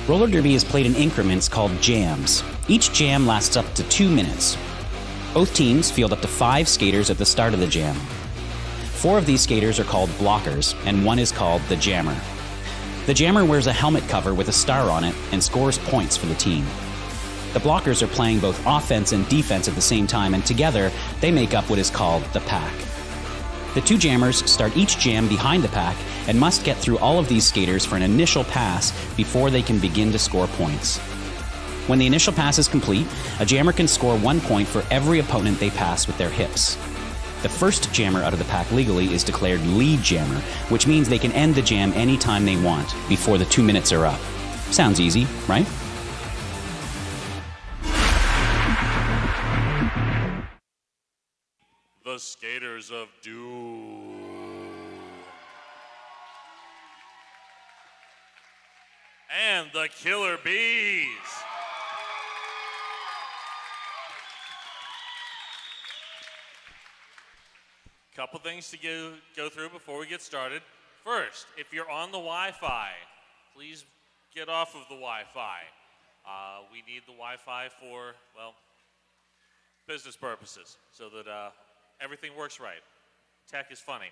Roller derby is played in increments called jams. Each jam lasts up to 2 minutes. Both teams field up to 5 skaters at the start of the jam. 4 of these skaters are called blockers, and 1 is called the jammer. The jammer wears a helmet cover with a star on it and scores points for the team. The blockers are playing both offense and defense at the same time, and together they make up what is called the pack. The 2 jammers start each jam behind the pack and must get through all of these skaters for an initial pass before they can begin to score points. When the initial pass is complete, a jammer can score 1 point for every opponent they pass with their hips. The first jammer out of the pack legally is declared lead jammer, which means they can end the jam anytime they want before the 2 minutes are up. Sounds easy, right? The skaters of doom. And the killer bees. Couple things to go through before we get started. First, if you're on the Wi-Fi, please get off of the Wi-Fi. We need the Wi-Fi for, well, business purposes, so that everything works right. Tech is funny.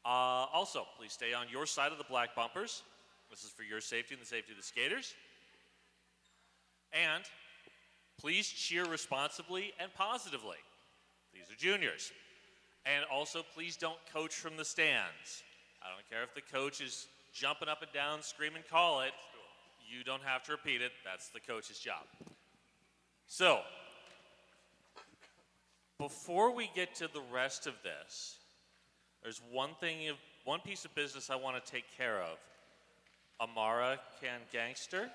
Also, please stay on your side of the black bumpers. This is for your safety and the safety of the skaters. And please cheer responsibly and positively. These are juniors. And also, please don't coach from the stands. I don't care if the coach is jumping up and down, screaming, call it. You don't have to repeat it. That's the coach's job. So, before we get to the rest of this, there's one piece of business I want to take care of. Amara Can Gangster.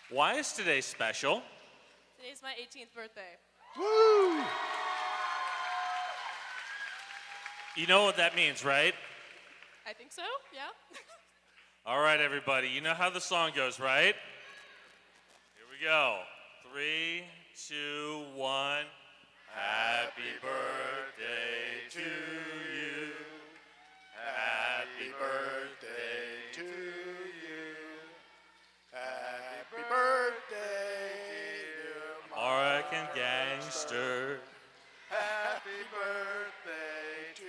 Why is today special? Today's my 18th birthday. Woo! You know what that means, right? I think so, yeah. All right, everybody. You know how the song goes, right? Here we go. 3, 2, 1. Happy birthday to you. Happy birthday to you. Happy birthday, dear American Gangster. Happy birthday to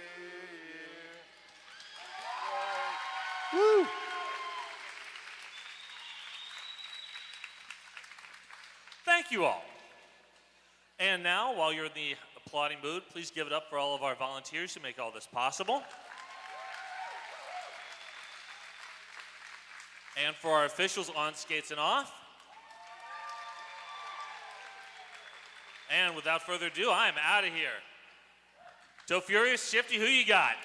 you. Woo! Thank you all. And now, while you're in the applauding mood, please give it up for all of our volunteers who make all this possible. And for our officials on skates and off. And without further ado, I'm out of here. So Furious, Shifty, who you got?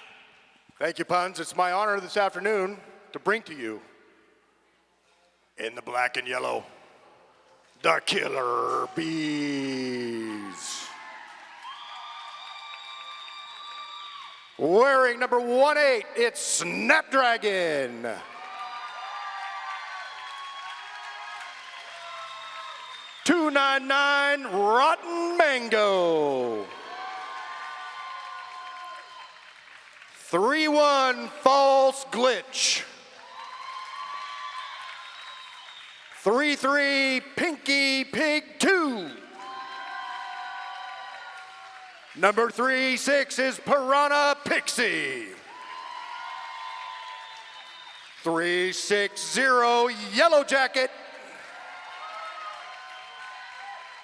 Thank you, Puns. It's my honor this afternoon to bring to you, in the black and yellow, the Killer Bees. Wearing number 18, it's Snapdragon. $2.99 Rotten Mango. 3-1 False Glitch. 3-3 Pinky Pig 2. Number 3-6 is Piranha Pixie. 3-6-0 Yellow Jacket.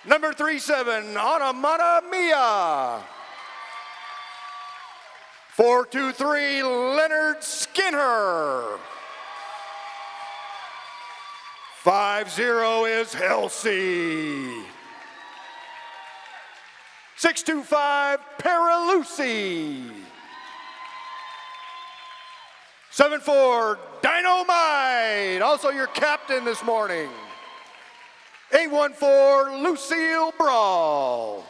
Number 3-7 Anamana Mia. 4-2-3 Leonard Skinner. 5-0 is Halsey. 6-2-5 Paralucy. 7-4 Dynamite, also your captain this morning. 8-1-4 Lucille Brawl.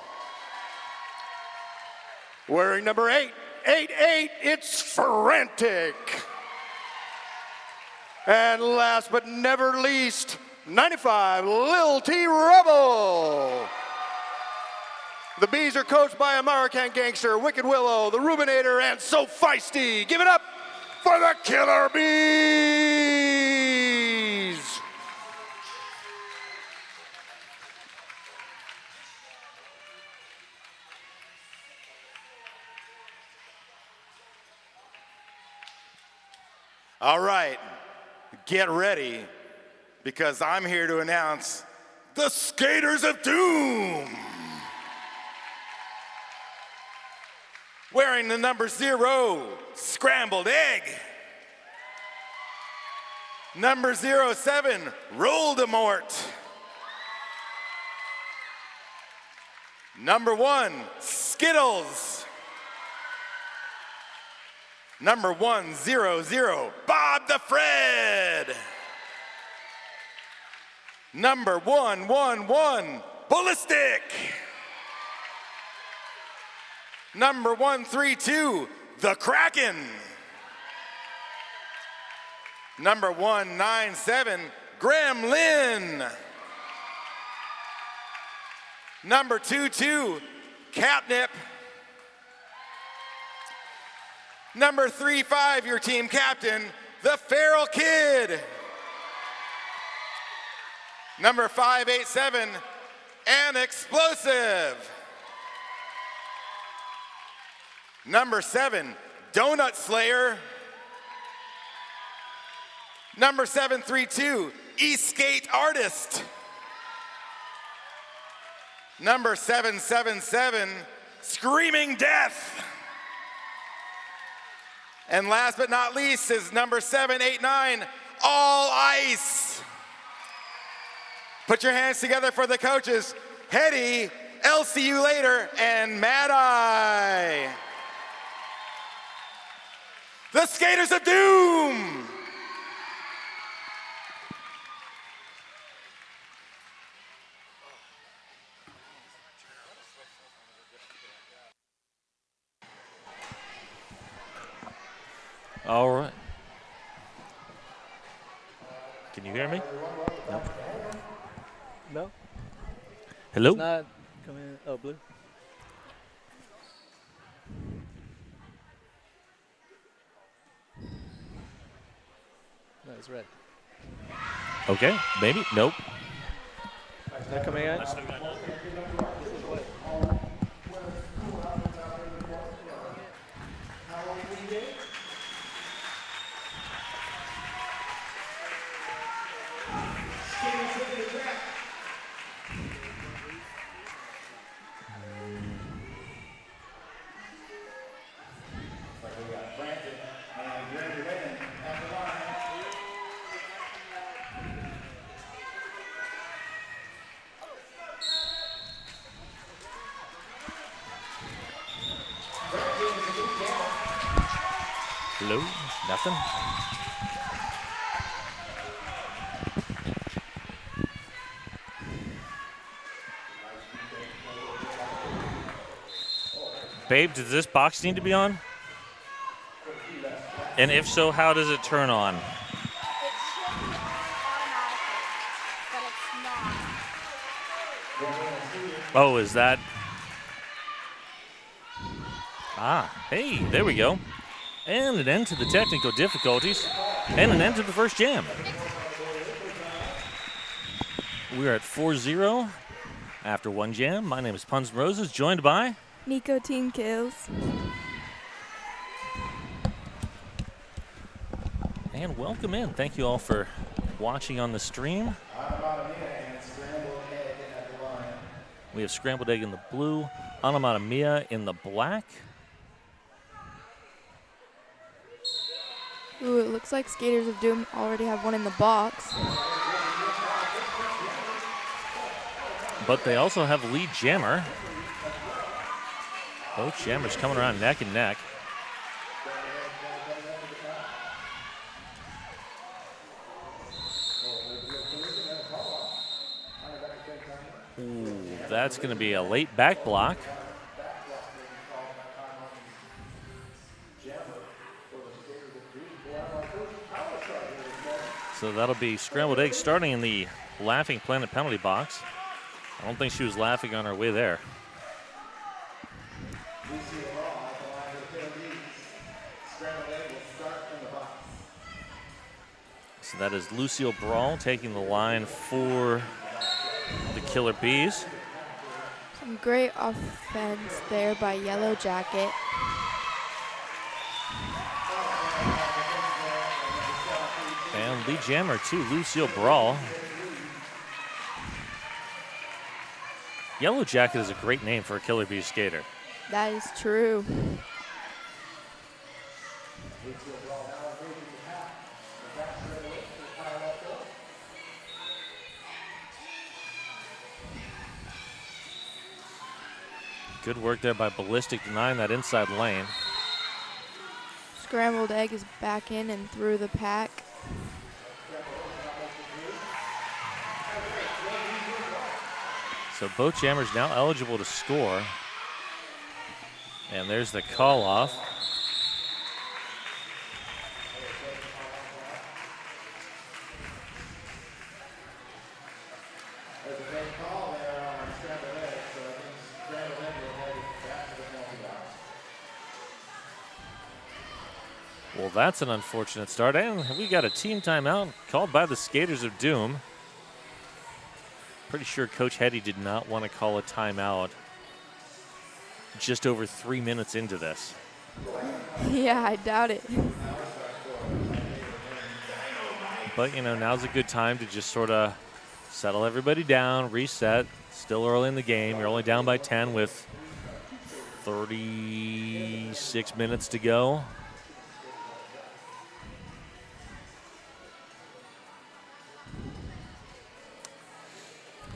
Wearing number 8, 8-8, it's Frantic. And last but never least, 95, Lil T Rebel. The Bees are coached by American Gangster, Wicked Willow, the Rubinator, and So Feisty. Give it up for the Killer Bees! All right, get ready, because I'm here to announce the Skaters of Doom. Wearing the number 0, Scrambled Egg. Number 07, Roldemort. Number 1, Skittles. Number 100, Bob the Fred. Number 111, Ballistic. Number 132, the Kraken. Number 197, Gremlin. Number 22, Catnip. Number 35, your team captain, the Feral Kid. Number 587, an Explosive. Number 7, Donut Slayer. Number 732, E-Skate Artist. Number 777, Screaming Death. And last but not least is number 789, All Ice. Put your hands together for the coaches, Hetty, I'll see you later, and Mad Eye. The Skaters of Doom. All right. Can you hear me? No. No. Hello? It's not coming. Oh, blue. No, it's red. Okay, maybe. Nope. It's not coming in. Hello? Nothing? Babe, does this box need to be on? And if so, how does it turn on? It should automatically, but it's not. Oh, is that? Ah, hey, there we go. And an end to the technical difficulties, and an end to the first jam. We're at 4-0 after one jam. My name is Puns and Roses, joined by Nico Team Kills. and welcome in. Thank you all for watching on the stream. We have Scrambled Egg in the blue, Onomatopoeia in the black. Ooh, it looks like Skaters of Doom already have one in the box. But they also have lead jammer. Both jammers coming around neck and neck. Ooh, that's going to be a late back block. So that'll be Scrambled Egg starting in the Laughing Planet penalty box. I don't think she was laughing on her way there. So that is Lucille Brawl taking the line for the Killer Bees. Some great offense there by Yellow Jacket. And lead jammer too, Lucille Brawl. Yellow Jacket is a great name for a Killer Bees skater. That is true. Good work there by Ballistic denying that inside lane. Scrambled Egg is back in and through the pack. So both jammers now eligible to score. And there's the call off. Well, that's an unfortunate start, and we got a team timeout called by the Skaters of Doom. Pretty sure Coach Hetty did not want to call a timeout just over 3 minutes into this. Yeah, I doubt it. But, you know, now's a good time to just sort of settle everybody down, reset. Still early in the game. You're only down by 10 with 36 minutes to go.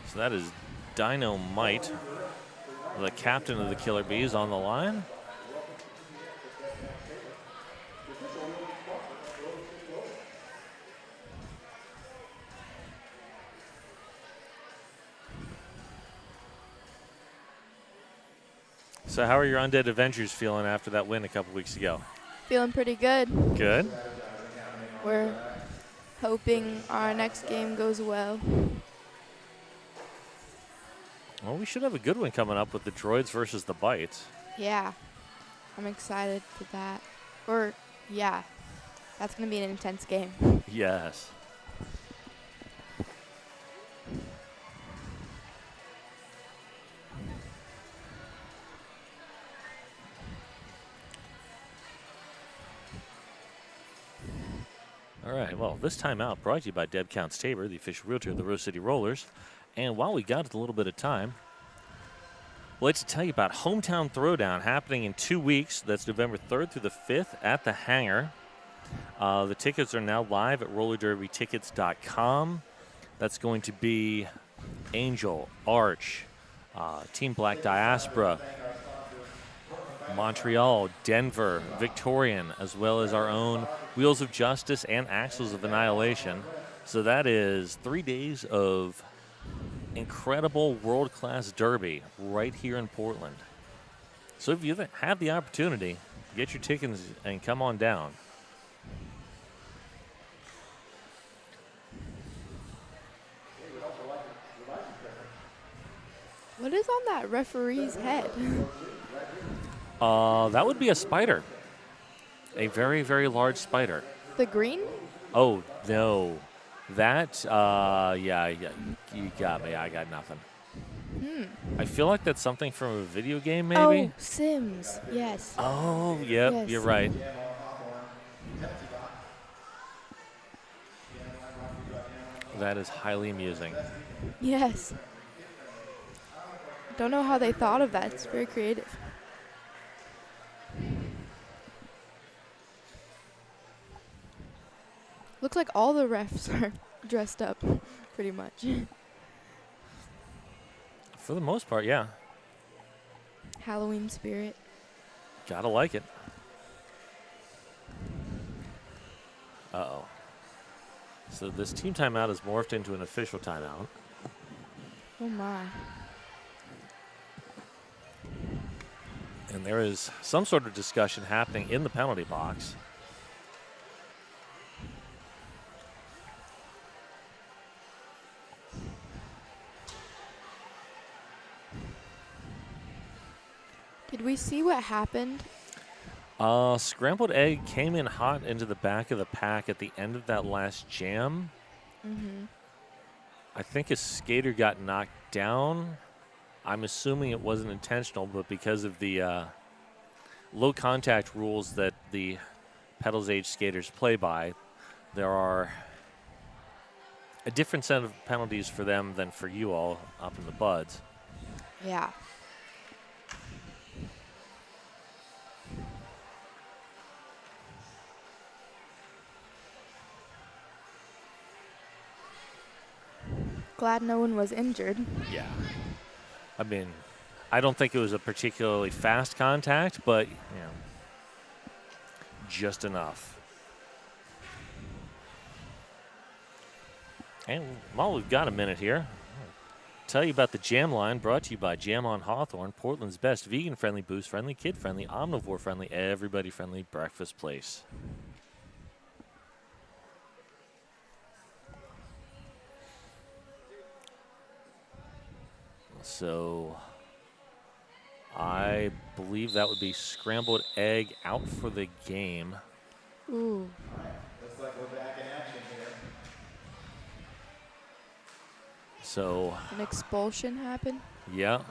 So that is Dynamite, the captain of the Killer Bees, on the line. So how are your Undead Avengers feeling after that win a couple weeks ago? Feeling pretty good. Good. We're hoping our next game goes well. Well, we should have a good one coming up with the Droids versus the Bites. Yeah, I'm excited for that. Or, yeah, that's going to be an intense game. Yes. All right, well, this timeout brought to you by Deb Counts Tabor, the official realtor of the Rose City Rollers. And while we got a little bit of time, we'd like to tell you about Hometown Throwdown happening in 2 weeks. That's November 3rd through the 5th at the Hangar. The tickets are now live at rollerderbytickets.com. That's going to be Angel, Arch, Team Black Diaspora, Montreal, Denver, Victorian, as well as our own Wheels of Justice and Axles of Annihilation. So that is 3 days of incredible world-class derby right here in Portland. So if you have the opportunity, get your tickets and come on down. What is on that referee's head? That would be a spider. A very, very large spider. The green? Oh, no. That, yeah, you got me. I got nothing. I feel like that's something from a video game, maybe? Oh, Sims. Yes. Oh, yep, Yes. You're right. That is highly amusing. Yes. Don't know how they thought of that. It's very creative. Looks like all the refs are dressed up, pretty much. For the most part, yeah. Halloween spirit. Gotta like it. Uh-oh. So this team timeout has morphed into an official timeout. Oh my. And there is some sort of discussion happening in the penalty box. Did we see what happened? Scrambled Egg came in hot into the back of the pack at the end of that last jam. Mm-hmm. I think a skater got knocked down. I'm assuming it wasn't intentional, but because of the low contact rules that the Pedals Age skaters play by, there are a different set of penalties for them than for you all up in the buds. Yeah. Glad no one was injured. Yeah. I mean, I don't think it was a particularly fast contact, but, you know, just enough. And while we've got a minute here, I'll tell you about the Jam Line, brought to you by Jam on Hawthorne, Portland's best vegan-friendly, boost-friendly, kid-friendly, omnivore-friendly, everybody-friendly breakfast place. So I believe that would be Scrambled Egg out for the game. Ooh. Looks like we're back in action here. So, An expulsion happened? yeah.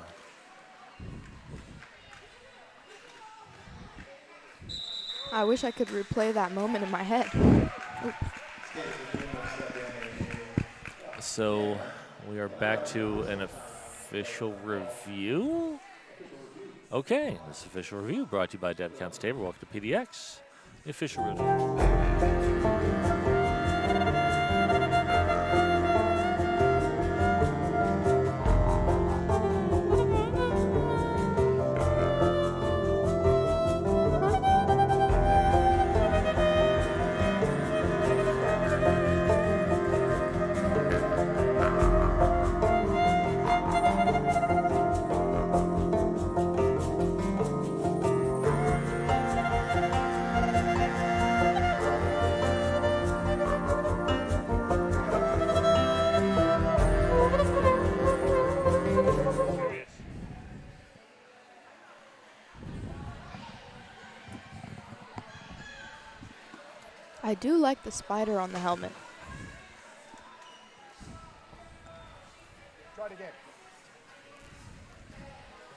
I wish I could replay that moment in my head. Oop. So we are back to an official review. Okay, this official review brought to you by Deb Counts Tabor. Welcome to PDX, the official review. I do like the spider on the helmet. Try it again.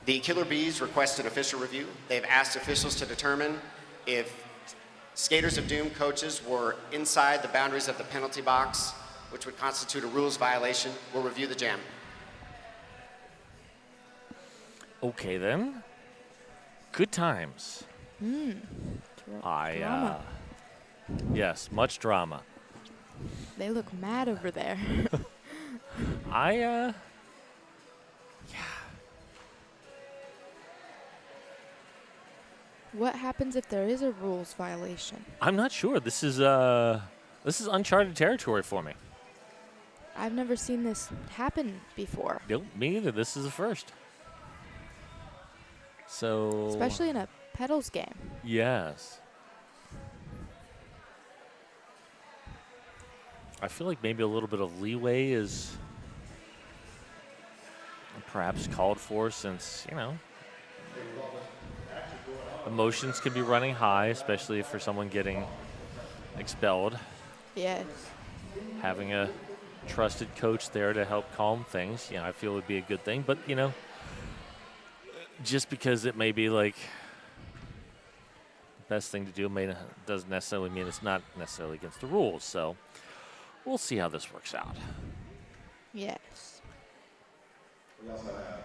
The Killer Bees requested official review. They've asked officials to determine if Skaters of Doom coaches were inside the boundaries of the penalty box, which would constitute a rules violation. We'll review the jam. Okay, then. Good times. Drama. Yes, much drama. They look mad over there. Yeah. What happens if there is a rules violation? I'm not sure. This is uncharted territory for me. I've never seen this happen before, Nope, me either. This is the first. So. especially in a pedals game. Yes. I feel like maybe a little bit of leeway is perhaps called for, since, you know, emotions could be running high, especially for someone getting expelled. Yes. Having a trusted coach there to help calm things, you know, I feel would be a good thing. But, you know, just because it may be like the best thing to do doesn't necessarily mean it's not necessarily against the rules. So we'll see how this works out. Yes. We also have a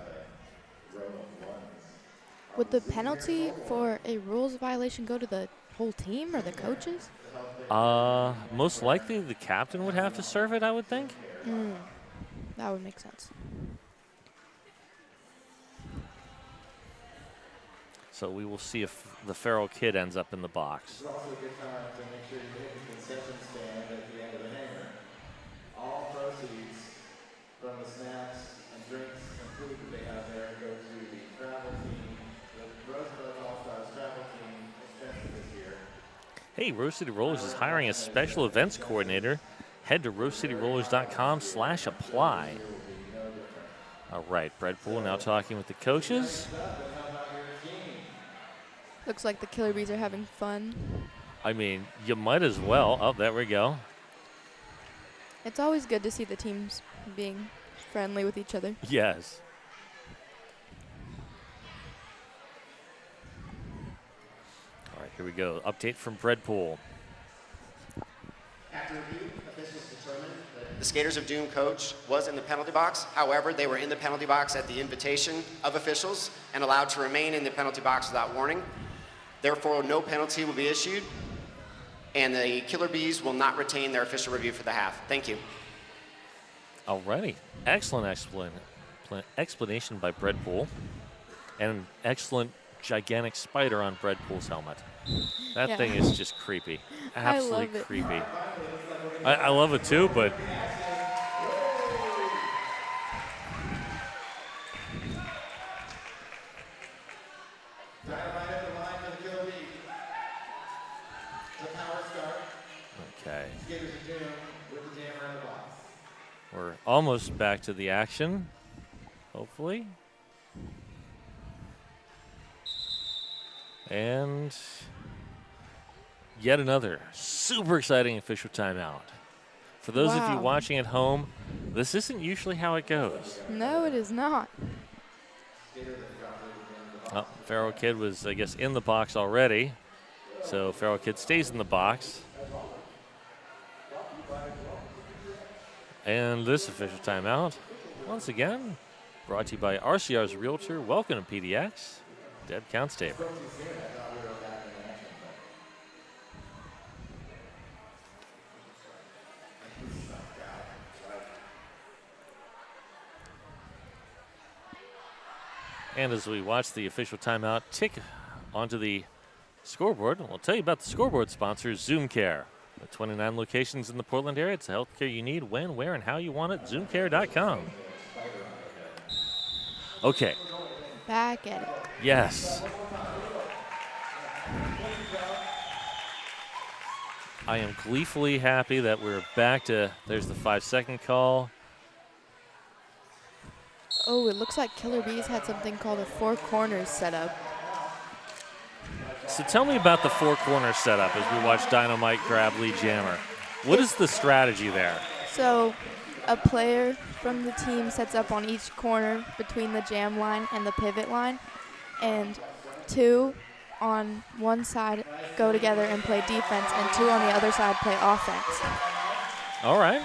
row of ones. Would the penalty for a rules violation go to the whole team or the coaches? Most likely the captain would have to serve it, I would think. That would make sense. So we will see if the feral kid ends up in the box. It's also a good time to make sure you hit the concession stand at the end of the hanger. All proceeds from the snacks and drinks and food that they have there go to the travel team, the Rosebud All-Stars travel team expenses this year. Hey, Rose City Rollers is hiring a special events coordinator. Head to rosecityrollers.com/apply. All right, Brett Poole now talking with the coaches. Looks like the Killer Bees are having fun. I mean, you might as well. Oh, there we go. It's always good to see the teams being friendly with each other. Yes. All right, here we go. Update from Breadpool. After review, officials determined that the Skaters of Doom coach was in the penalty box. However, they were in the penalty box at the invitation of officials and allowed to remain in the penalty box without warning. Therefore, no penalty will be issued, and the Killer Bees will not retain their official review for the half. Thank you. Alrighty. Excellent explanation by Breadpool. And an excellent gigantic spider on Breadpool's helmet. That Yeah. thing is just creepy. Absolutely love it. creepy. I love it too, but Dynamite at the line for the Killer Bees. The power start. okay. Skaters of Doom with the jammer in the box. We're almost back to the action, hopefully. And yet another super exciting official timeout. For those of you Wow. watching at home, this isn't usually how it goes. No, it is not. Oh, Pharaoh Kid was, I guess, in the box already. So Pharaoh Kid stays in the box. And this official timeout, once again, brought to you by RCR's Realtor. Welcome to PDX. Deb Counts-Tabor. And as we watch the official timeout tick onto the scoreboard, we'll tell you about the scoreboard sponsor, Zoom Care. With 29 locations in the Portland area, it's the healthcare you need when, where, and how you want it. ZoomCare.com. Okay. Back at it. Yes. I am gleefully happy that we're back to, there's the 5-second call. Oh, it looks like Killer Bees had something called a four corners setup. So tell me about the four corner setup as we watch Dynamite grab Lee Jammer. What is the strategy there? So a player from the team sets up on each corner between the jam line and the pivot line, and two on one side go together and play defense, and two on the other side play offense. All right.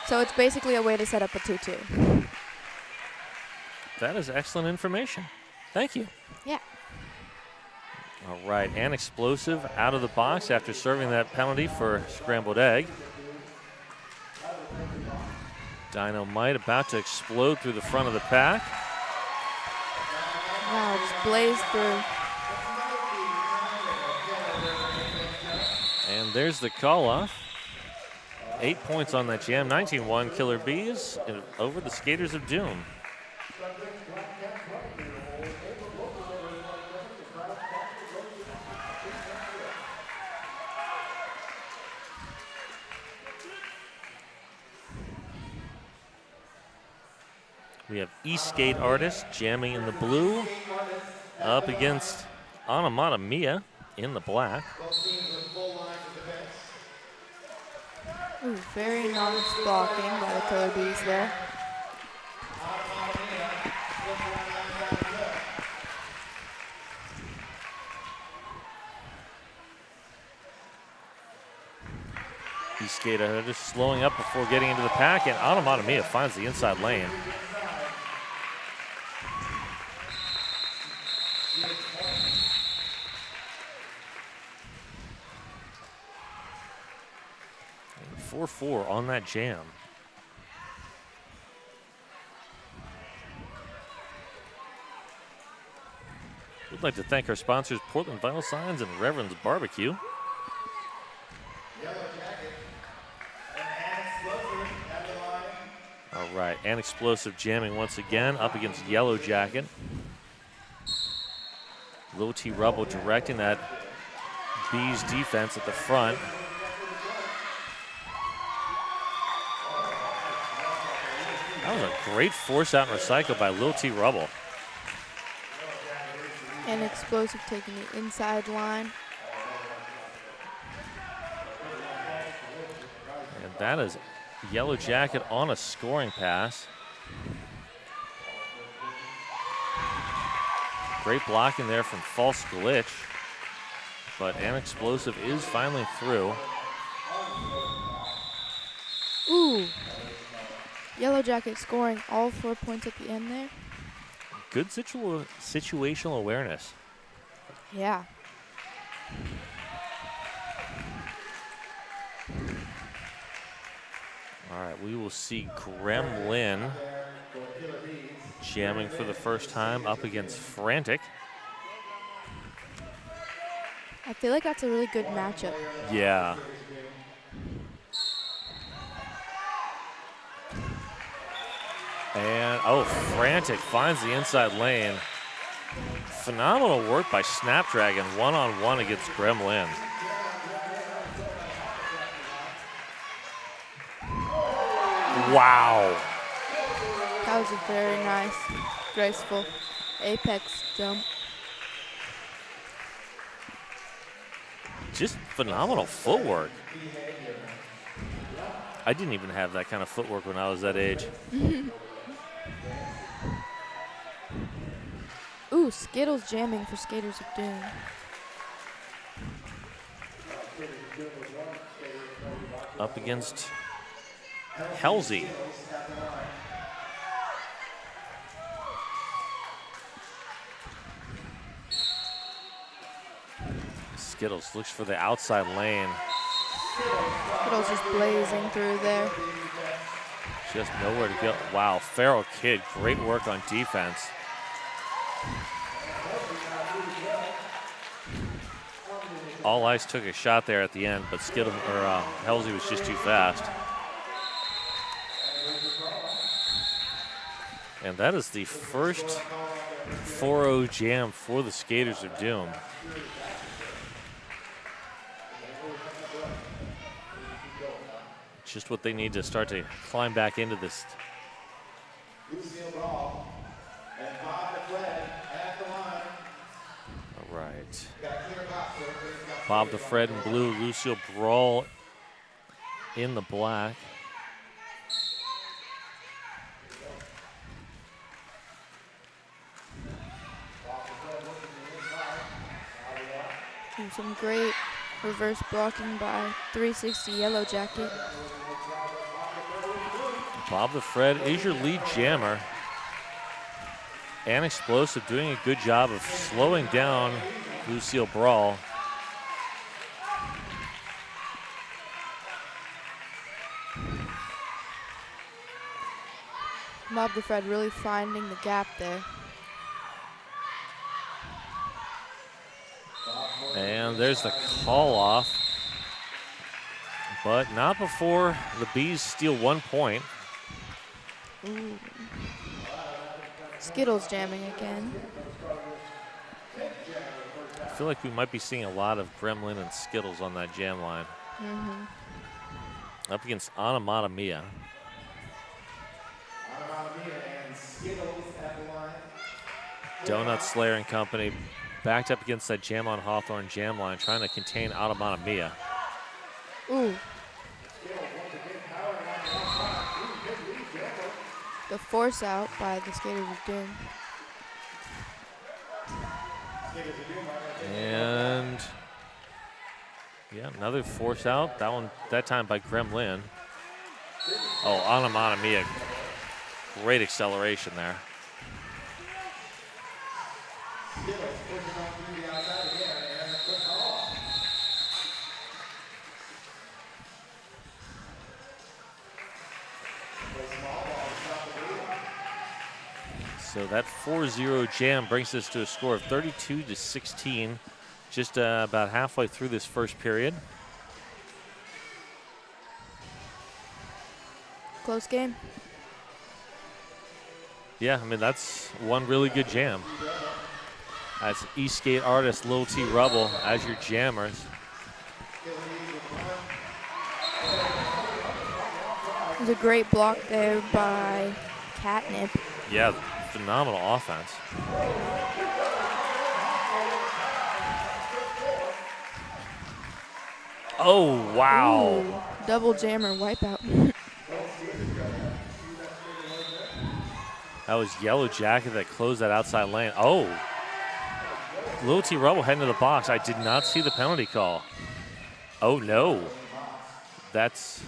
So it's basically a way to set up a 2-2. That is excellent information. Thank you. Yeah. All right, and Explosive out of the box after serving that penalty for scrambled egg. Dynamite about to explode through the front of the pack. Wow, just blazed through. And there's the call off. 8 points on that jam, 19-1 Killer Bees over the Skaters of Doom. We have East Skate Artist jamming in the blue up against Anamata Mia in the black. Ooh, very nice blocking by the Killer Bees there. East Skate Artist slowing up before getting into the pack, and Anamata Mia finds the inside lane. And 4-4 on that jam. We'd like to thank our sponsors, Portland Vinyl Signs and Reverend's Barbecue. All right, and Explosive jamming once again up against Yellow Jacket. Lil T Rubble directing that Bees defense at the front. That was a great force out and recycle by Lil T Rubble. And Explosive taking the inside line. And that is Yellow Jacket on a scoring pass. Great blocking there from False Glitch. But An Explosive is finally through. Ooh. Yellow Jacket scoring all 4 points at the end there. Good situational awareness. Yeah. All right, we will see Gremlin jamming for the first time up against Frantic. I feel like that's a really good matchup. Yeah. And, oh, Frantic finds the inside lane. Phenomenal work by Snapdragon, one-on-one against Gremlin. Wow. That was a very nice, graceful apex jump. Just phenomenal footwork. I didn't even have that kind of footwork when I was that age. Ooh, Skittles jamming for Skaters of Doom. Up against Halsey. Skittles looks for the outside lane. Skittles just blazing through there. Just nowhere to go. Wow, Feral Kid, great work on defense. All Ice took a shot there at the end, but Halsey was just too fast. And that is the first 4-0 jam for the Skaters of Doom. Just what they need to start to climb back into this. All right. Bob the Fred in blue, Lucille Brawl in the black. And some great reverse blocking by 360 Yellow Jacket. Bob the Fred is your lead jammer. An Explosive doing a good job of slowing down Lucille Brawl. Bob the Fred really finding the gap there. And there's the call off. But not before the Bees steal 1 point. Ooh. Skittles jamming again. I feel like we might be seeing a lot of Gremlin and Skittles on that jam line. Up against Anamata Mia. Donut Slayer and company backed up against that Jam on Hawthorne jam line, trying to contain Automata Mia. Ooh. The force out by the Skaters of Doom. And yeah, another force out. That time by Gremlin. Oh, Automata Mia. Great acceleration there. So that 4-0 jam brings us to a score of 32-16, just about halfway through this first period. Close game. Yeah, I mean, that's one really good jam. That's East Skate artist Lil T Rubble as your jammers. There's a great block there by Catnip. Yeah, phenomenal offense. Oh, wow. Ooh, double jammer wipeout. That was Yellow Jacket that closed that outside lane. Oh. Little T Rebel heading to the box. I did not see the penalty call. Oh, no. That's...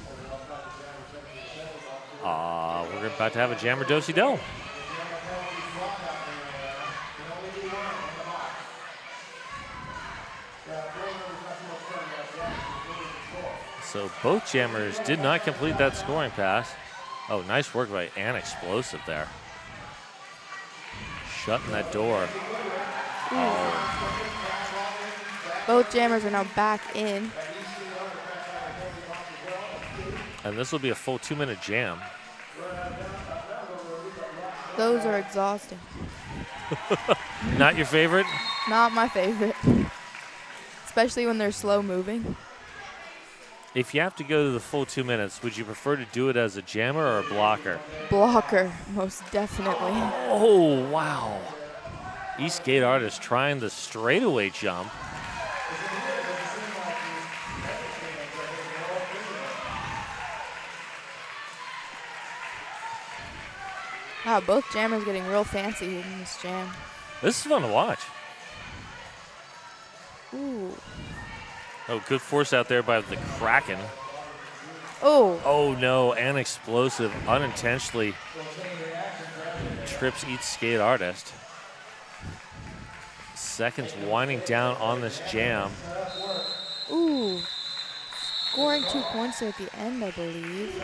we're about to have a jammer do-si-do. So both jammers did not complete that scoring pass. Oh, nice work by An Explosive there. Shutting that door. Oh. Both jammers are now back in. And this will be a full 2-minute jam. Those are exhausting. Not your favorite? Not my favorite. Especially when they're slow moving. If you have to go to the full 2 minutes, would you prefer to do it as a jammer or a blocker? Blocker, most definitely. Oh, wow. East Gate Artist trying the straightaway jump. Wow, both jammers getting real fancy in this jam. This is fun to watch. Ooh. Oh, good force out there by the Kraken. Oh. Oh, no, An Explosive unintentionally trips East Skate Artist. Seconds winding down on this jam. Ooh. Scoring 2 points there at the end, I believe.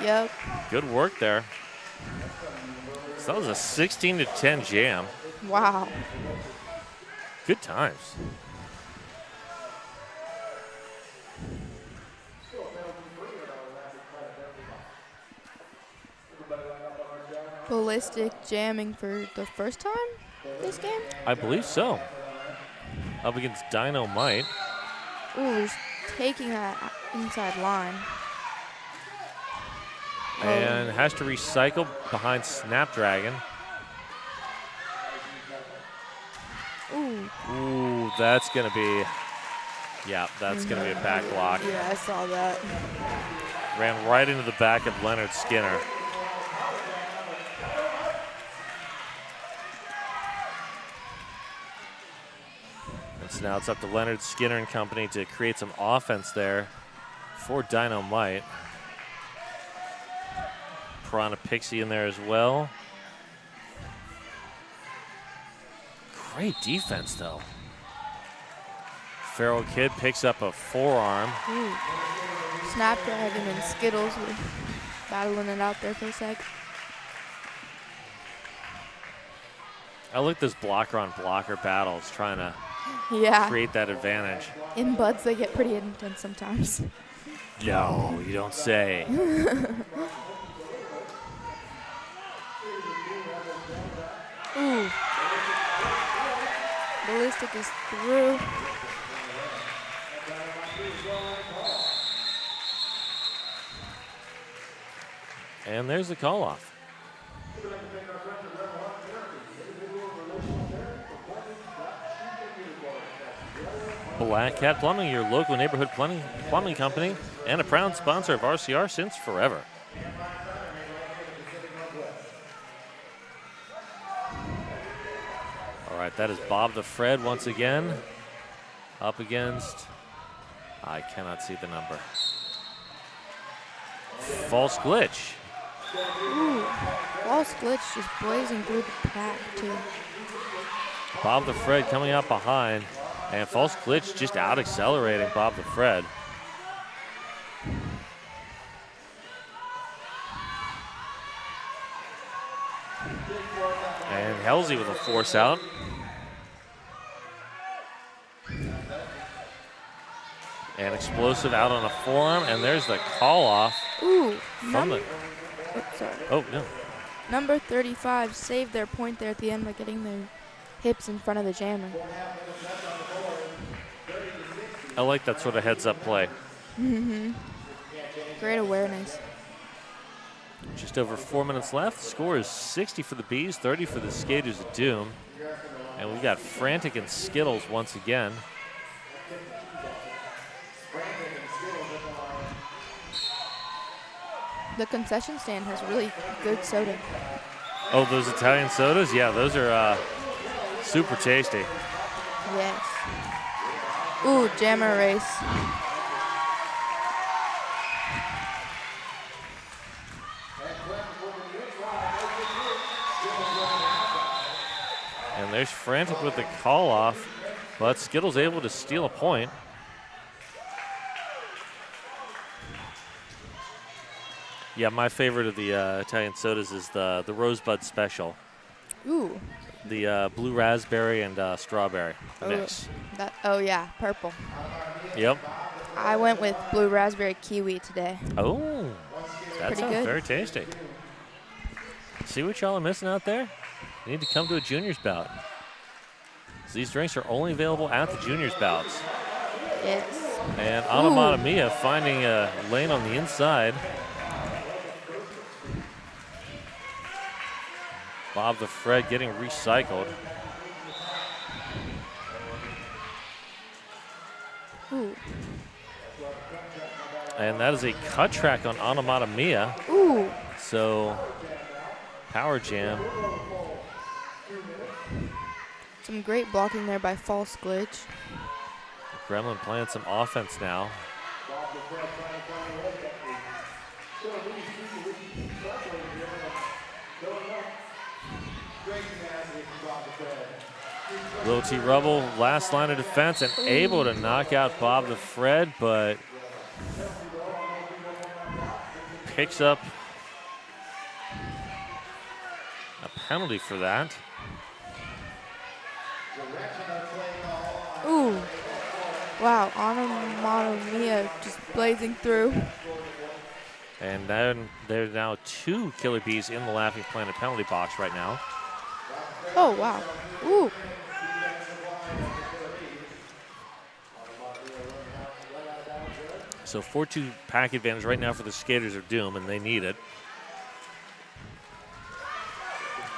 Yep. Good work there. So that was a 16-10 jam. Wow. Good times. Ballistic jamming for the first time this game? I believe so. Up against Dynamite. Ooh, he's taking that inside line. And has to recycle behind Snapdragon. Ooh. Ooh, that's going to be, yeah, that's going to be a back block. Yeah, I saw that. Ran right into the back of Leonard Skinner. And so now it's up to Leonard Skinner and company to create some offense there for Dynamite. Piranha Pixie in there as well. Great defense, though. Feral Kid picks up a forearm. Ooh. Snapdragon and Skittles were battling it out there for a sec. I like this blocker on blocker battles, trying to create that advantage. In buds, they get pretty intense sometimes. No, you don't say. Ooh. Ballistic is through. And there's the call off. Black Cat Plumbing, your local neighborhood plumbing company, and a proud sponsor of RCR since forever. All right, that is Bob the Fred once again. Up against, I cannot see the number. False Glitch. Ooh, False Glitch just blazing through the pack, too. Bob the Fred coming up behind, and False Glitch just out accelerating Bob the Fred. And Halsey with a force out. And Explosive out on a forearm, and there's the call off. Ooh, from the. Sorry. Oh, no. Number 35 saved their point there at the end by getting their hips in front of the jammer. I like that sort of heads-up play. Mm-hmm. Great awareness. Just over 4 minutes left. The score is 60 for the Bees, 30 for the Skaters of Doom. And we got Frantic and Skittles once again. The concession stand has really good soda. Oh, those Italian sodas? Yeah, those are super tasty. Yes. Ooh, jammer race. And there's Frantic with the call off, but Skittles able to steal a point. Yeah, my favorite of the Italian sodas is the Rosebud Special. Ooh. The blue raspberry and strawberry mix. Oh yeah, purple. Yep. I went with blue raspberry kiwi today. Oh, that Pretty sounds good. very tasty. See what y'all are missing out there? You need to come to a juniors bout. So these drinks are only available at the juniors bouts. Yes. And Anamata Mia finding a lane on the inside. Bob the Fred getting recycled. Ooh. And that is a cut track on Anamata Mia. Ooh. So, power jam. Some great blocking there by False Glitch. Gremlin playing some offense now. Little T Rubble, last line of defense, and able to knock out Bob the Fred, but picks up a penalty for that. Ooh. Wow, Anamata Mia just blazing through. And then there's now 2 Killer Bees in the Laughing Planet penalty box right now. Oh, wow. Ooh. So 4-2 pack advantage right now for the Skaters of Doom, and they need it.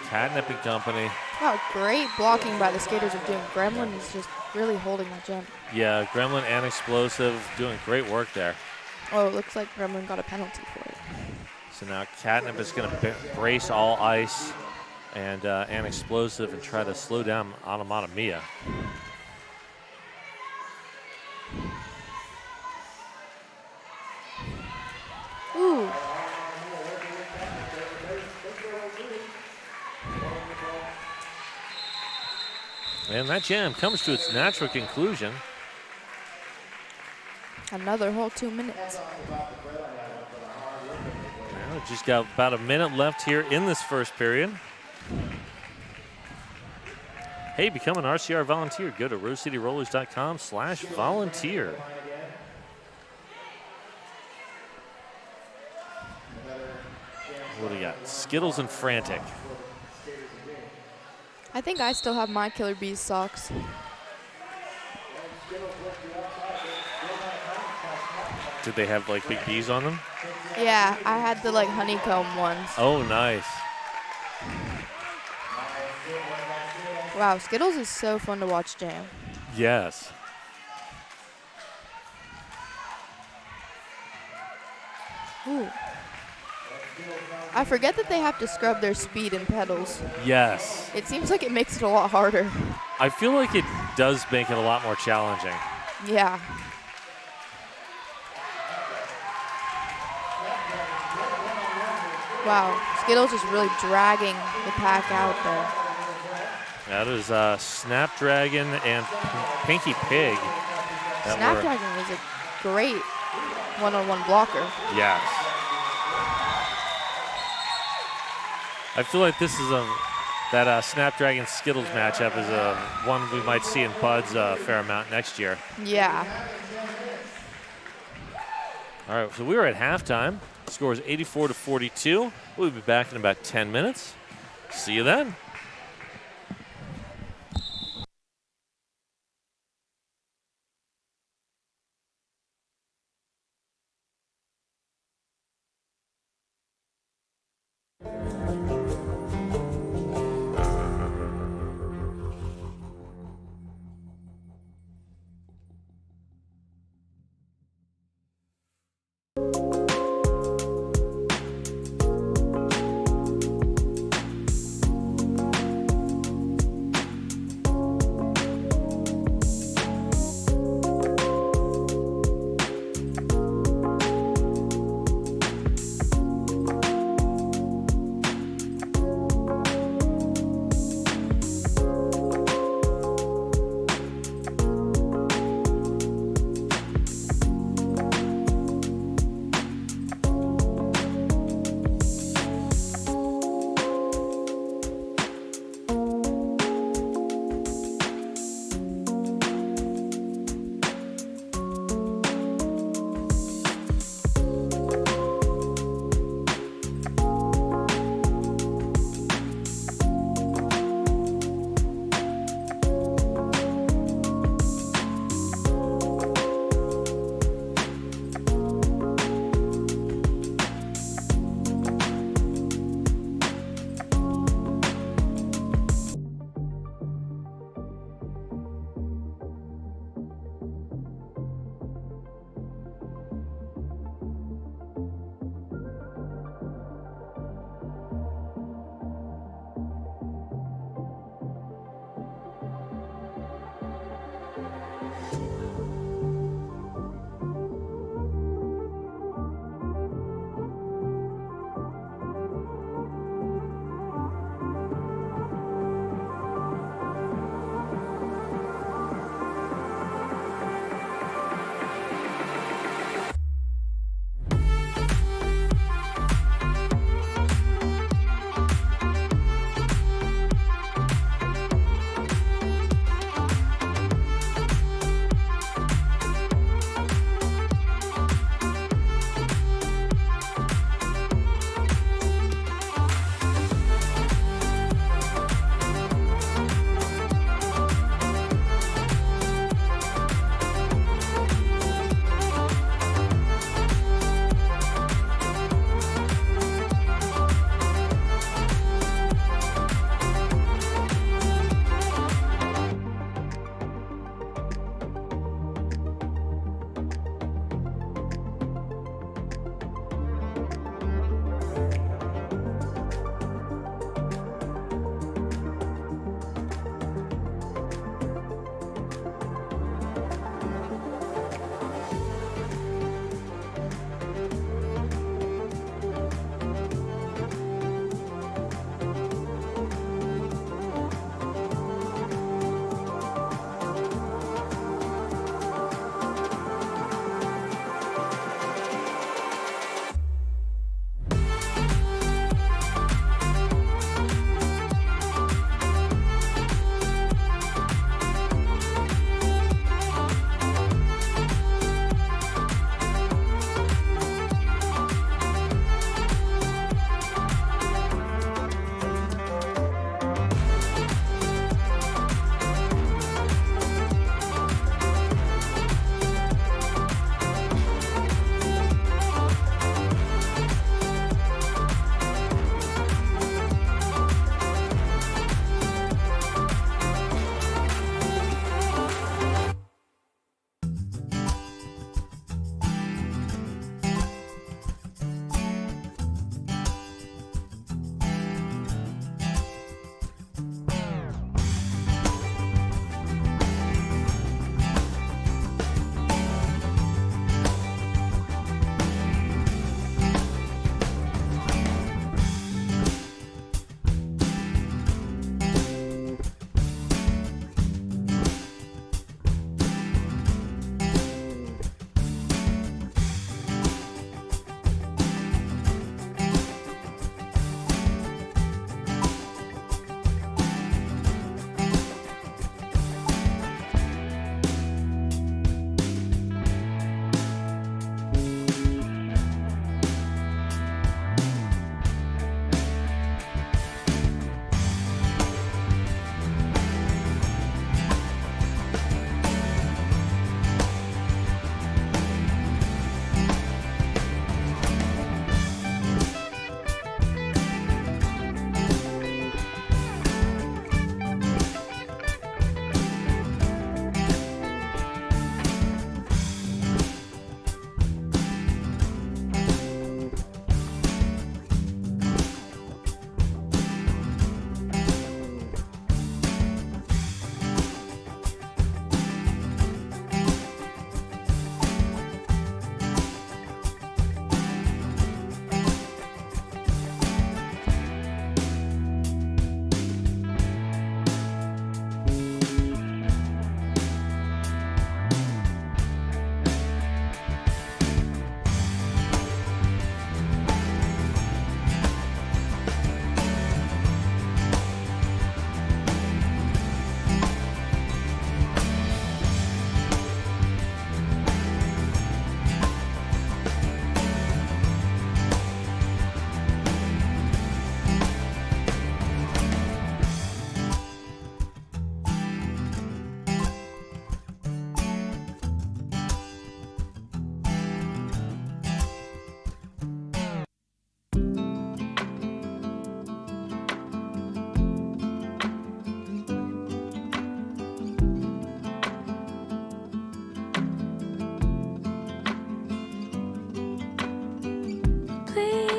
Catnip and company. Wow, great blocking by the Skaters of Doom. Gremlin is just really holding that gem. Yeah, Gremlin and Explosive doing great work there. Oh, it looks like Gremlin got a penalty for it. So now Catnip is going to brace all ice and Explosive and try to slow down Anamata Mia. Ooh. And that jam comes to its natural conclusion. Another whole 2 minutes. Now just got about a minute left here in this first period. Hey, become an RCR volunteer. Go to rosecityrollers.com/volunteer. What do we got? Skittles and Frantic. I think I still have my Killer Bees socks. Did they have like big bees on them? Yeah, I had the like honeycomb ones. Oh, nice. Wow, Skittles is so fun to watch jam. Yes. Ooh. I forget that they have to scrub their speed and pedals. Yes. It seems like it makes it a lot harder. I feel like it does make it a lot more challenging. Yeah. Wow, Skittles is really dragging the pack out there. That is Snapdragon and Pinky Pig. Snapdragon is a great one-on-one blocker. Yes. I feel like this is that Snapdragon Skittles matchup is one we might see in Bud's a fair amount next year. Yeah. All right, so we are at halftime. The score is 84-42. We'll be back in about 10 minutes. See you then.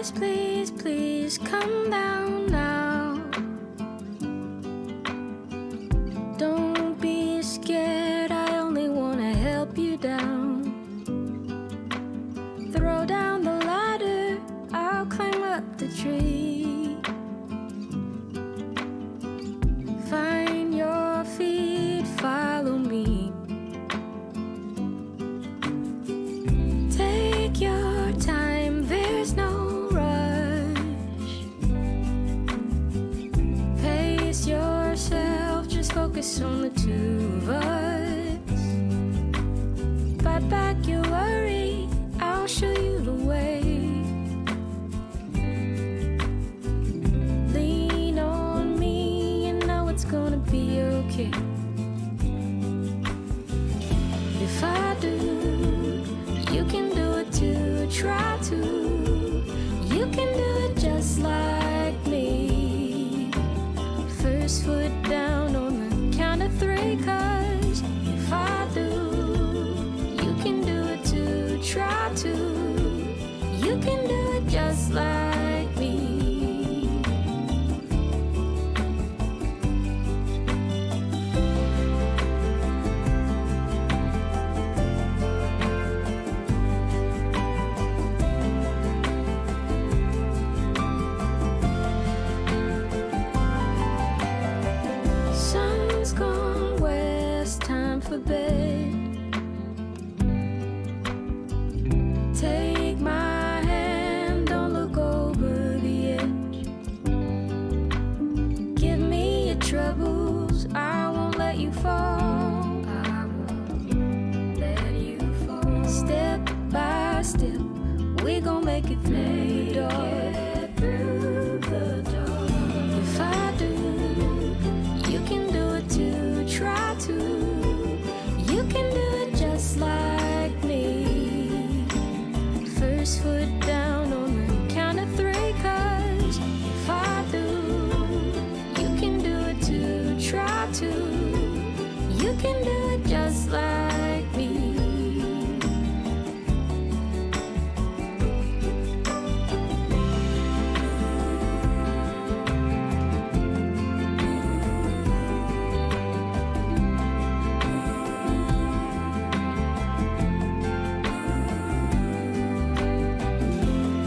Please, please, please come down now. Don't be scared, I only want to help you down. Throw down the ladder, I'll climb up the tree. Find your feet, follow me. Take your time, there's no rush. Pace yourself, just focus on the two of us. Fight back your worry, I'll show you the way. Lean on me, you know it's gonna be okay. If I do, you can do it too. Try to, you can do it just like me. First foot down on the count of three, 'cause if I do, you can do it too. Try to, you can do it just like me. Sun's gone west, time for bed. Take my hand, don't look over the edge. Give me your troubles, I won't let you fall. I won't let you fall. Step by step, we gon' make it through the door. If I do, you can do it too. Try to, you can do it just like me. First foot down on the count of three, 'cause if I do, you can do it too. Try to, you can do it just like me.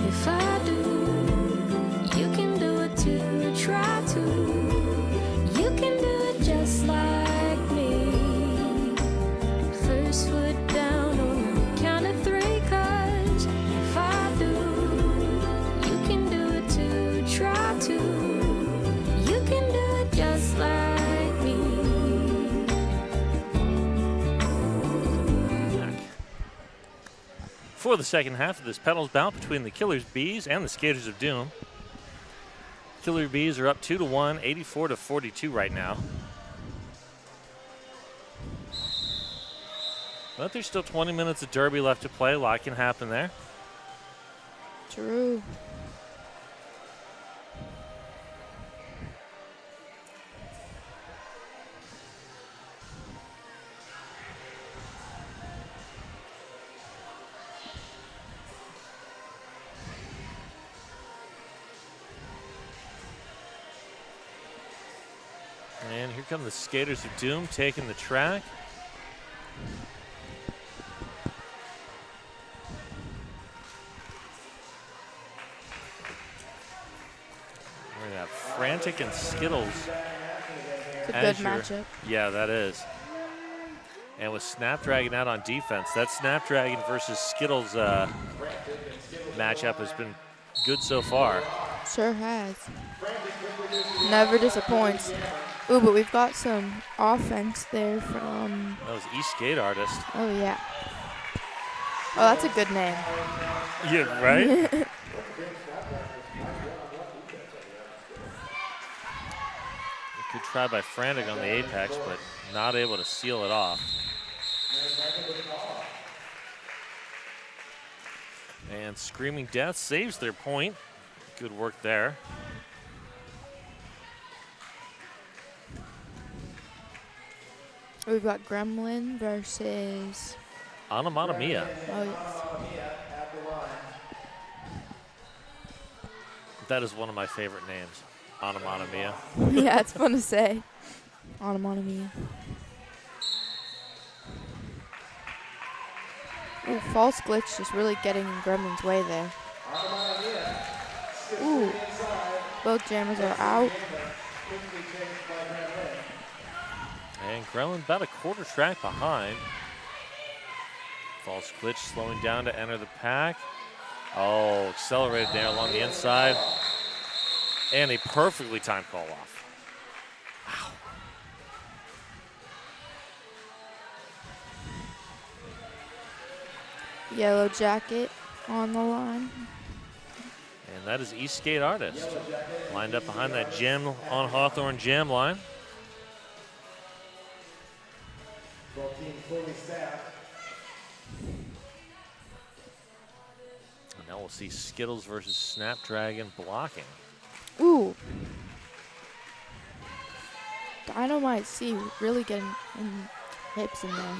If I do, you can do it too. Try to, you can do it just like me. First foot down on the count of three, 'cause if I do, you can do it too. Try to, you can do it just like me. For the second half of this pedals bout between the Killers Bees and the Skaters of Doom. Killer Bees are up 2-1, 84-42 right now. But there's still 20 minutes of derby left to play. A lot can happen there. True. And here come the Skaters of Doom taking the track. We have Frantic and Skittles. It's a good matchup. Yeah, that is. And with Snapdragon out on defense, that Snapdragon versus Skittles matchup has been good so far. Sure has. Never disappoints. Ooh, but we've got some offense there from... That was East Skate Artist. Oh, yeah. Oh, that's a good name. Yeah, right? Good try by Frantic on the apex, but not able to seal it off. And Screaming Death saves their point. Good work there. We've got Gremlin versus... Onomatopoeia. Oh, yes. That is one of my favorite names, Onomatopoeia. Yeah, it's fun to say. Onomatopoeia. Ooh, false glitch just really getting in Gremlin's way there. Ooh, both jammers are out. And Gremlin about a quarter track behind. False glitch slowing down to enter the pack. Oh, accelerated there along the inside. And a perfectly timed call off. Wow. Yellow jacket on the line. And that is East Skate Artist. Lined up behind that gem on Hawthorne jam line. Both teams fully staffed. And now we'll see Skittles versus Snapdragon blocking. Ooh. Dynamite C really getting in hips in there.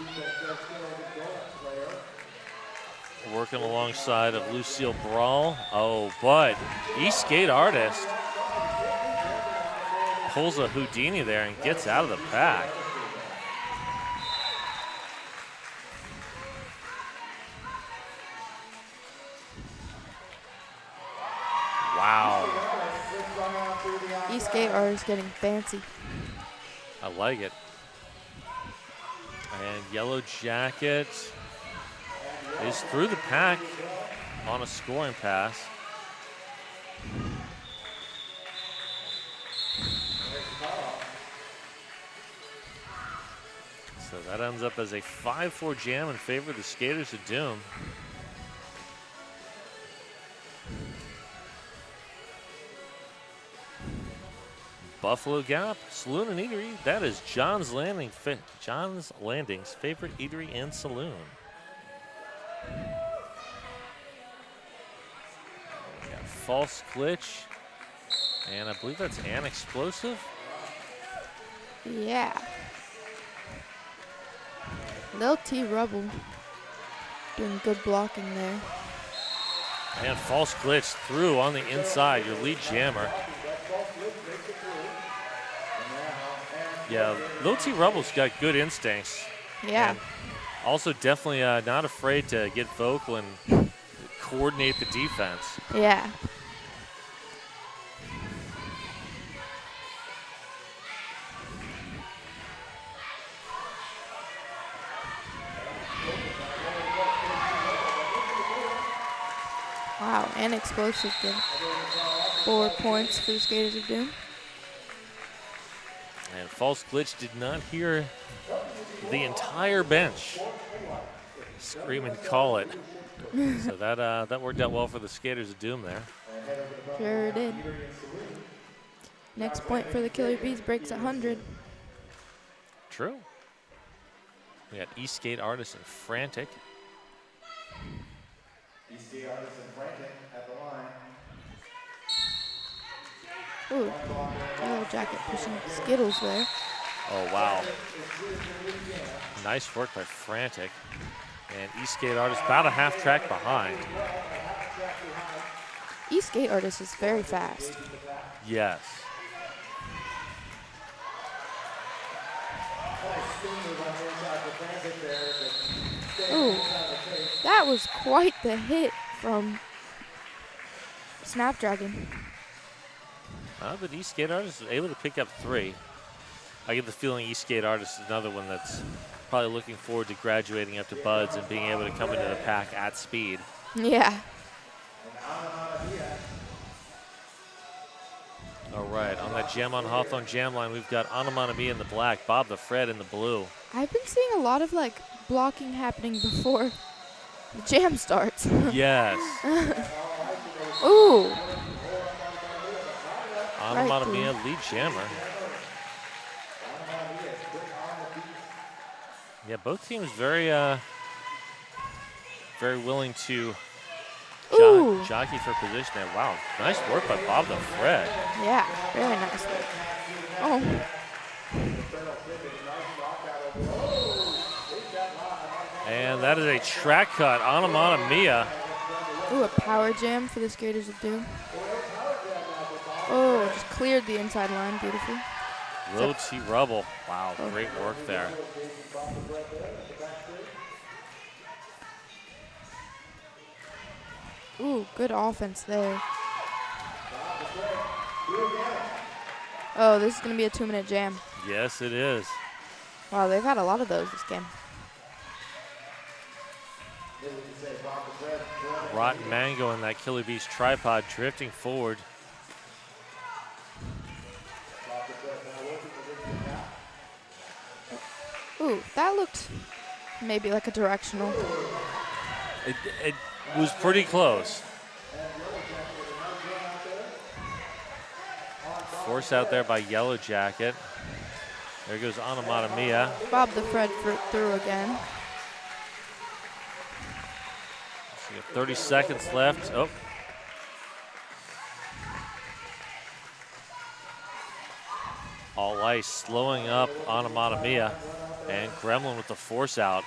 Working alongside of Lucille Brawl. Oh, but East Skate Artist pulls a Houdini there and gets out of the pack. Wow. East Skate Artist getting fancy. I like it. And Yellow Jacket is through the pack on a scoring pass. So that ends up as a 5-4 jam in favor of the Skaters of Doom. Buffalo Gap Saloon and Eatery. That is John's Landing's favorite eatery and saloon. We got False Glitch, and I believe that's An Explosive. Yeah. Lil T Rubble doing good blocking there. And False Glitch through on the inside, your lead jammer. Yeah, Lil T Rubble's got good instincts. Yeah. And also definitely not afraid to get vocal and coordinate the defense. Yeah. Wow, and Explosive did 4 points for the Skaters of Doom. And False Glitch did not hear the entire bench scream and call it. So that worked out well for the Skaters of Doom there. Sure did. Next point for the Killer Bees breaks 100. True. We got East Skate Artist and Frantic. East Skate Artist and Frantic at the line. Ooh, Yellow Jacket pushing Skittles there. Oh, wow. Nice work by Frantic. And East Skate Artist about a half track behind. East Skate Artist is very fast. Yes. Ooh, that was quite the hit from Snapdragon. But East Skate Artist is able to pick up 3. I get the feeling East Skate Artist is another one that's probably looking forward to graduating up to Buds and being able to come into the pack at speed. Yeah. All right, on that Jam on Hawthorne jam line, we've got Onomatopoeia in the black, Bob the Fred in the blue. I've been seeing a lot of like blocking happening before the jam starts. Yes. Ooh. Onomatopoeia lead jammer. Yeah, both teams very willing to jockey for position there. Wow, nice work by Bob the Fred. Yeah, very nice. Oh. And that is a track cut, Onomatopoeia. Ooh, a power jam for the Skaters of Doom. Oh, just cleared the inside line. Beautiful. Low T rubble. Wow, great work there. Ooh, good offense there. Oh, this is going to be a 2-minute jam. Yes, it is. Wow, they've had a lot of those this game. Rotten Mango and that Killer Beast tripod drifting forward. Ooh, that looked maybe like a directional. It was pretty close. Force out there by Yellow Jacket. There goes Onomatopoeia. Bob the Fred through again. So we have 30 seconds left. Oh. All Ice slowing up Onomatopoeia. And Gremlin with the force out.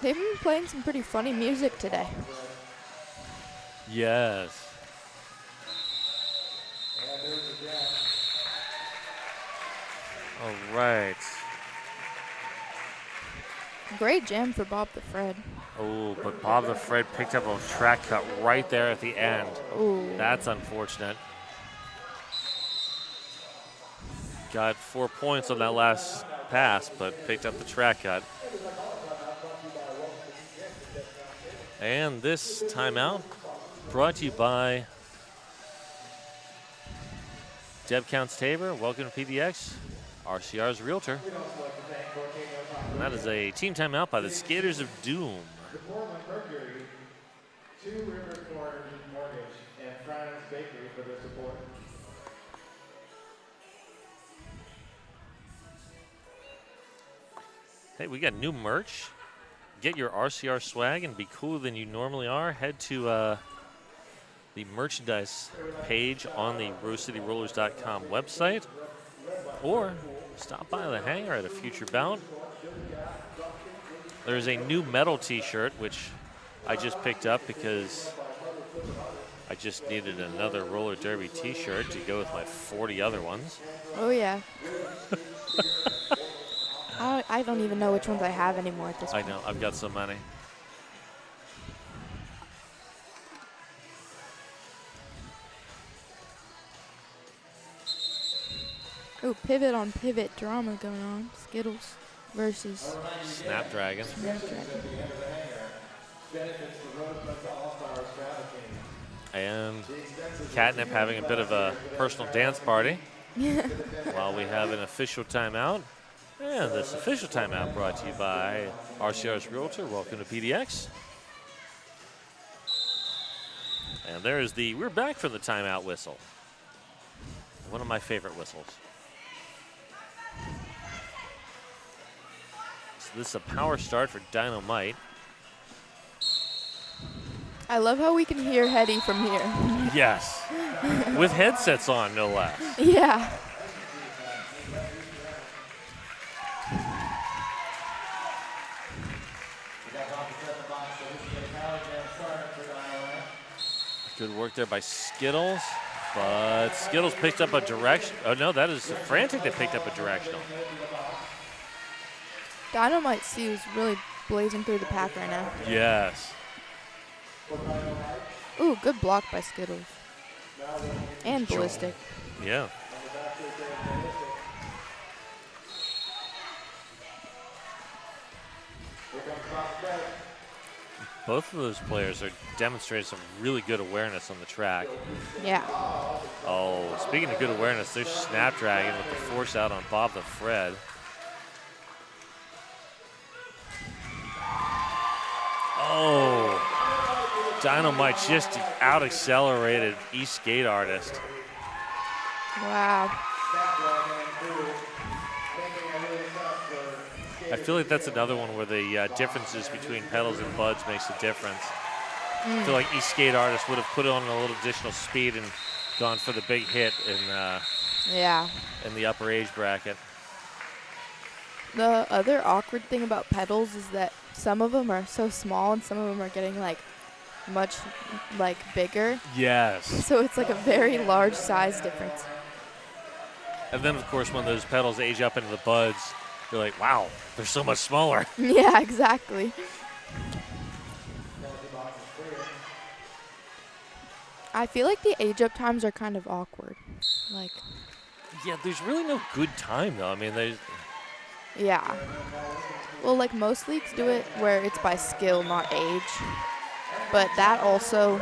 They've been playing some pretty funny music today. Yes. All right. Great jam for Bob the Fred. Oh, but Bob the Fred picked up a track cut right there at the end. Ooh. That's unfortunate. Got 4 points on that last pass, but picked up the track cut. And this timeout brought to you by Deb Counts Tabor. Welcome to PDX, RCR's Realtor. And that is a team timeout by the Skaters of Doom. The Portland Mercury, 2 River Forge Mortgage, and Fridays Bakery for their support. Hey, we got new merch. Get your RCR swag and be cooler than you normally are. Head to the merchandise page on the RoseCityRollers.com website, or stop by the hangar at a future bout. There's a new metal t-shirt, which I just picked up because I just needed another roller derby t-shirt to go with my 40 other ones. Oh, yeah. I don't even know which ones I have anymore at this point. I know, I've got so many. Ooh, pivot on pivot drama going on. Skittles versus Snapdragon. And Catnip having a bit of a personal dance party while we have an official timeout. And this official timeout brought to you by RCR's Realtor. Welcome to PDX. And there's we're back from the timeout whistle. One of my favorite whistles. So this is a power start for Dynamite. I love how we can hear Hetty from here. Yes. With headsets on, no less. Yeah. Good work there by Skittles, but Skittles picked up a direction. Oh no, that is Frantic that picked up a directional. Dynamite C is really blazing through the pack right now. Yes. Ooh, good block by Skittles. And Ballistic. Yeah. Both of those players are demonstrating some really good awareness on the track. Yeah. Oh, speaking of good awareness, there's Snapdragon with the force out on Bob the Fred. Oh, Dynamite just out-accelerated East Skate Artist. Wow. I feel like that's another one where the differences between pedals and buds makes a difference. I feel like East Skate Artist would have put on a little additional speed and gone for the big hit in yeah. in the upper age bracket. The other awkward thing about pedals is that some of them are so small and some of them are getting like much like bigger. Yes. So it's like a very large size difference. And then, of course, when those pedals age up into the buds, you're like, wow, they're so much smaller. Yeah, exactly. I feel like the age up times are kind of awkward. Like, Yeah, there's really no good time, though. I mean, there's. yeah. Well, like most leagues do it where it's by skill, not age. But that also,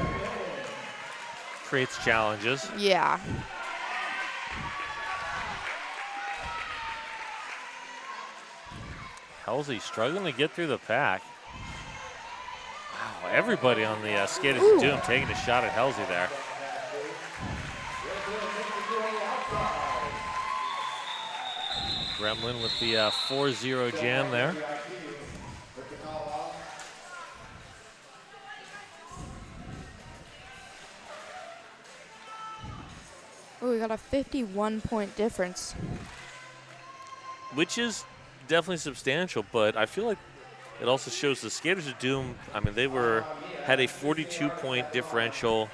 Creates challenges. yeah. Halsey struggling to get through the pack. Wow, everybody on the Skaters of Doom taking a shot at Halsey there. Gremlin with the 4-0 jam there. Oh, we got a 51-point difference. Which is definitely substantial, but I feel like it also shows the Skaters of Doom. I mean, they had a 42-point differential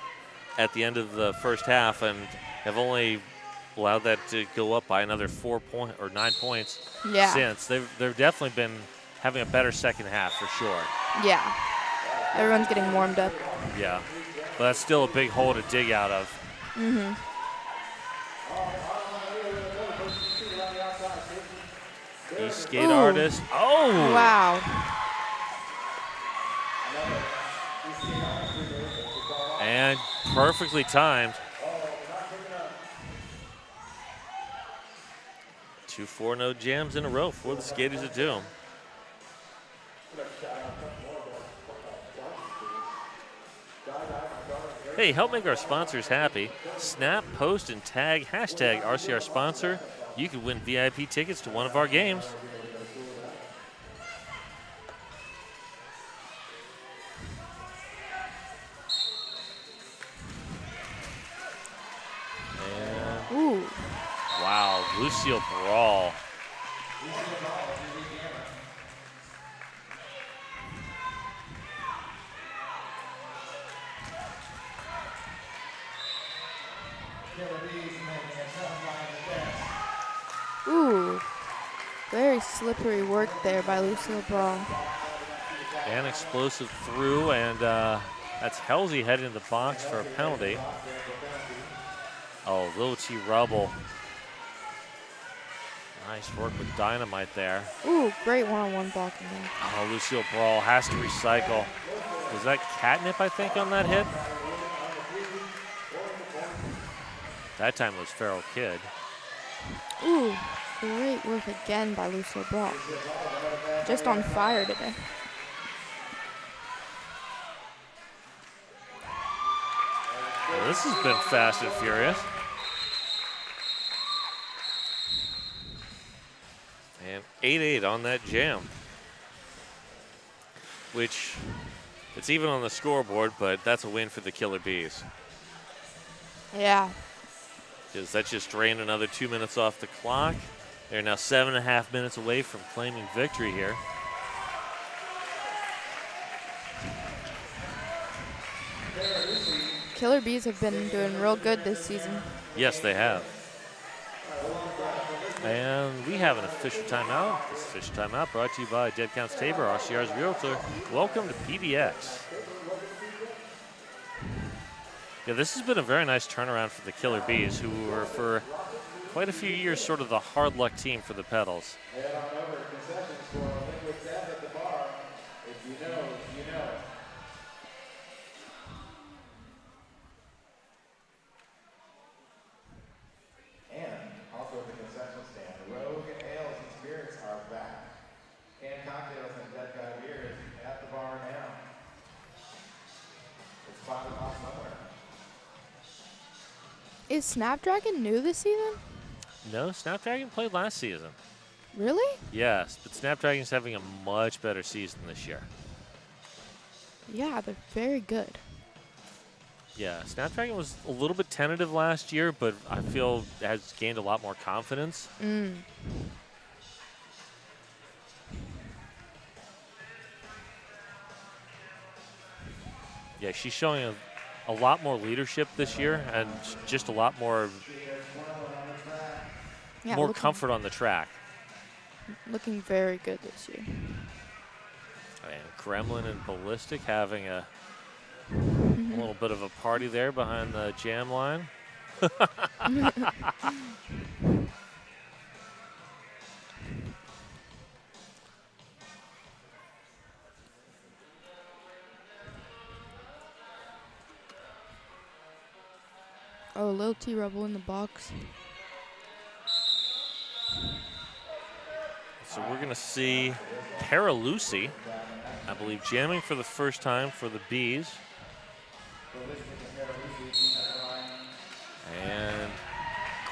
at the end of the first half and have only allowed that to go up by another 9 points since. They've definitely been having a better second half for sure. Yeah. Everyone's getting warmed up. Yeah, but that's still a big hole to dig out of. Mm-hmm. East skate artist. Oh! Wow. And perfectly timed. 2 4-note jams in a row for the Skaters of Doom. Hey, help make our sponsors happy. Snap, post, and tag hashtag RCR sponsor. You could win VIP tickets to one of our games. And Ooh. wow, Lucille Brawl. Ooh. Very slippery work there by Lucille Brawl. And explosive through, and that's Halsey heading in the box for a penalty. Oh, Little T Rubble. Nice work with Dynamite there. Ooh, great one-on-one blocking there. Oh, Lucille Brawl has to recycle. Was that Catnip, I think, on that hit? That time it was Feral Kid. Ooh, great work again by Lucille Brawl. Just on fire today. Well, this has been fast and furious. And 8-8 on that jam. Which, it's even on the scoreboard, but that's a win for the Killer Bees. Yeah. Because that just drained another 2 minutes off the clock. They're now 7.5 minutes away from claiming victory here. Killer Bees have been doing real good this season. Yes, they have. And we have an official timeout. This official timeout brought to you by Dead Counts Tabor, RCR's Realtor. Welcome to PDX. Yeah, this has been a very nice turnaround for the Killer Bees, who were for quite a few years sort of the hard luck team for the pedals. Head on over to concessions for a liquid death at the bar. If you know, you know. And also at the concession stand, Rogue Ales and Spirits are back. Canned cocktails and Dead Guy beers at the bar now. It's 5 o'clock somewhere. Is Snapdragon new this season? No, Snapdragon played last season. Really? Yes, but Snapdragon's having a much better season this year. Yeah, they're very good. Yeah, Snapdragon was a little bit tentative last year, but I feel has gained a lot more confidence. Mm. Yeah, she's showing a lot more leadership this year and just a lot more Yeah, comfort on the track. Looking very good this year. And Gremlin and Ballistic having a little bit of a party there behind the jam line. Oh, little T-Rebel in the box. So we're going to see Paralucy, I believe, jamming for the first time for the Bees. And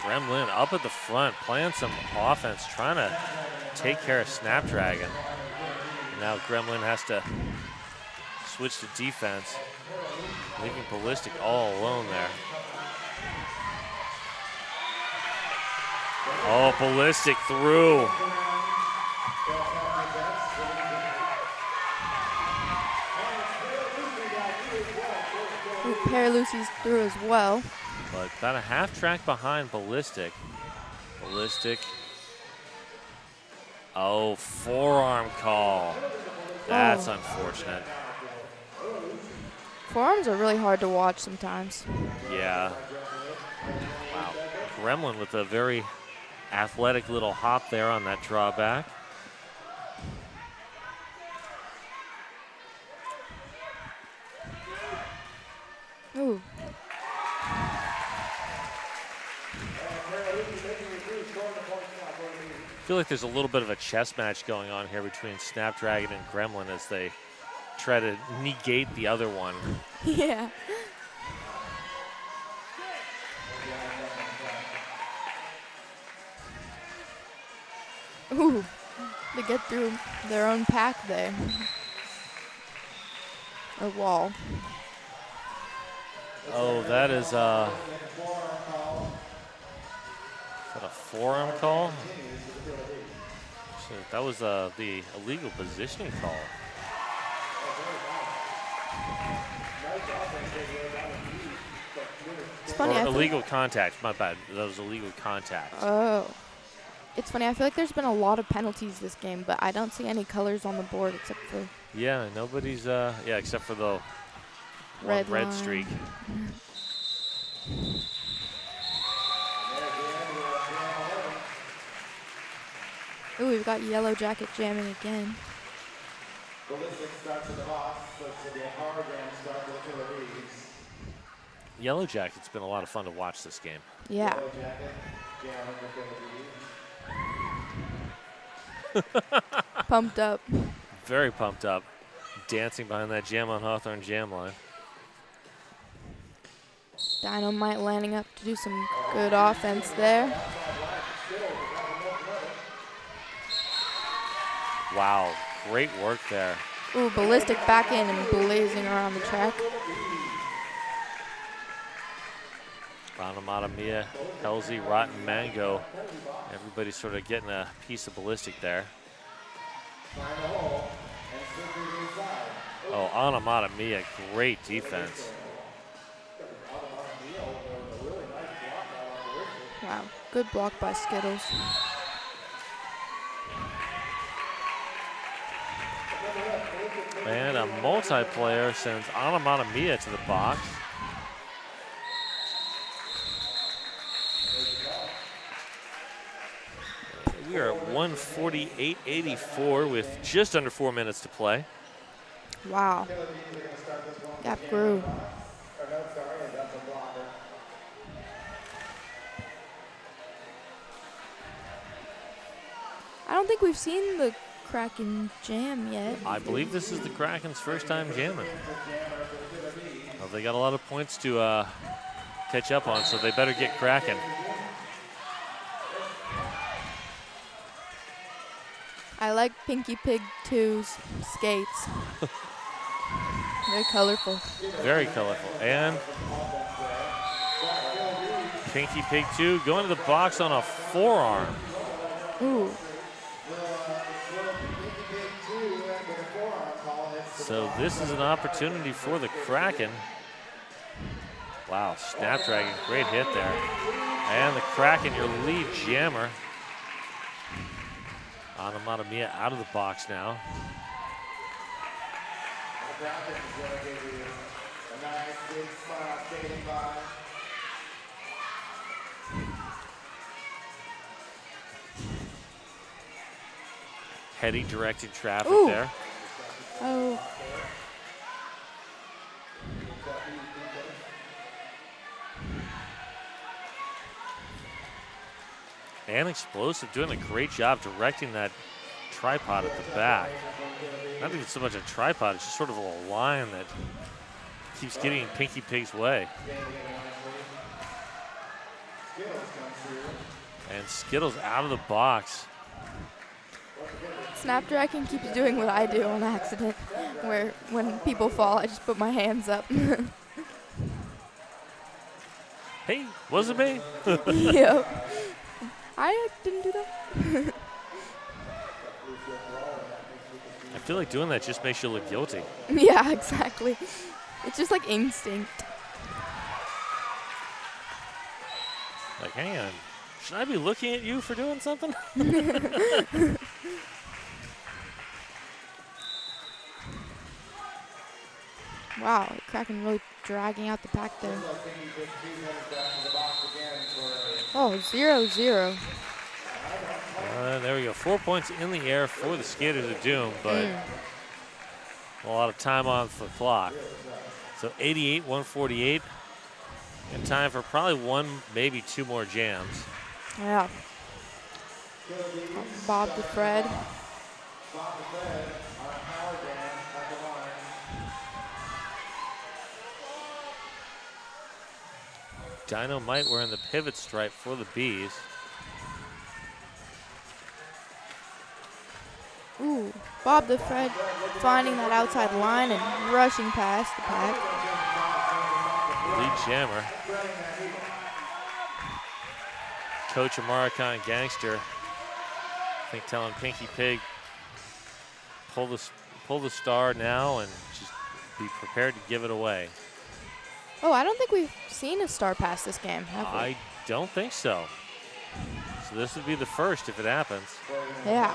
Gremlin up at the front, playing some offense, trying to take care of Snapdragon. And now Gremlin has to switch to defense, leaving Ballistic all alone there. Oh, Ballistic through. Ooh, Paralucy's through as well. But about a half track behind Ballistic. Ballistic. Oh, forearm call. That's unfortunate. Forearms are really hard to watch sometimes. Yeah. Wow. Gremlin with a very athletic little hop there on that drawback. Ooh. I feel like there's a little bit of a chess match going on here between Snapdragon and Gremlin as they try to negate the other one. Yeah. Ooh, they get through their own pack there. Or wall. Oh, that is that a forearm call? So that was the illegal positioning call. It's funny. Or illegal contact. My bad. That was illegal contact. Oh. It's funny. I feel like there's been a lot of penalties this game, but I don't see any colors on the board except for. Yeah, nobody's. Yeah, except for the red red streak. Ooh, we've got Yellow Jacket jamming again. Yellow Jacket's been a lot of fun to watch this game. Yeah. Pumped up. Very pumped up. Dancing behind that jam on Hawthorne jam line. Dynamite landing up to do some good offense there. Wow, great work there. Ooh, Ballistic back in and blazing around the track. Ranamata Mia, Helzy, Rotten Mango. Everybody's sort of getting a piece of Ballistic there. Oh, Anamata Mia, great defense. Wow, good block by Skittles. And a multiplayer sends Anamata Mia to the box. We are at 148.84 with just under 4 minutes to play. Wow. Gap grew. I don't think we've seen the Kraken jam yet. I believe this is the Kraken's first time jamming. Well, they got a lot of points to catch up on, so they better get cracking. I like Pinky Pig 2's skates. Very colorful. Very colorful. And Pinky Pig 2 going to the box on a forearm. Ooh. So this is an opportunity for the Kraken. Wow, Snapdragon, great hit there. And the Kraken, your lead jammer. Onomatopoeia out of the box now. The Kraken is going to give you a nice big smile skating by. Heady directed traffic Ooh. there. Oh. And Explosive doing a great job directing that tripod at the back. Not even so much a tripod, it's just sort of a line that keeps getting in Pinky Pig's way. And Skittles out of the box. Snapdragon keeps doing what I do on accident, where when people fall, I just put my hands up. Hey, wasn't me? Yep. I didn't do that. I feel like doing that just makes you look guilty. Yeah, exactly. It's just like instinct. Like, hang on, should I be looking at you for doing something? Wow, Kraken really dragging out the pack there. Oh, 0-0. There we go. 4 points in the air for the Skaters of Doom, but a lot of time on the clock. So 88-148, and time for probably one, maybe two more jams. Yeah. Bob the Fred. Dynamite wearing the pivot stripe for the Bees. Ooh, Bob the Fred finding that outside line and rushing past the pack. Lead jammer. Coach American Gangster, I think, telling Pinky Pig, pull the star now and just be prepared to give it away. Oh, I don't think we've seen a star pass this game, have we? I don't think so. So this would be the first if it happens. Yeah.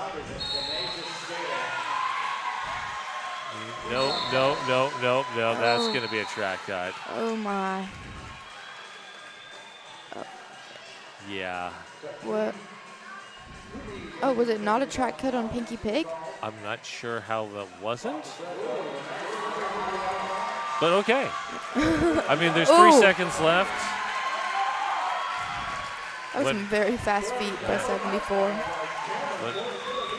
No. That's going to be a track cut. Oh, my. Yeah. What? Oh, was it not a track cut on Pinky Pig? I'm not sure how that wasn't. But okay. I mean, there's 3 seconds left. That was some very fast feet by 74.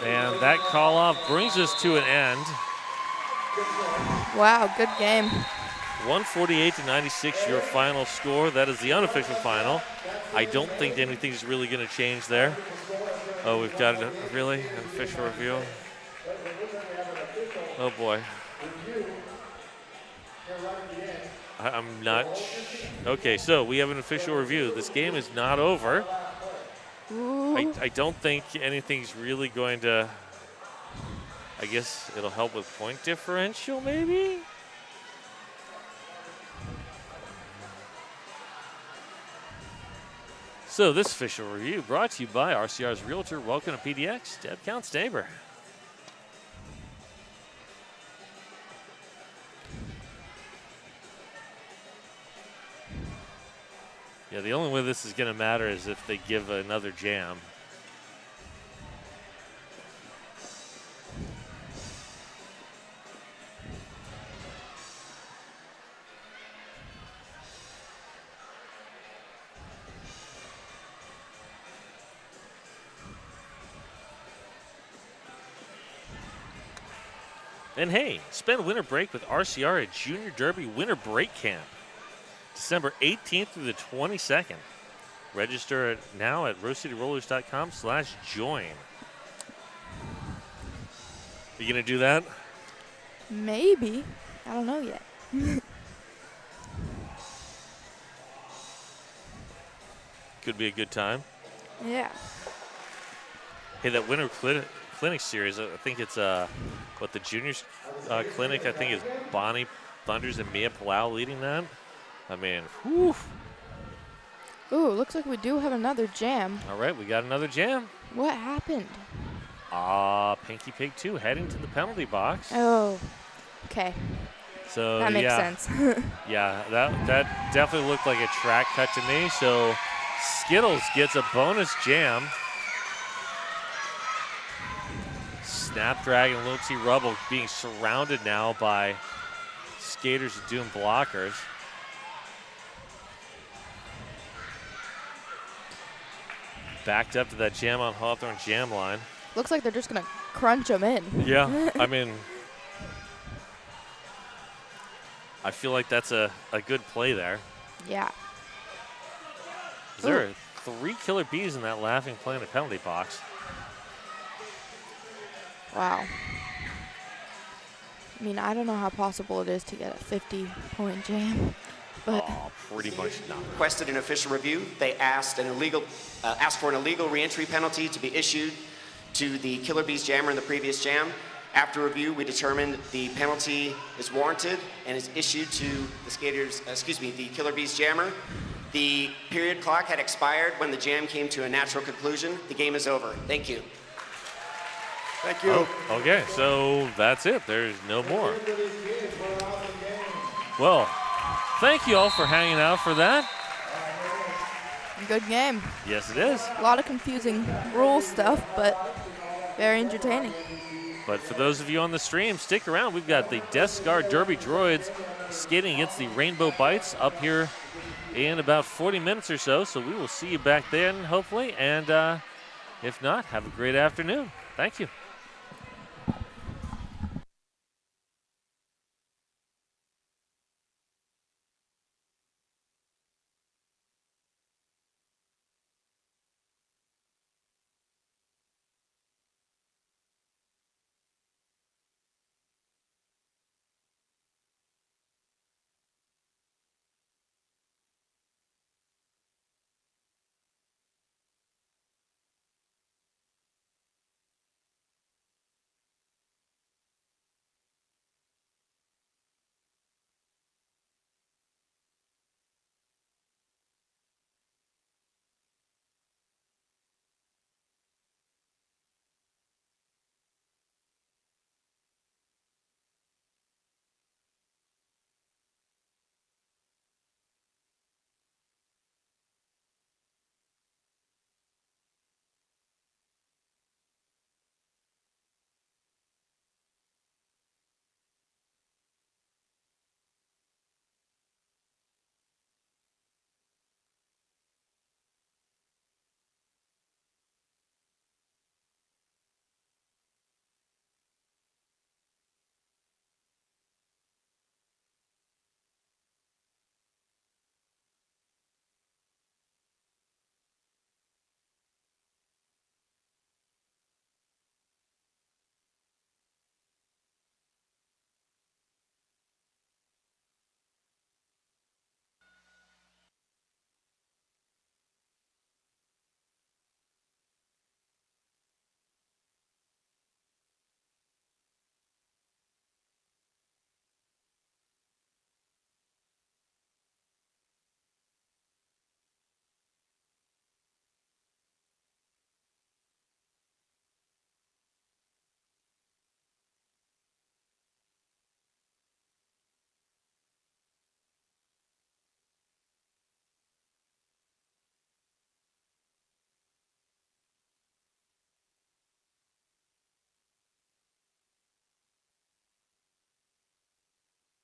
And that call off brings us to an end. Wow, good game. 148-96, your final score. That is the unofficial final. I don't think anything's really going to change there. Oh, we've got an official review. Oh boy. I'm not. Okay, so we have an official review. This game is not over. I don't think anything's really going to. I guess it'll help with point differential, maybe? So this official review brought to you by RCR's Realtor. Welcome to PDX, Deb Count Staber. Yeah, the only way this is going to matter is if they give another jam. And hey, spend winter break with RCR at Junior Derby Winter Break Camp, December 18th through the 22nd. Register now at rosecityrollers.com/join. You gonna do that? Maybe. I don't know yet. Could be a good time. Yeah. Hey, that Winter Clinic series, I think it's what the juniors clinic, I think, is Bonnie Thunders and Mia Palau leading that. I mean, whew. Ooh, looks like we do have another jam. All right, we got another jam. What happened? Pinky Pig 2 heading to the penalty box. Oh, okay. So That makes yeah, sense. yeah, that definitely looked like a track cut to me. So Skittles gets a bonus jam. Snapdragon, Little T Rubble being surrounded now by Skaters of Doom blockers. Backed up to that jam on Hawthorne jam line. Looks like they're just going to crunch them in. Yeah, I mean, I feel like that's a good play there. Yeah. There are 3 killer bees in that Laughing Planet penalty box. Wow. I mean, I don't know how possible it is to get a 50-point jam, but Pretty much not. Requested an official review. They asked for an illegal reentry penalty to be issued to the Killer Bees jammer in the previous jam. After review, we determined the penalty is warranted and is issued to the Killer Bees jammer. The period clock had expired when the jam came to a natural conclusion. The game is over. Thank you. Thank you. Oh, okay, so that's it. There's no more. Well, thank you all for hanging out for that. good game. Yes, it is. A lot of confusing rule stuff, but very entertaining. But for those of you on the stream, stick around. We've got the Death Guard Derby Droids skating against the Rainbow Bites up here in about 40 minutes or so. So we will see you back then, hopefully. And if not, have a great afternoon. Thank you.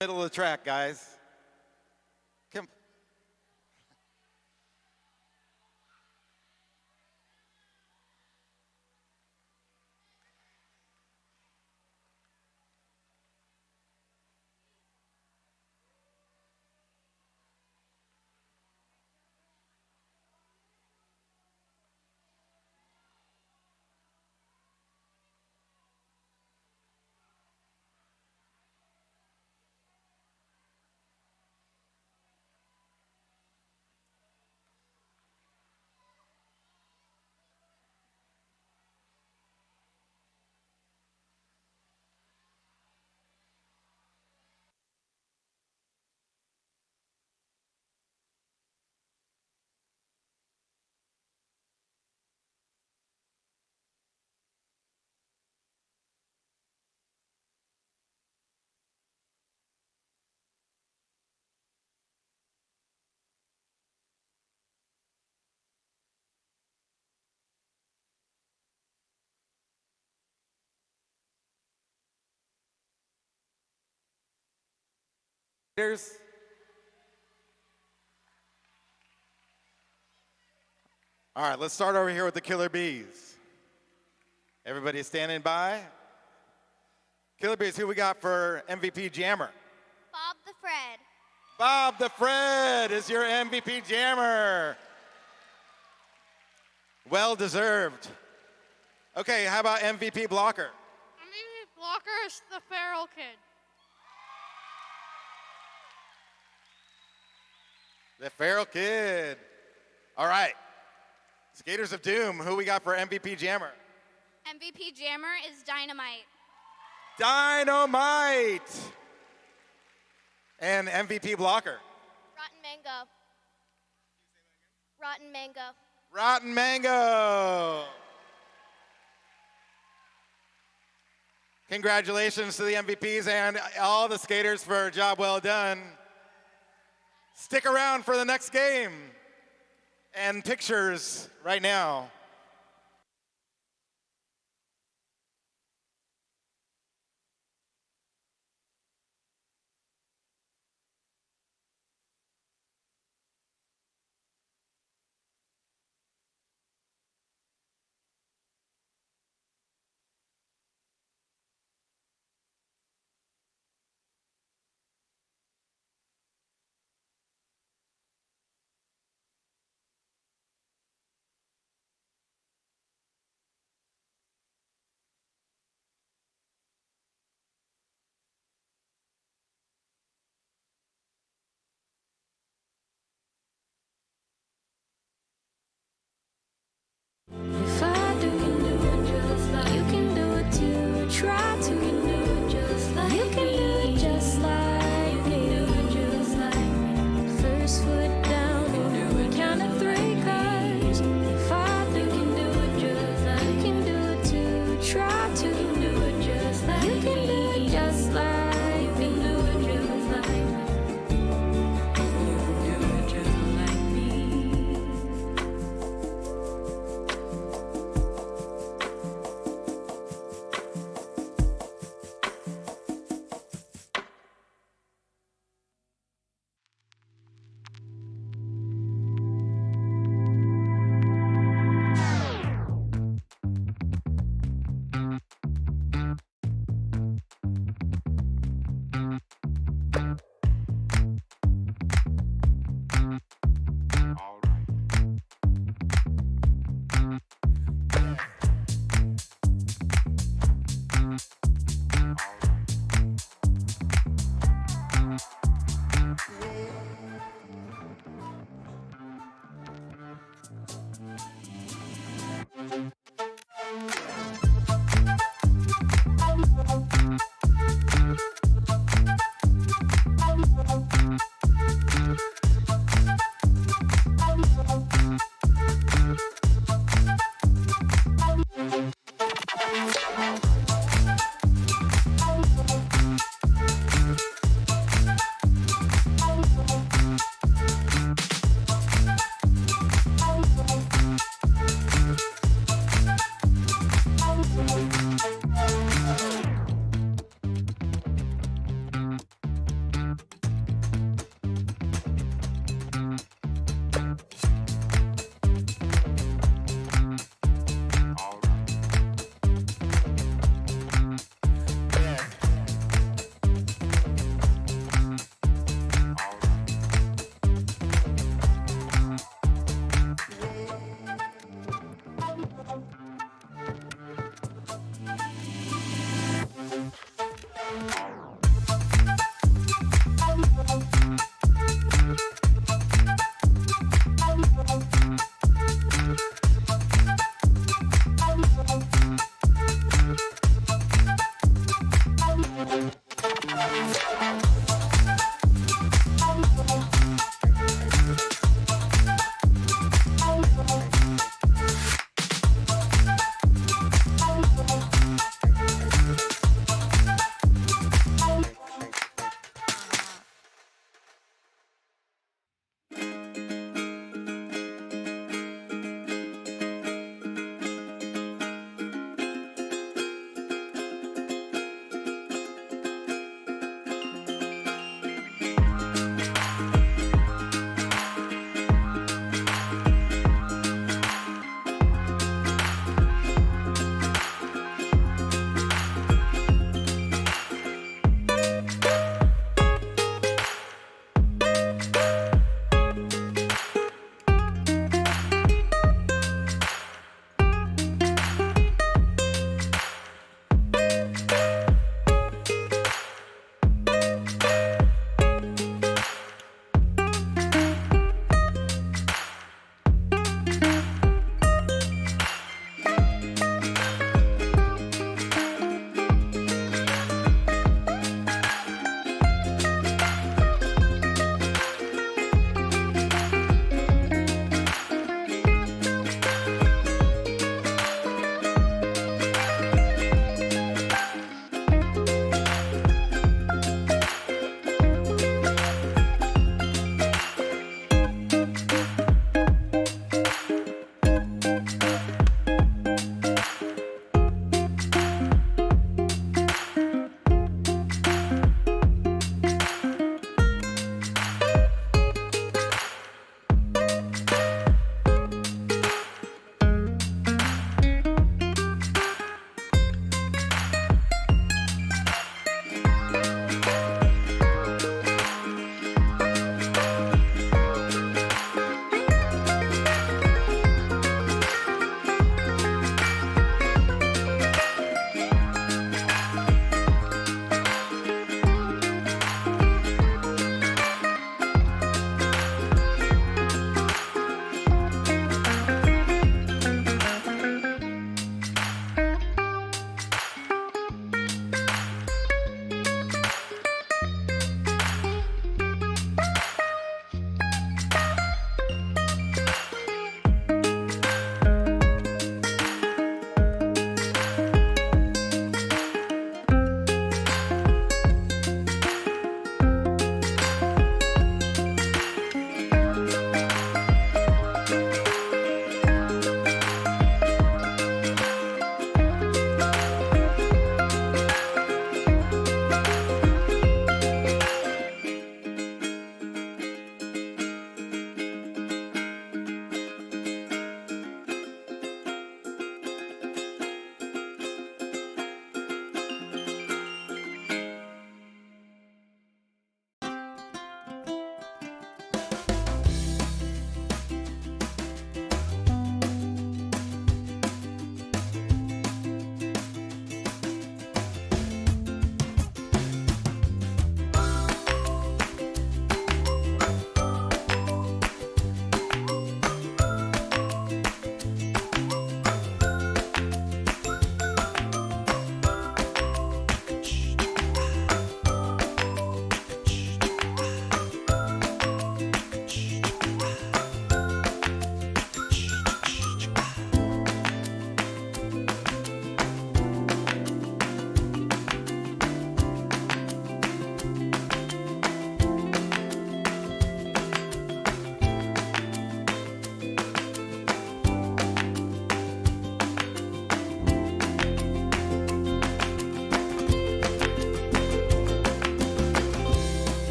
Middle of the track, guys. Come. Skaters. All right, let's start over here with the Killer Bees. Everybody standing by. Killer Bees, who we got for MVP Jammer? Bob the Fred. Bob the Fred is your MVP Jammer. Well deserved. Okay, how about MVP Blocker? MVP blocker is the feral kid. The Feral Kid. All right. Skaters of Doom, who we got for MVP Jammer? MVP jammer is Dynamite. Dynamite. And MVP Blocker? Rotten Mango. Rotten Mango. Rotten Mango. Congratulations to the MVPs and all the skaters for a job well done. Stick around for the next game and pictures right now.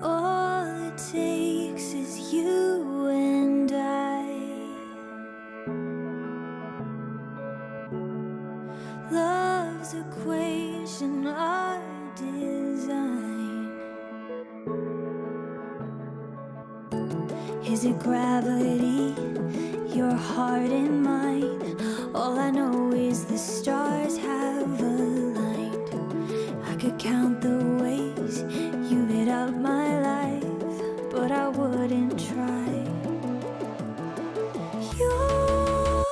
All it takes is you and I. Love's equation, our design. Is it gravity, your heart and mine? All I know is the stars have aligned. I could count the ways you lit up my life, but I wouldn't try. Your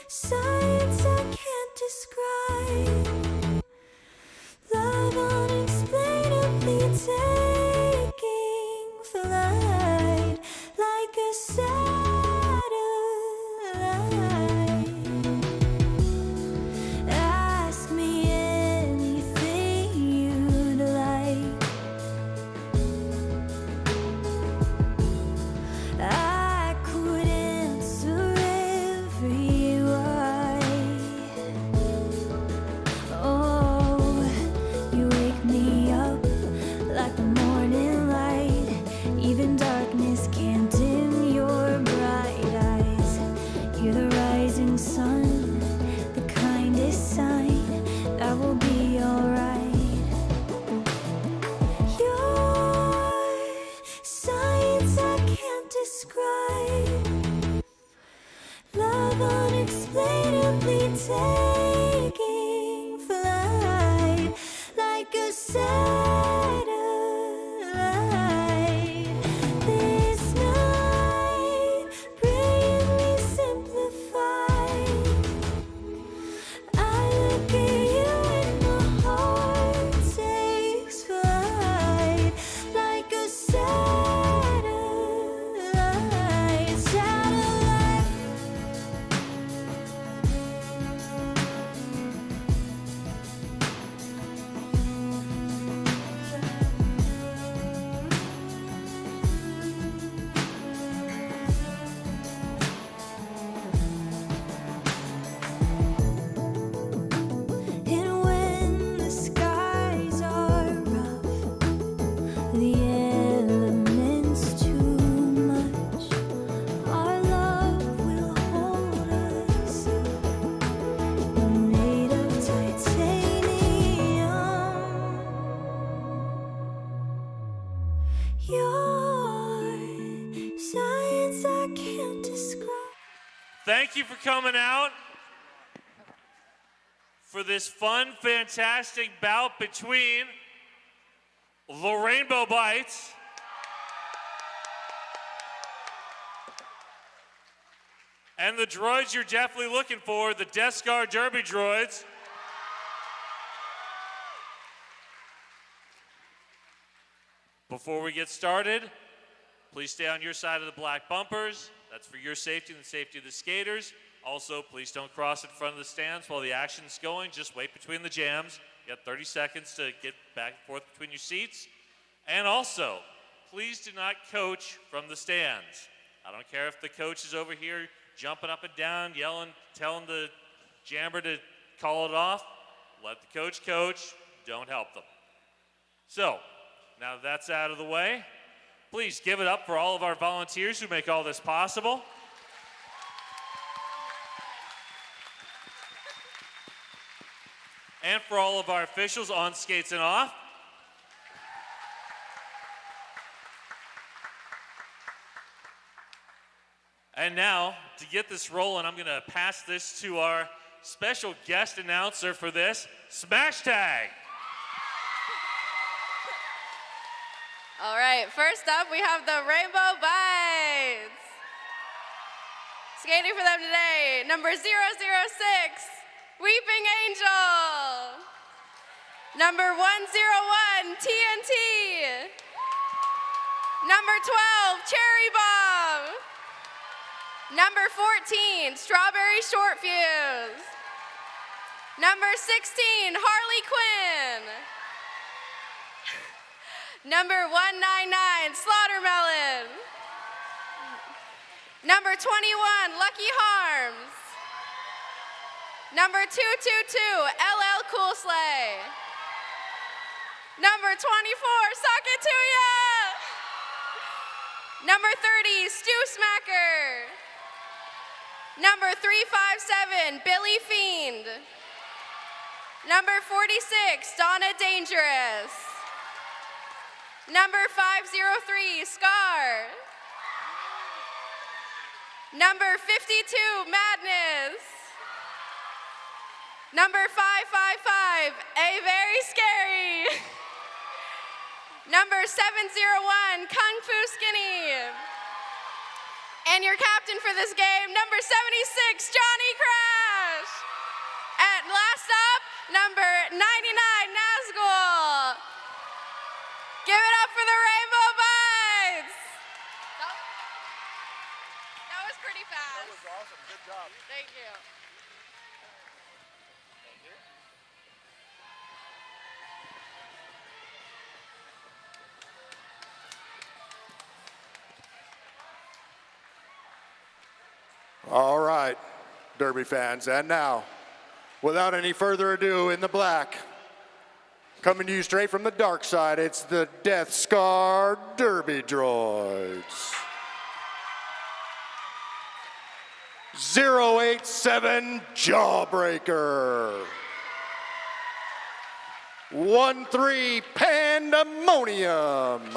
science I can't describe. Love unexplainably taking flight like a satellite. Ask me anything you'd like. I could answer every why. Oh, you wake me up like the morning light. Even darkness can't dim your bright eyes. You're the rising sun, the kindest sign that will be alright. Your science I can't describe. Love unexplainably taking flight like a satellite. This night, brilliantly simplified. I look at you and my heart takes flight like a satellite. Satellite. And when the skies are rough, the elements too much, our love will hold us up. We're made of titanium. Your science I can't describe. Thank you for coming out for this fun, fantastic bout between the Rainbow Bites and the droids you're definitely looking for, the Death Star Derby droids. Before we get started, please stay on your side of the black bumpers. That's for your safety and the safety of the skaters. Also, please don't cross in front of the stands while the action's going. Just wait between the jams. You got 30 seconds to get back and forth between your seats. And also, please do not coach from the stands. I don't care if the coach is over here jumping up and down, yelling, telling the jammer to call it off. Let the coach coach. Don't help them. So, now that that's out of the way, please give it up for all of our volunteers who make all this possible. And for all of our officials on skates and off. And now, to get this rolling, I'm going to pass this to our special guest announcer for this, Smash Tag. All right, first up, we have the Rainbow Bites. Skating for them today, number 006, Weeping Angel. Number 101, TNT. Number 12, Cherry Bomb. Number 14, Strawberry Short Fuse. Number 16, Harley Quinn. Number 199, Slaughtermelon. Number 21, Lucky Harms. Number 222, LL Cool Slay. Number 24, Sakatuya. Number 30, Stu Smacker. Number 357, Billy Fiend. Number 46, Donna Dangerous. Number 503, Scar. Number 52, Madness. Number 555, A Very Scary. Number 701, Kung Fu Skinny. And your captain for this game, number 76, Johnny Crash. And last up, number 99, Nazgul. Give it up for the Rainbow Bites. That was pretty fast. That was awesome. Good job. Thank you. All right, Derby fans. And now, without any further ado, in the black, coming to you straight from the dark side, it's the Death Scar Derby Droids. 087 Jawbreaker. 13 Pandemonium.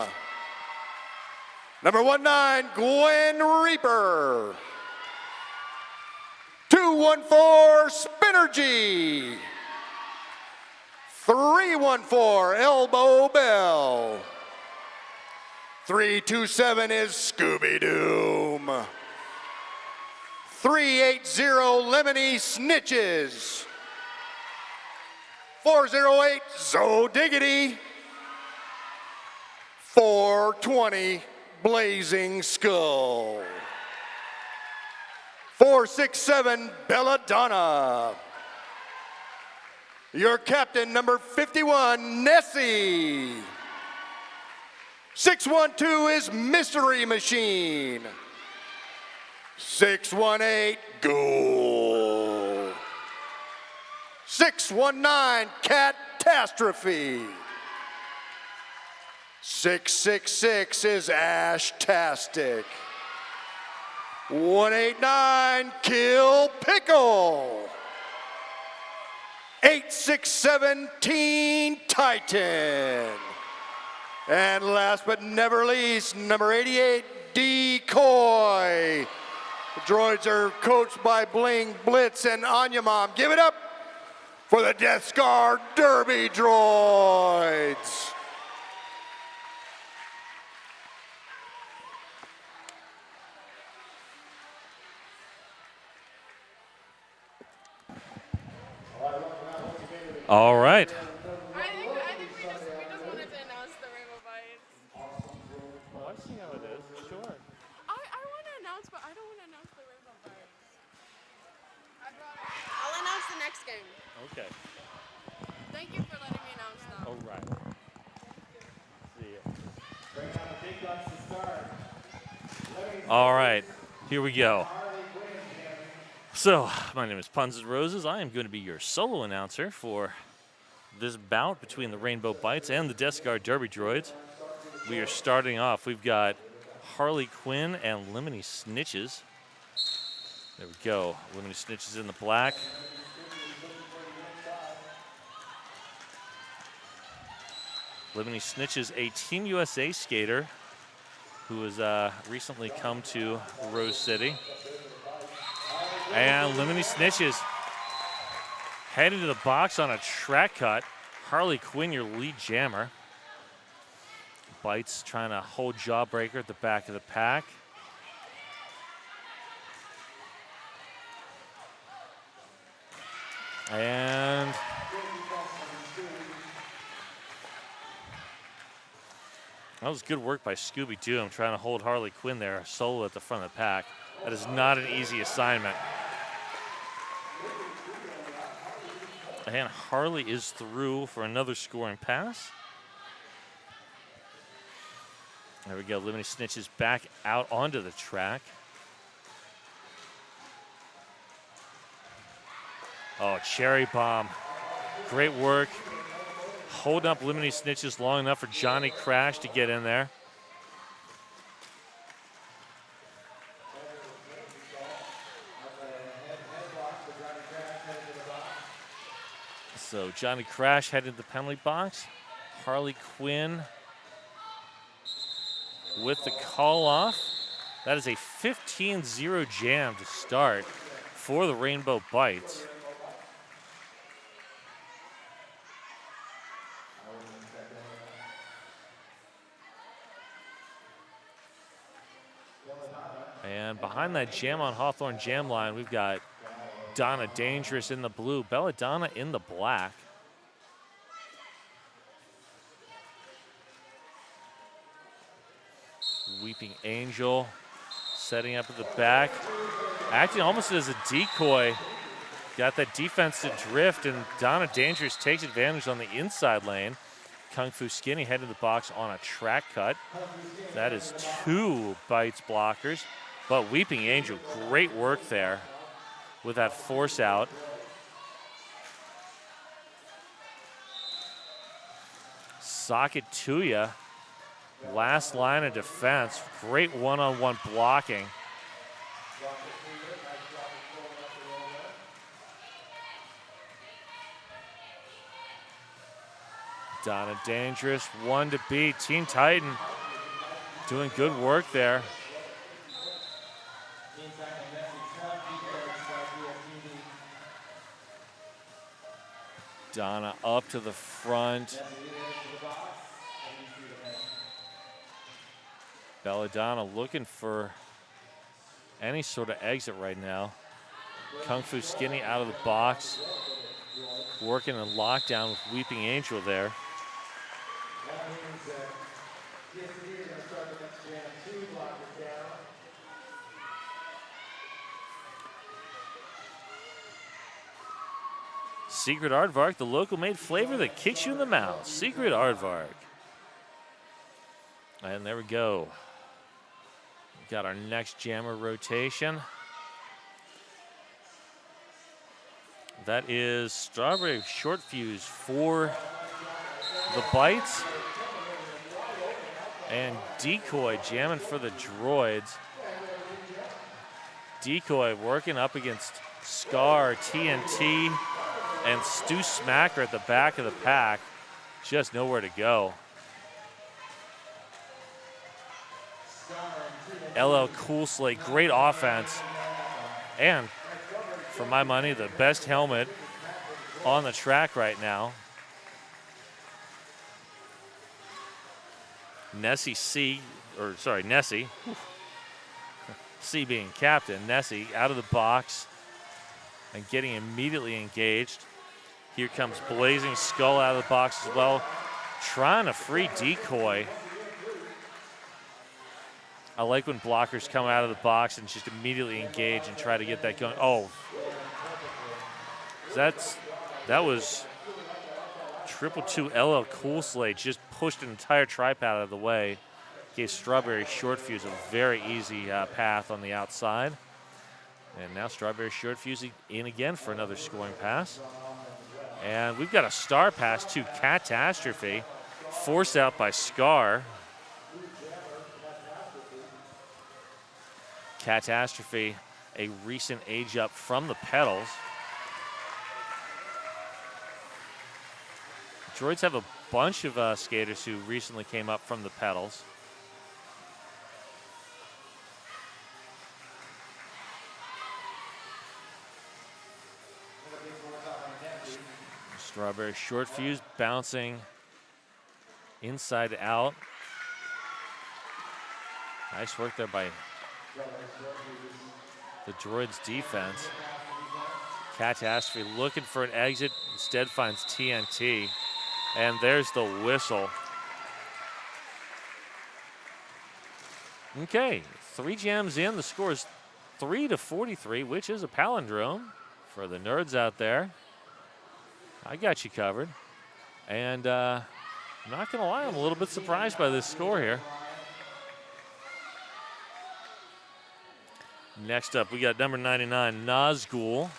Number 19 Gwen Reaper. 214 Spinergy. 314 Elbow Bell. 327 is Scooby Doom. 380 Lemony Snitches. 408 Zo Diggity. 420 Blazing Skull. 467 Belladonna. Your captain, number 51, Nessie. 612 is Mystery Machine. 618 Ghoul. 619 Catastrophe. 666 is Ashtastic. 189 Kill Pickle. 867 Teen Titan. And last but never least, number 88 Decoy. The droids are coached by Bling, Blitz, and Anya Mom. Give it up for the Death Scar Derby Droids. All right. I think we just wanted to announce the Rainbow Bites. Oh, I see how it is. Sure. I want to announce, but I don't want to announce the Rainbow Bites. I'll announce the next game. Okay. Thank you for letting me announce them. All right. See ya. All right. Here we go. So, my name is Puns and Roses. I am going to be your solo announcer for this bout between the Rainbow Bites and the Death Scar Derby Droids. We are starting off. We've got Harley Quinn and Lemony Snitches. There we go. Lemony Snitches in the black. Lemony Snitches, a Team USA skater who has recently come to Rose City. And Lemony Snitches head into the box on a track cut. Harley Quinn, your lead jammer. Bites trying to hold Jawbreaker at the back of the pack. And that was good work by Scooby Doom trying to hold Harley Quinn there solo at the front of the pack. That is not an easy assignment. And Harley is through for another scoring pass. There we go. Lemony Snitches back out onto the track. Oh, Cherry Bomb. Great work. holding up Lemony Snitches long enough for Johnny Crash to get in there. So Johnny Crash headed to the penalty box. Harley Quinn with the call off. That is a 15-0 jam to start for the Rainbow Bites. And behind that jam on Hawthorne jam line, we've got Donna Dangerous in the blue, Belladonna in the black. Weeping Angel setting up at the back, acting almost as a decoy. Got that defense to drift, and Donna Dangerous takes advantage on the inside lane. Kung Fu Skinny headed to the box on a track cut. That is 2 Bites blockers, but Weeping Angel, great work there with that force out. Socket Tuya, last line of defense, great one-on-one blocking. Donna Dangerous, 1 to beat. Teen Titan doing good work there. Donna up to the front. Belladonna looking for any sort of exit right now. Kung Fu Skinny out of the box. Working in lockdown with Weeping Angel there. Secret Aardvark, the local made flavor that kicks you in the mouth. Secret Aardvark. And there we go. We've got our next jammer rotation. That is Strawberry Short Fuse for the Bites. And Decoy jamming for the Droids. Decoy working up against Scar, TNT, and Stu Smacker at the back of the pack. Just nowhere to go. LL Cool Slate, great offense. And for my money, the best helmet on the track right now. Nessie C being captain. Nessie out of the box and getting immediately engaged. Here comes Blazing Skull out of the box as well, trying to free Decoy. I like when blockers come out of the box and just immediately engage and try to get that going. Oh, that was 222 LL Cool Slate, just pushed an entire tripod out of the way. Gave Strawberry Short Fuse a very easy path on the outside. And now Strawberry Short Fuse in again for another scoring pass. And we've got a star pass to Catastrophe, forced out by Scar. Catastrophe, a recent age up from the pedals. Droids have a bunch of skaters who recently came up from the pedals. Strawberry Short Fuse bouncing inside out. Nice work there by the Droids defense. Catastrophe looking for an exit, instead finds TNT. And there's the whistle. Okay, 3 jams in. The score is 3-43, which is a palindrome for the nerds out there. I got you covered. And I'm not going to lie, I'm a little bit surprised by this score here. Next up, we got number 99, Nazgul.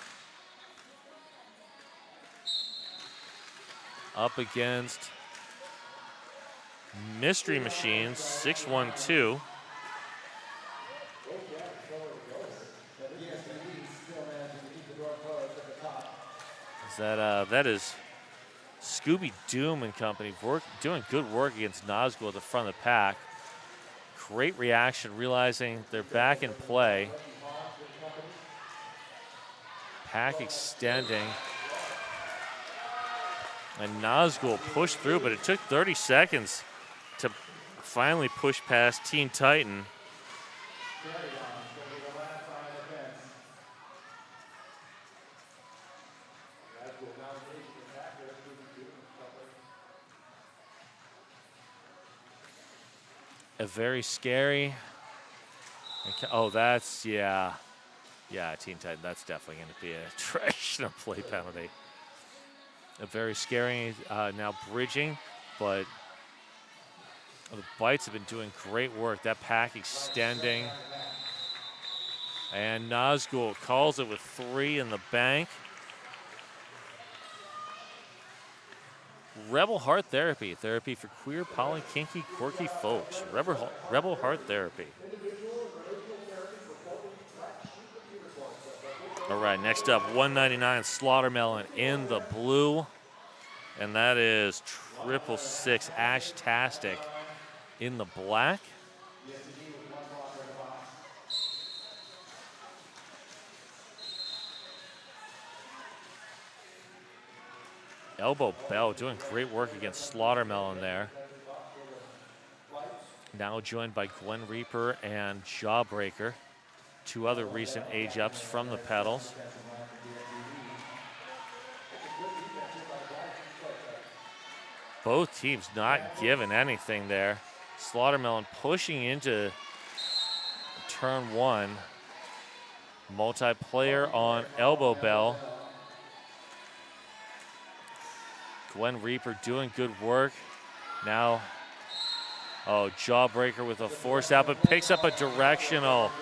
up against Mystery Machines, 6-1-2. That is Scooby Doom and company doing good work against Nazgul at the front of the pack. Great reaction, realizing they're back in play. Pack extending. And Nazgul pushed through, but it took 30 seconds to finally push past Teen Titan. A very scary. Oh, that's, yeah. Yeah, Teen Titan, that's definitely going to be a trash and a play penalty. A very scary, now bridging, but the Bites have been doing great work. That pack extending. And Nazgul calls it with 3 in the bank. Rebel Heart Therapy, therapy for queer, poly, kinky, quirky folks. Rebel Heart Therapy. All right, next up, 199 Slaughtermelon in the blue. And that is 666 Ash-tastic in the black. Elbow Bell doing great work against Slaughtermelon there. Now joined by Gwen Reaper and Jawbreaker. 2 other recent age-ups from the pedals. Both teams not giving anything there. Slaughtermelon pushing into turn 1. Multiplayer on Elbow Bell. Gwen Reaper doing good work. Now, Jawbreaker with a force out, but picks up a directional.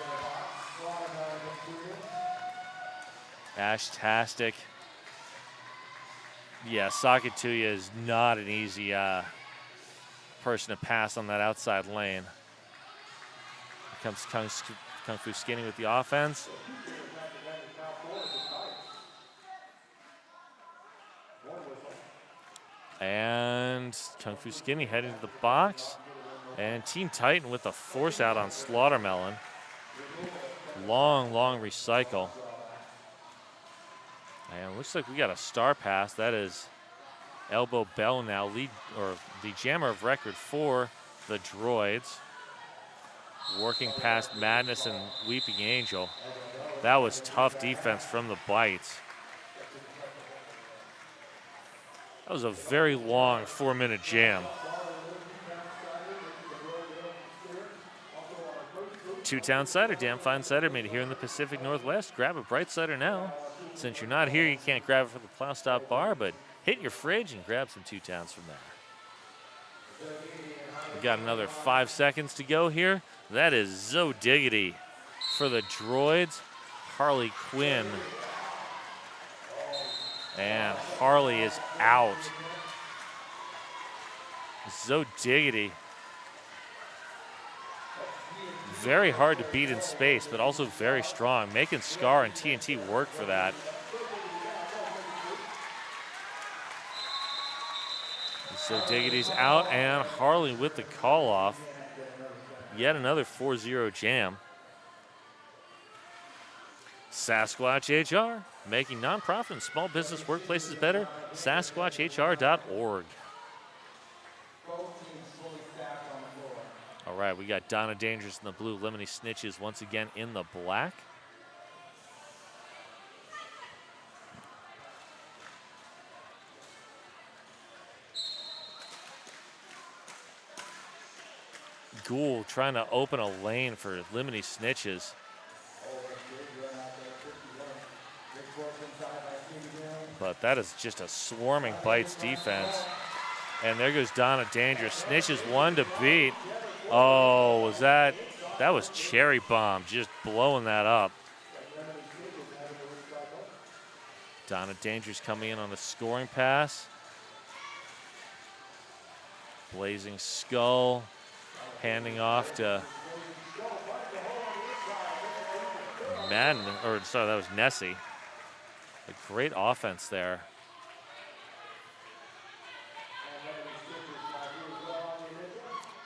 Ash-tastic. Yeah, Sakatuya is not an easy person to pass on that outside lane. Here comes Kung Fu Skinny with the offense. And Kung Fu Skinny heading to the box. And Teen Titan with a force out on Slaughtermelon. Long recycle. And looks like we got a star pass. That is Elbow Bell now, the jammer of record for the Droids. Working past Madness and Weeping Angel. That was tough defense from the Bites. That was a very long 4-minute jam. 2-Town Cider, damn fine cider made here in the Pacific Northwest. Grab a Bright Cider now. Since you're not here, you can't grab it from the Plow Stop bar, but hit your fridge and grab some 2-Towns from there. We got another 5 seconds to go here. That is Zo Diggity for the Droids. Harley Quinn. And Harley is out. Zo Diggity. Very hard to beat in space, but also very strong. Making Scar and TNT work for that. So Diggity's out, and Harley with the call off. Yet another 4-0 jam. Sasquatch HR, making nonprofit and small business workplaces better. SasquatchHR.org. All right, we got Donna Dangerous in the blue, Lemony Snitches once again in the black. Ghoul trying to open a lane for Lemony Snitches. But that is just a swarming Bites defense. And there goes Donna Dangerous. Snitches one to beat. Oh, was that was Cherry Bomb, just blowing that up. Donna Dangerous coming in on a scoring pass. Blazing Skull handing off to Madden, or sorry, that was Nessie. A great offense there.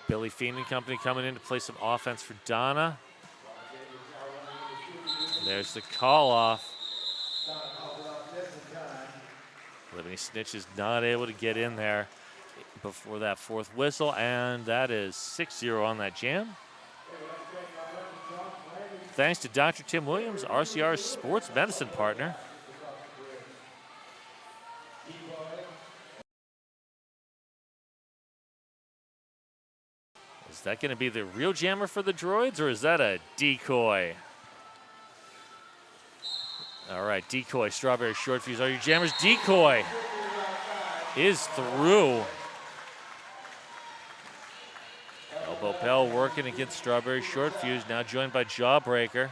Billy Fiend and company coming in to play some offense for Donna. There's the call off. Liberty Snitch is not able to get in there before that fourth whistle, and that is 6-0 on that jam. Thanks to Dr. Tim Williams, RCR's sports medicine partner. Is that going to be the real jammer for the Droids, or is that a decoy? All right, decoy, Strawberry Short Fuse. Are your jammers? Decoy is through. Elbow Bell working against Strawberry Short Fuse, now joined by Jawbreaker.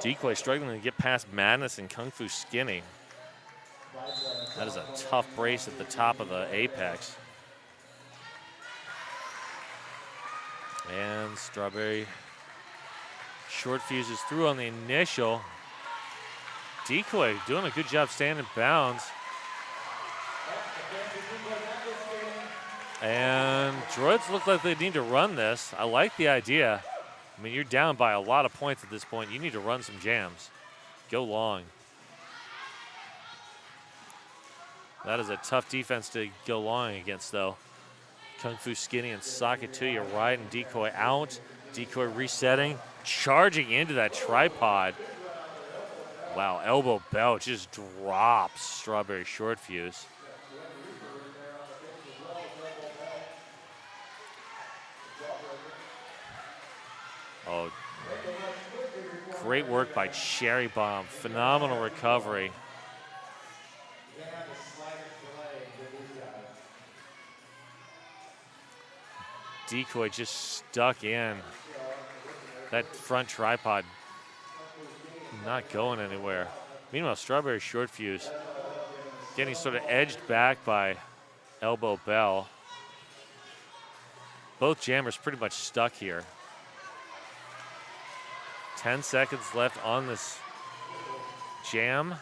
Decoy struggling to get past Madness and Kung Fu Skinny. That is a tough brace at the top of the apex. And Strawberry Short Fuse is through on the initial. Decoy doing a good job staying in bounds. And Droids look like they need to run this. I like the idea. I mean, you're down by a lot of points at this point. You need to run some jams. Go long. That is a tough defense to go long against, though. Kung Fu Skinny and sock it to you right, and Decoy out. Decoy resetting, charging into that tripod. Wow, Elbow Bell just drops Strawberry Short Fuse. Oh, great work by Cherry Bomb. Phenomenal recovery. Decoy just stuck in. That front tripod not going anywhere. Meanwhile, Strawberry Short Fuse getting sort of edged back by Elbow Bell. Both jammers pretty much stuck here. 10 seconds left on this jam.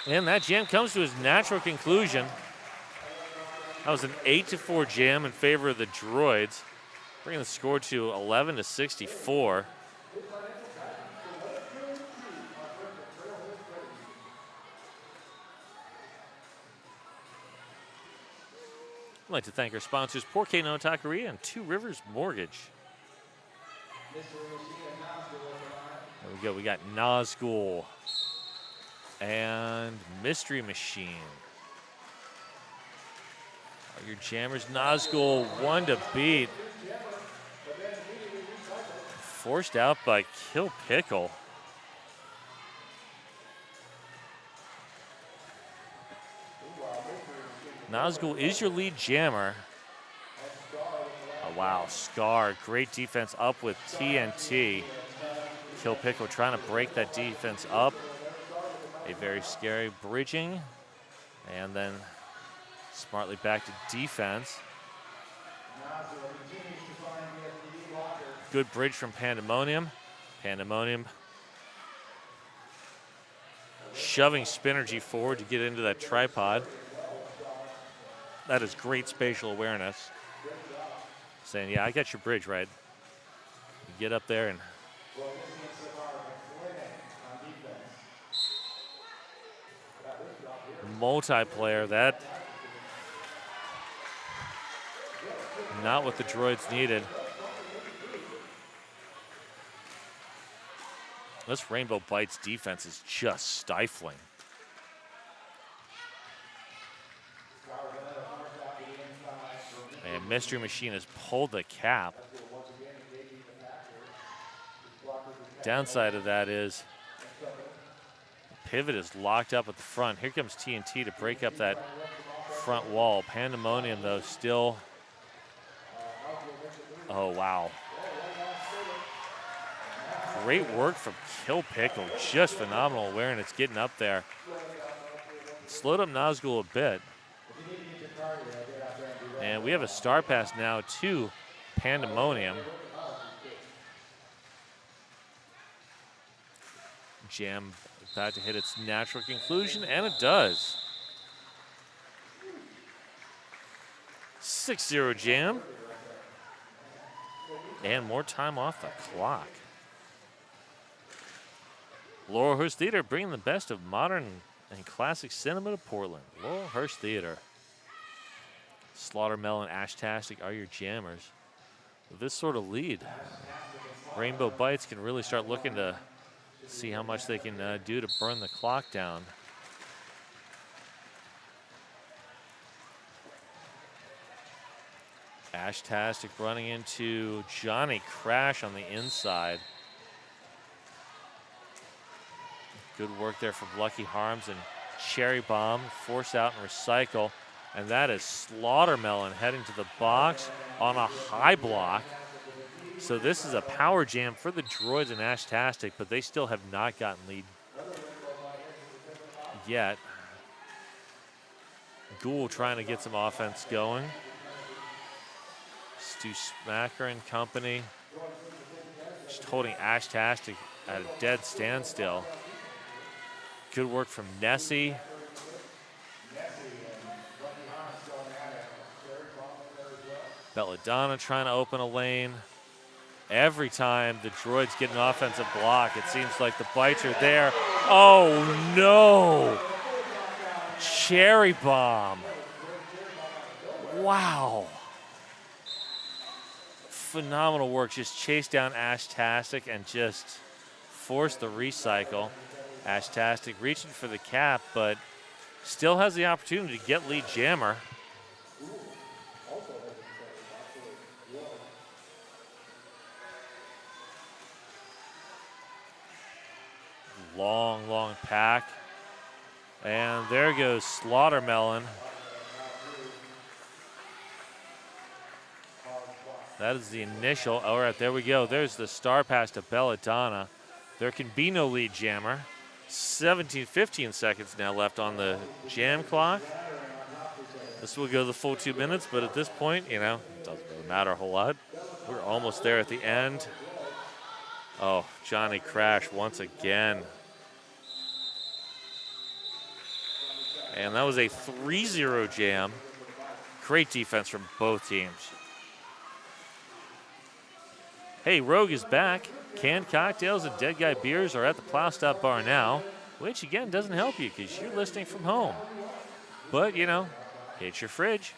And that jam comes to its natural conclusion. That was an 8-4 jam in favor of the Droids, bringing the score to 11-64. I'd like to thank our sponsors, Porke no Taqueria and Two Rivers Mortgage. There we go. We got Nazgul and Mystery Machine. Are your jammers? Nazgul, one to beat. Forced out by Kill Pickle. Nazgul is your lead jammer. Oh, wow, Scar, great defense up with TNT. Kill Pickle trying to break that defense up. A very scary bridging. And then smartly back to defense. Good bridge from Pandemonium. Pandemonium shoving Spinergy forward to get into that tripod. That is great spatial awareness. Saying, yeah, I got your bridge right. You get up there and multiplayer, that not what the Droids needed. This Rainbow Bites defense is just stifling. And Mystery Machine has pulled the cap. Downside of that is Pivot is locked up at the front. Here comes TNT to break up that front wall. Pandemonium, though, still Oh, wow. Great work from Kill Pickle. Just phenomenal awareness getting up there. Slowed up Nazgul a bit. And we have a star pass now to Pandemonium. Jam about to hit its natural conclusion, and it does. 6-0 Jam. And more time off the clock. Laurelhurst Theater bringing the best of modern and classic cinema to Portland. Laurelhurst Theater. Slaughtermelon, Ashtastic are your jammers. With this sort of lead, Rainbow Bites can really start looking to see how much they can do to burn the clock down. Ashtastic running into Johnny Crash on the inside. Good work there from Lucky Harms and Cherry Bomb. Force out and recycle. And that is Slaughtermelon heading to the box on a high block. So this is a power jam for the Droids and Ashtastic, but they still have not gotten lead yet. Ghoul trying to get some offense going. Stu Smacker and company just holding Ashtastic at a dead standstill. Good work from Nessie. Belladonna trying to open a lane. Every time the Droids get an offensive block, it seems like the bites are there. Oh no! Cherry Bomb. Wow. Phenomenal work. Just chase down Ashtastic and just force the recycle. Ashtastic reaching for the cap, but still has the opportunity to get lead jammer. Long pack. And there goes Slaughtermelon. That is the initial. All right, there we go. There's the star pass to Belladonna. There can be no lead jammer. 15 seconds now left on the jam clock. This will go the full 2 minutes, but at this point, you know, it doesn't really matter a whole lot. We're almost there at the end. Oh, Johnny Crash once again. And that was a 3-0 jam. Great defense from both teams. Hey, Rogue is back. Canned cocktails and Dead Guy beers are at the Plow Stop Bar now, which again doesn't help you because you're listening from home. But, you know, hit your fridge.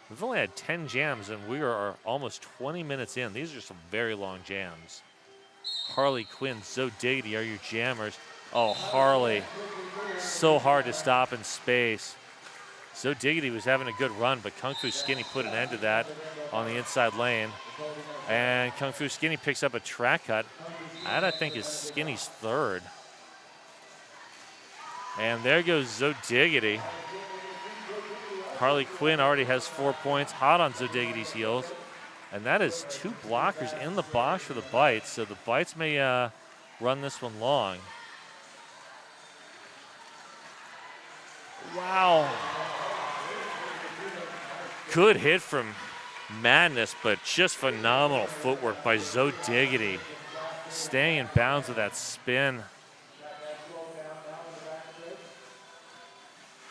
We've only had 10 jams and we are almost 20 minutes in. These are some very long jams. Harley Quinn, Zo Diggity are your jammers. Oh, Harley, so hard to stop in space. Zo Diggity was having a good run, but Kung Fu Skinny put an end to that on the inside lane. And Kung Fu Skinny picks up a track cut. That, I think, is Skinny's third. And there goes Zo Diggity. Harley Quinn already has 4 points, hot on Zo Diggity's heels. And that is 2 blockers in the box for the Bites, so the Bites may run this one long. Wow. Good hit from Madness, but just phenomenal footwork by Zo Diggity. Staying in bounds with that spin.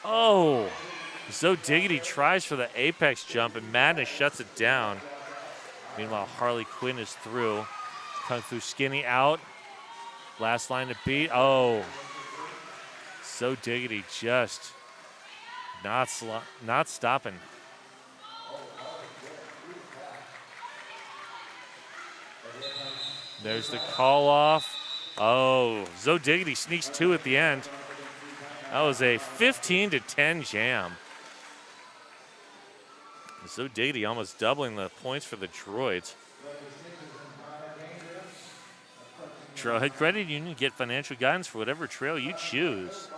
Oh, Zo Diggity tries for the apex jump and Madness shuts it down. Meanwhile, Harley Quinn is through. Kung Fu Skinny out. Last line to beat. Oh, Zo Diggity just not stopping. There's the call off. Oh, Zo Diggity sneaks 2 at the end. That was a 15-10 jam. Zo Diggity almost doubling the points for the Droids. Trailhead Credit Union, get financial guidance for whatever trail you choose.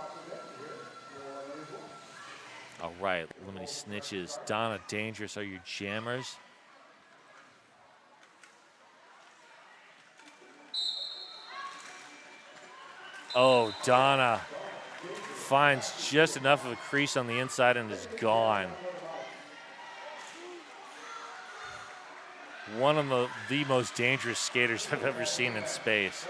A right, limiting snitches. Donna, dangerous are your jammers. Oh, Donna finds just enough of a crease on the inside and is gone. One of the most dangerous skaters I've ever seen in space.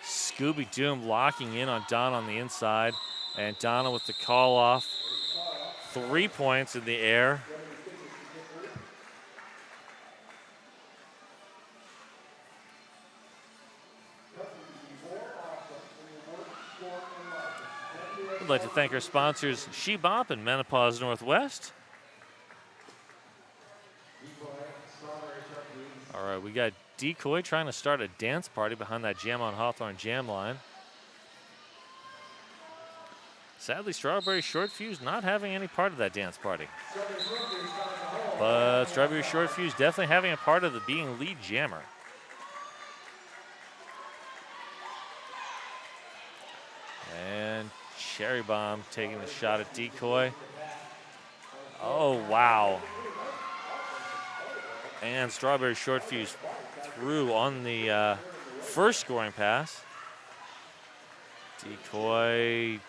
Scooby Doom locking in on Donna on the inside, and Donna with the call off. 3 points in the air. We'd like to thank our sponsors, She Bop and Menopause Northwest. All right, we got Decoy trying to start a dance party behind that Jam on Hawthorne jam line. Sadly, Strawberry Short Fuse not having any part of that dance party. But Strawberry Short Fuse definitely having a part of the being lead jammer. And Cherry Bomb taking the shot at Decoy. Oh, wow. And Strawberry Short Fuse through on the first scoring pass. Decoy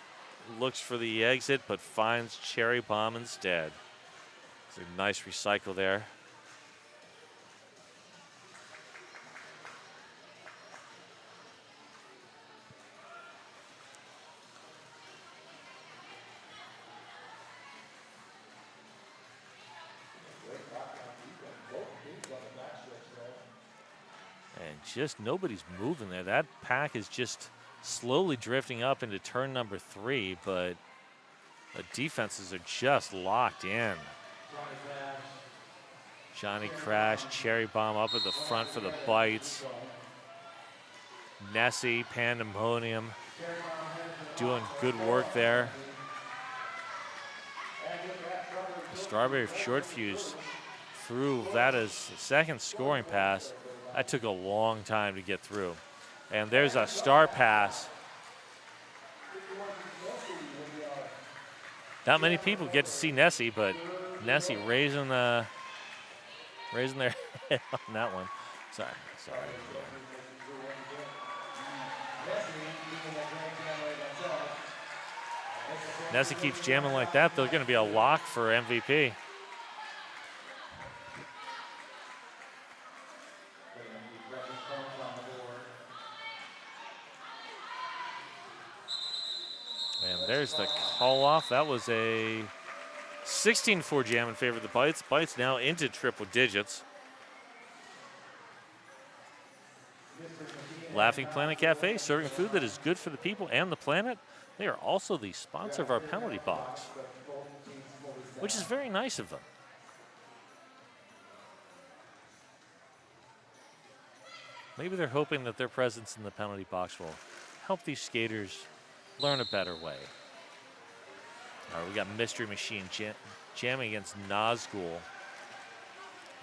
looks for the exit, but finds Cherry Bomb instead. It's a nice recycle there. And just nobody's moving there. That pack is just slowly drifting up into turn number 3, but the defenses are just locked in. Johnny Crash, Cherry Bomb up at the front for the bites. Nessie, Pandemonium, doing good work there. Strawberry Short Fuse through that as the second scoring pass. That took a long time to get through. And there's a star pass. Not many people get to see Nessie, but Nessie raising their head on that one. Sorry. Nessie keeps jamming like that. They're going to be a lock for MVP. And there's the call off. That was a 16-4 jam in favor of the Bites. Bites now into triple digits. Laughing Planet Cafe, serving food that is good for the people and the planet. They are also the sponsor of our penalty box, which is very nice of them. Maybe they're hoping that their presence in the penalty box will help these skaters learn a better way. All right, we got Mystery Machine jamming against Nazgul.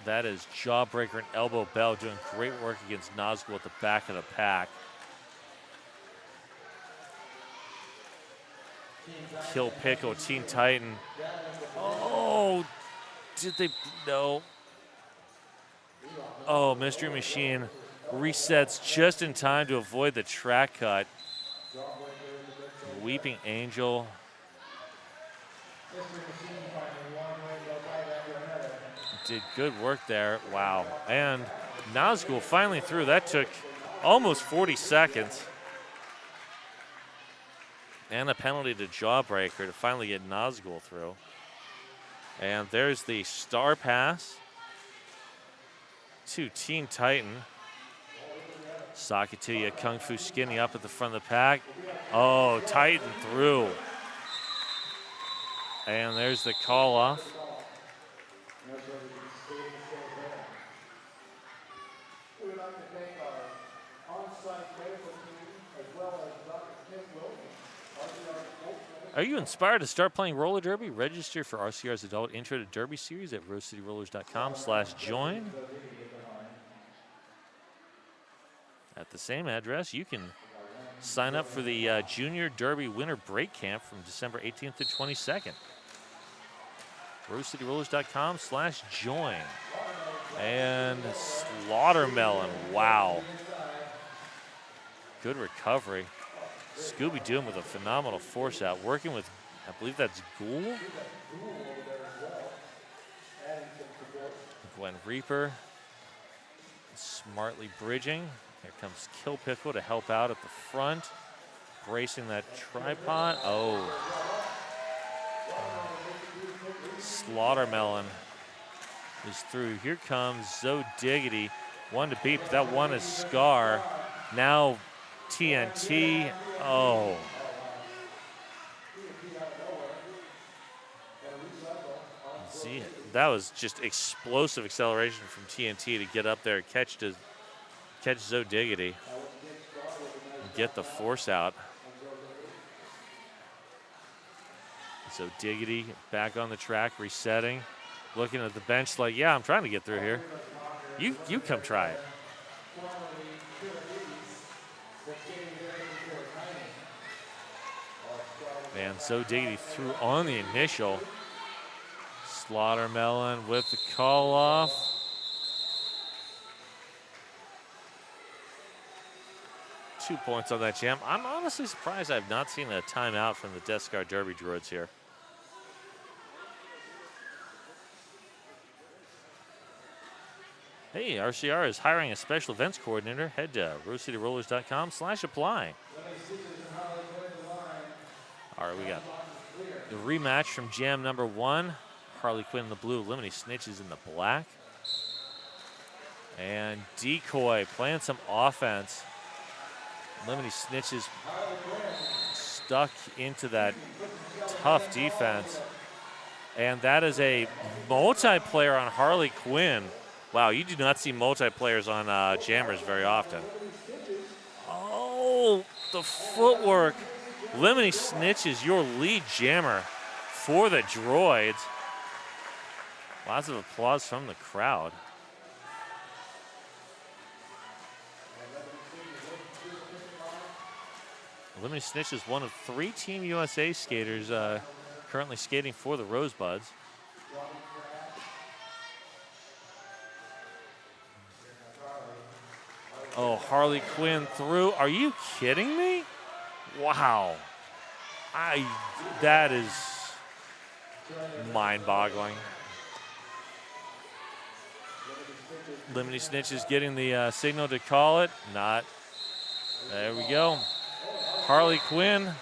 That is Jawbreaker and Elbow Bell doing great work against Nazgul at the back of the pack. Kill Pickle, Teen Titan. Oh, did they? No. Oh, Mystery Machine resets just in time to avoid the track cut. Weeping Angel. Did good work there. Wow. And Nazgul finally through. That took almost 40 seconds. And a penalty to Jawbreaker to finally get Nazgul through. And there's the star pass to Teen Titan. Sakatuya Kung Fu Skinny up at the front of the pack. Oh, Titan through. And there's the call off. Are you inspired to start playing roller derby? Register for RCR's Adult Intro to Derby Series at rosecityrollers.com/join. At at the same address, you can sign up for the Junior Derby Winter Break Camp from December 18th to 22nd. RoseCityRollers.com/join. And Slaughtermelon, wow. Good recovery. Scooby Doom with a phenomenal force out, working with, I believe that's Ghoul. Gwen Reaper, smartly bridging. Here comes Kill Pickle to help out at the front, bracing that tripod. Oh. Slaughtermelon is through. Here comes Zo Diggity. One to beat, but that one is Scar. Now TNT. Oh. See, that was just explosive acceleration from TNT to get up there, catch Zo Diggity, and get the force out. So Diggity back on the track, resetting, looking at the bench like, yeah, I'm trying to get through here. You come try it. And so Diggity threw on the initial. Slaughtermelon with the call off. Two points on that jam. I'm honestly surprised I've not seen a timeout from the Death Scar Derby Droids here. Hey, RCR is hiring a special events coordinator. Head to RoseCityRollers.com/apply. All right, we got the rematch from jam number 1. Harley Quinn in the blue, Lemony Snitches in the black. And Decoy playing some offense. Lemony Snitches stuck into that tough defense. And that is a multiplayer on Harley Quinn. Wow, you do not see multiplayers on jammers very often. Oh, the footwork. Lemony Snitches, your lead jammer for the Droids. Lots of applause from the crowd. Lemony Snitch is one of 3 Team USA skaters currently skating for the Rosebuds. Oh, Harley Quinn through. Are you kidding me? Wow. That is mind-boggling. Lemony Snitch is getting the signal to call it. Not. There we go. Harley Quinn,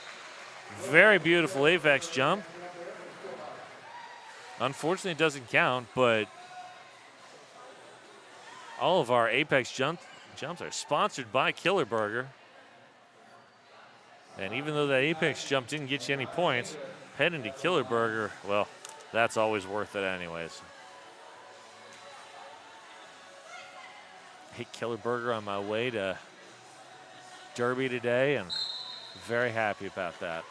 very beautiful apex jump. Unfortunately, it doesn't count, but all of our apex jumps are sponsored by Killer Burger. And even though that apex jump didn't get you any points, heading to Killer Burger, well, that's always worth it anyways. Hit Killer Burger on my way to Derby today, and very happy about that.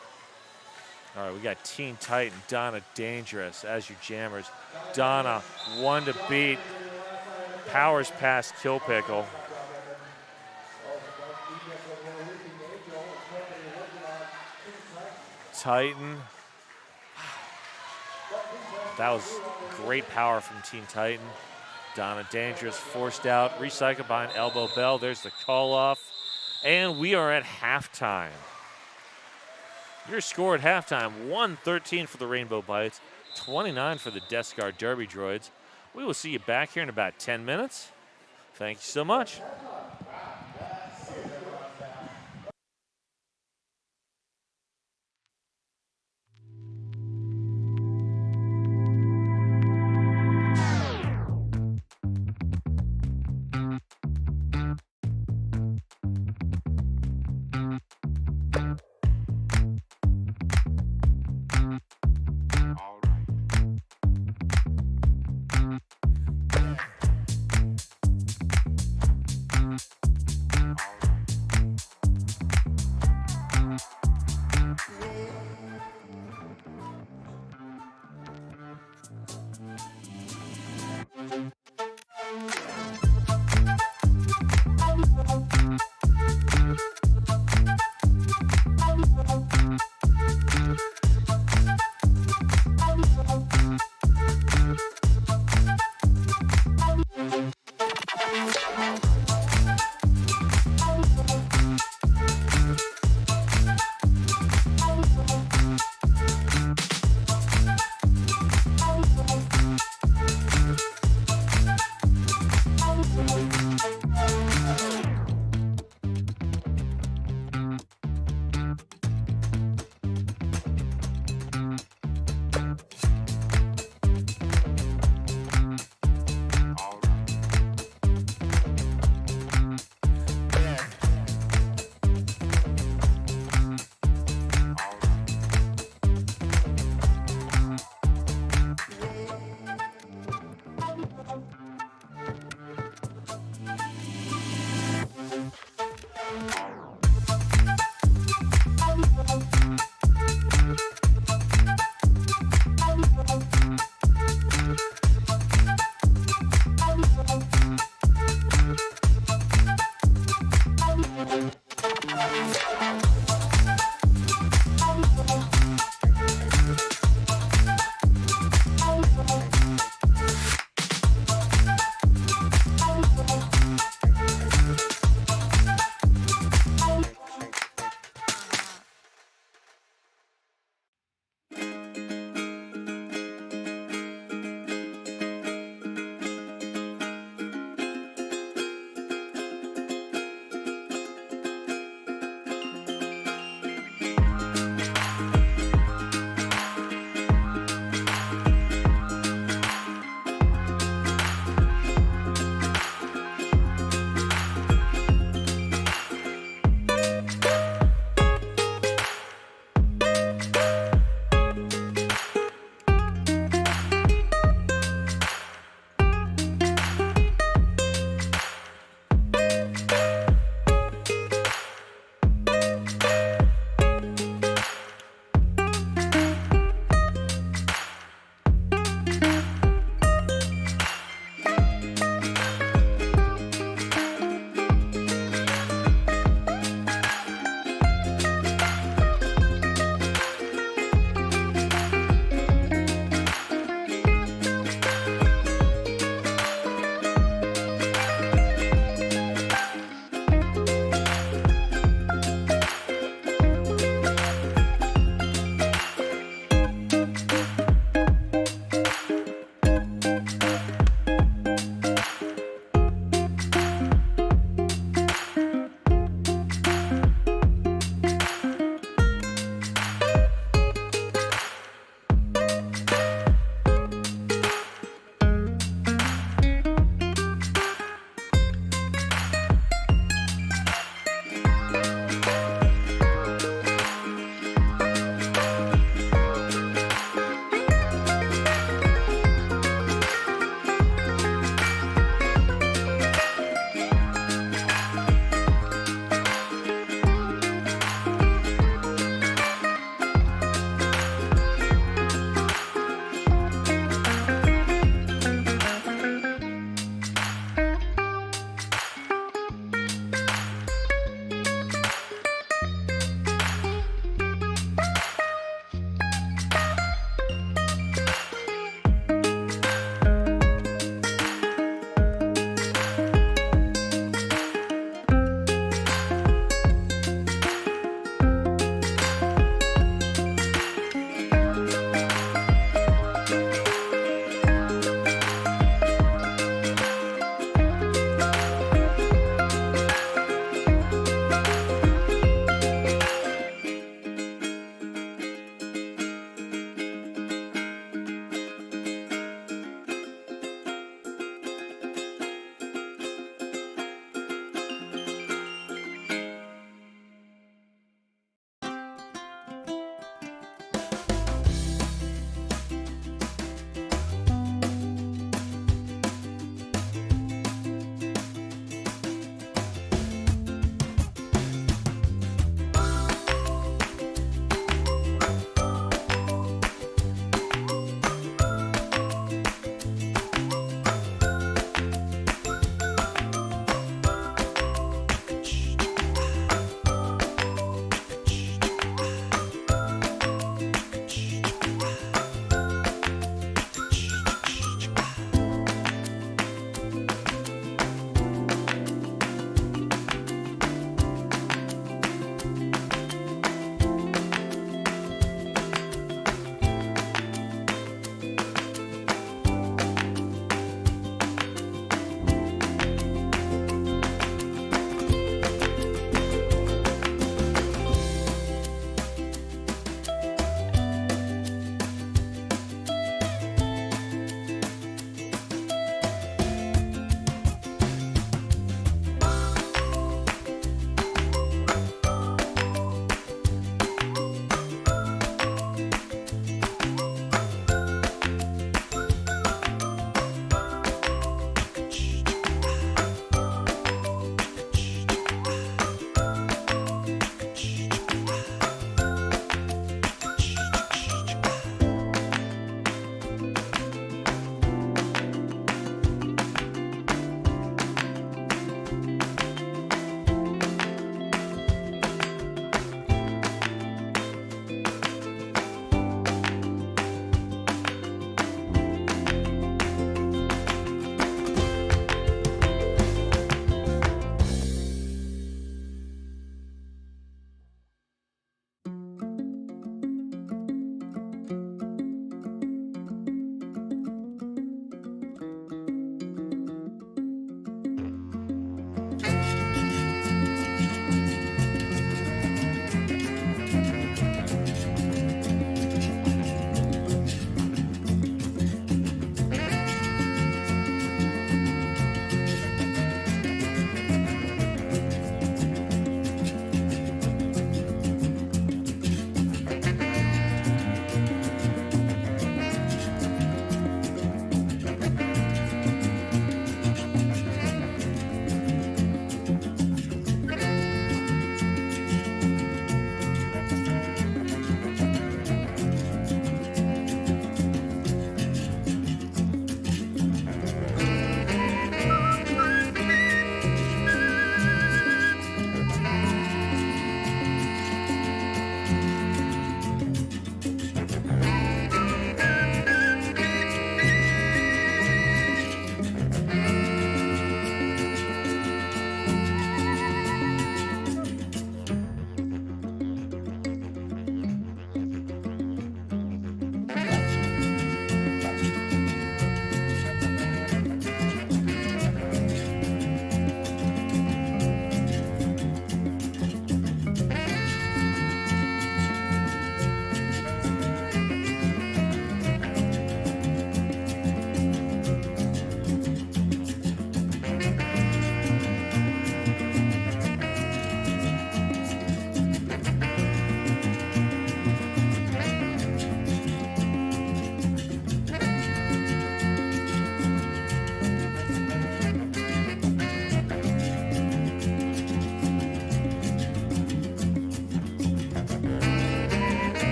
All right, we got Teen Titan, Donna Dangerous as your jammers. Donna, one to beat, powers past Kill Pickle. Titan. That was great power from Teen Titan. Donna Dangerous forced out, recycled by an elbow bell. There's the call off. And we are at halftime. Your score at halftime, 113 for the Rainbow Bites, 29 for the Death Scar Derby Droids. We will see you back here in about 10 minutes. Thank you so much.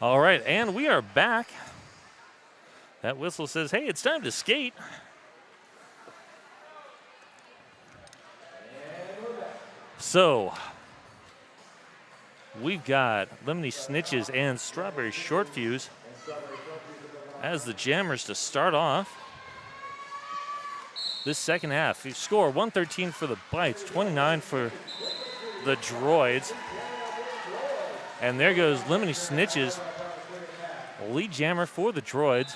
All right, and we are back. That whistle says, hey, it's time to skate. So, we've got Lemony Snitches and Strawberry Short Fuse as the jammers to start off this second half. You score 113 for the Bites, 29 for the Droids. And there goes Lemony Snitches, lead jammer for the Droids.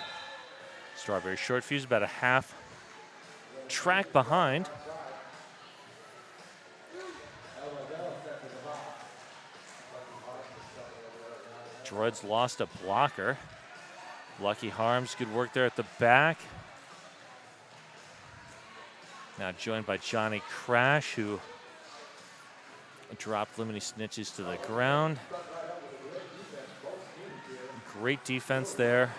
Strawberry Short Fuse about a half track behind. Droids lost a blocker. Lucky Harms, good work there at the back. Now joined by Johnny Crash, who dropped Lemony Snitches to the ground. Great defense there.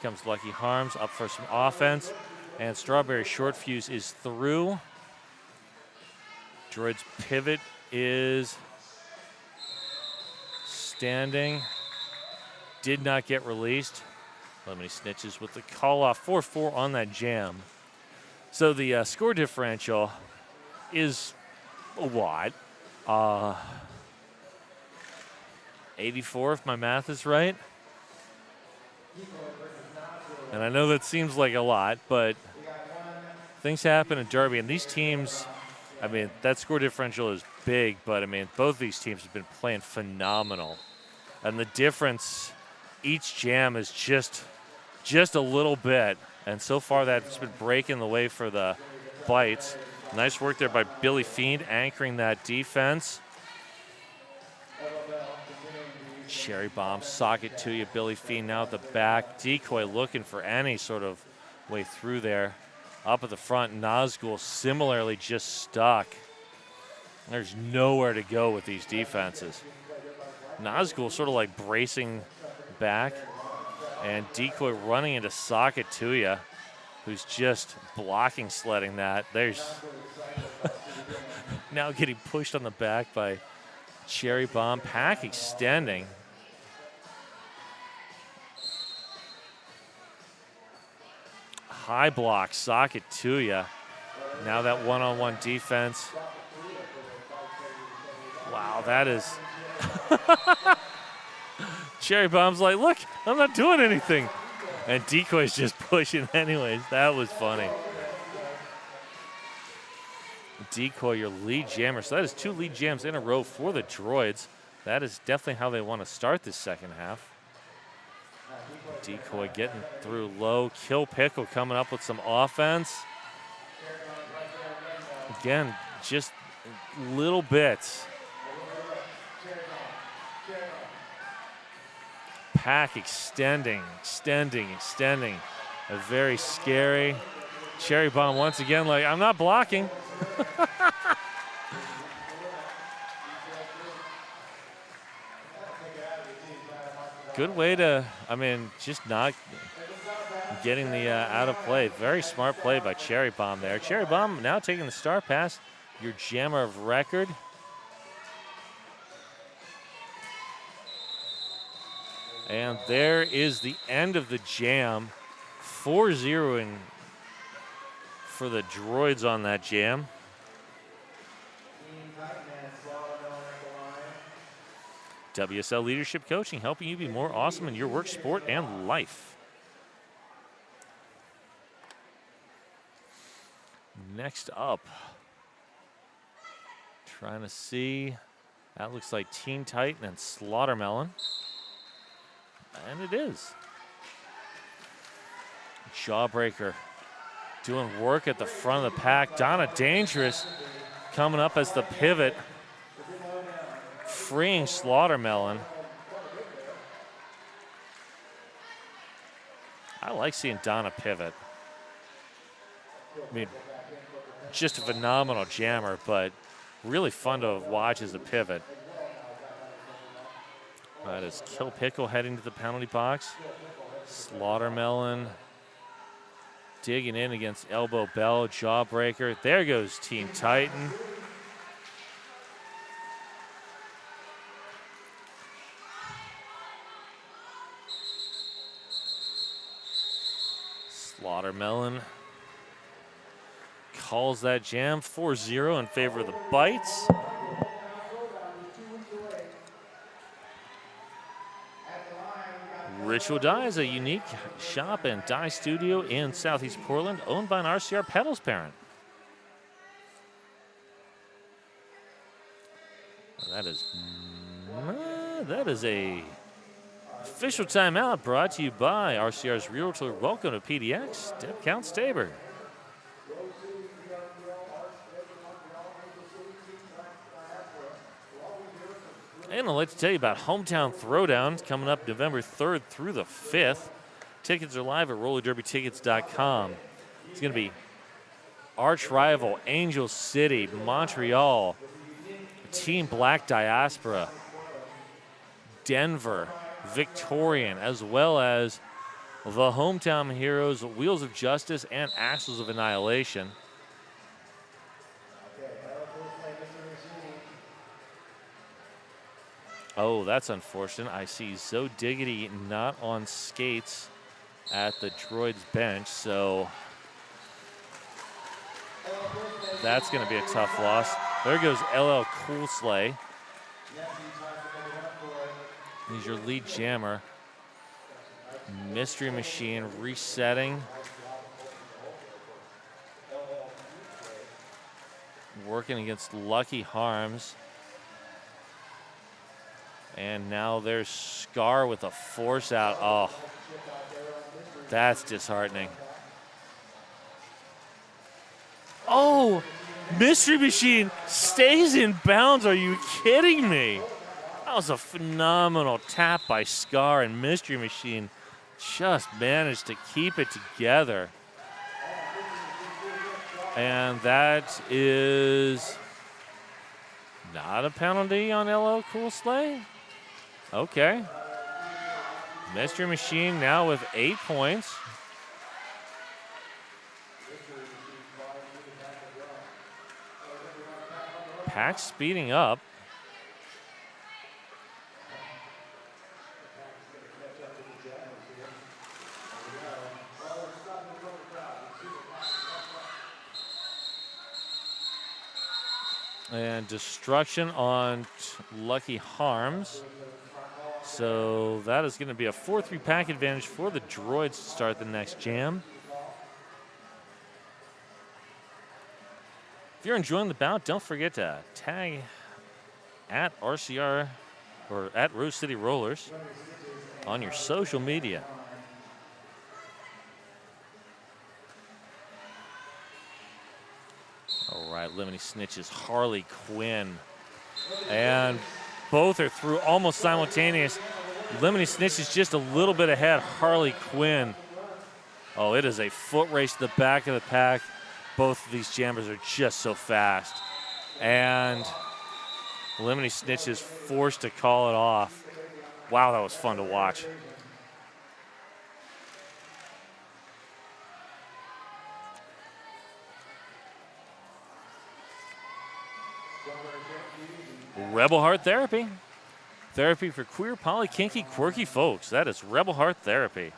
Comes Lucky Harms up for some offense. And Strawberry Short Fuse is through. Droids pivot is standing. Did not get released. Lemony Snitches with the call off, 4-4 on that jam. So the score differential is a lot. 84 if my math is right. And I know that seems like a lot, but things happen in Derby. And these teams, I mean, that score differential is big, but I mean, both these teams have been playing phenomenal. And the difference, each jam is just a little bit. And so far that's been breaking the way for the Bites. Nice work there by Billy Fiend anchoring that defense. Cherry bomb, sock it to you. Billy Fiend now at the back. Decoy looking for any sort of way through there. Up at the front, Nazgul similarly just stuck. There's nowhere to go with these defenses. Nazgul sort of like bracing back. And Decoy running into Socket Tuya, who's just blocking sledding that. There's now getting pushed on the back by Cherry Bomb. Pack extending. High block, Socket Tuya. Now that one-on-one defense. Wow, that is... Cherry Bomb's like, look, I'm not doing anything. And Decoy's just pushing anyways. That was funny. Decoy, your lead jammer. So that is 2 lead jams in a row for the Droids. That is definitely how they want to start this second half. Decoy getting through low. Kill Pickle coming up with some offense. Again, just little bits. Pack extending. A very scary. Cherry Bomb once again like, I'm not blocking. Good way to, I mean, just not getting the out of play. Very smart play by Cherry Bomb there. Cherry Bomb now taking the star pass, your jammer of record. And there is the end of the jam. 4-0 for the Droids on that jam. WSL Leadership Coaching, helping you be more awesome in your work, sport, and life. Next up, trying to see, that looks like Teen Titan and Slaughtermelon. And it is. Jawbreaker doing work at the front of the pack. Donna Dangerous coming up as the pivot, freeing Slaughtermelon. I like seeing Donna pivot. I mean, just a phenomenal jammer, but really fun to watch as a pivot. That is Kill Pickle heading to the penalty box. Slaughtermelon digging in against Elbow Bell, Jawbreaker. There goes Team Titan. Watermelon calls that jam 4-0 in favor of the Bites. Ritual Die is a unique shop and die studio in Southeast Portland, owned by an RCR Pedals parent. That is a official timeout brought to you by RCR's Realtor. Welcome to PDX, Step Count Staber. And I'd like to tell you about Hometown Throwdowns coming up November 3rd through the 5th. Tickets are live at rollerderbytickets.com. It's going to be arch rival Angel City, Montreal, Team Black Diaspora, Denver, Victorian, as well as the hometown heroes Wheels of Justice and Axles of Annihilation. Oh, that's unfortunate. I see Zoe Diggity not on skates at the Droids bench, so that's going to be a tough loss. There goes LL Cool Slay. He's your lead jammer. Mystery Machine resetting. Working against Lucky Harms. And now there's Scar with a force out. Oh, that's disheartening. Oh, Mystery Machine stays in bounds. Are you kidding me? That was a phenomenal tap by Scar, and Mystery Machine just managed to keep it together. And that is not a penalty on LL Cool Slay. Okay. Mystery Machine now with 8 points. Pack speeding up. And destruction on Lucky Harms. So that is going to be a 4-3 pack advantage for the Droids to start the next jam. If you're enjoying the bout, don't forget to tag at RCR or at Rose City Rollers on your social media. All right, Lemony Snitches, Harley Quinn. And both are through almost simultaneous. Lemony Snitches just a little bit ahead. Harley Quinn. Oh, it is a foot race to the back of the pack. Both of these jammers are just so fast. And Lemony Snitches forced to call it off. Wow, that was fun to watch. Rebel Heart Therapy. Therapy for queer, poly, kinky, quirky folks. That is Rebel Heart Therapy. Here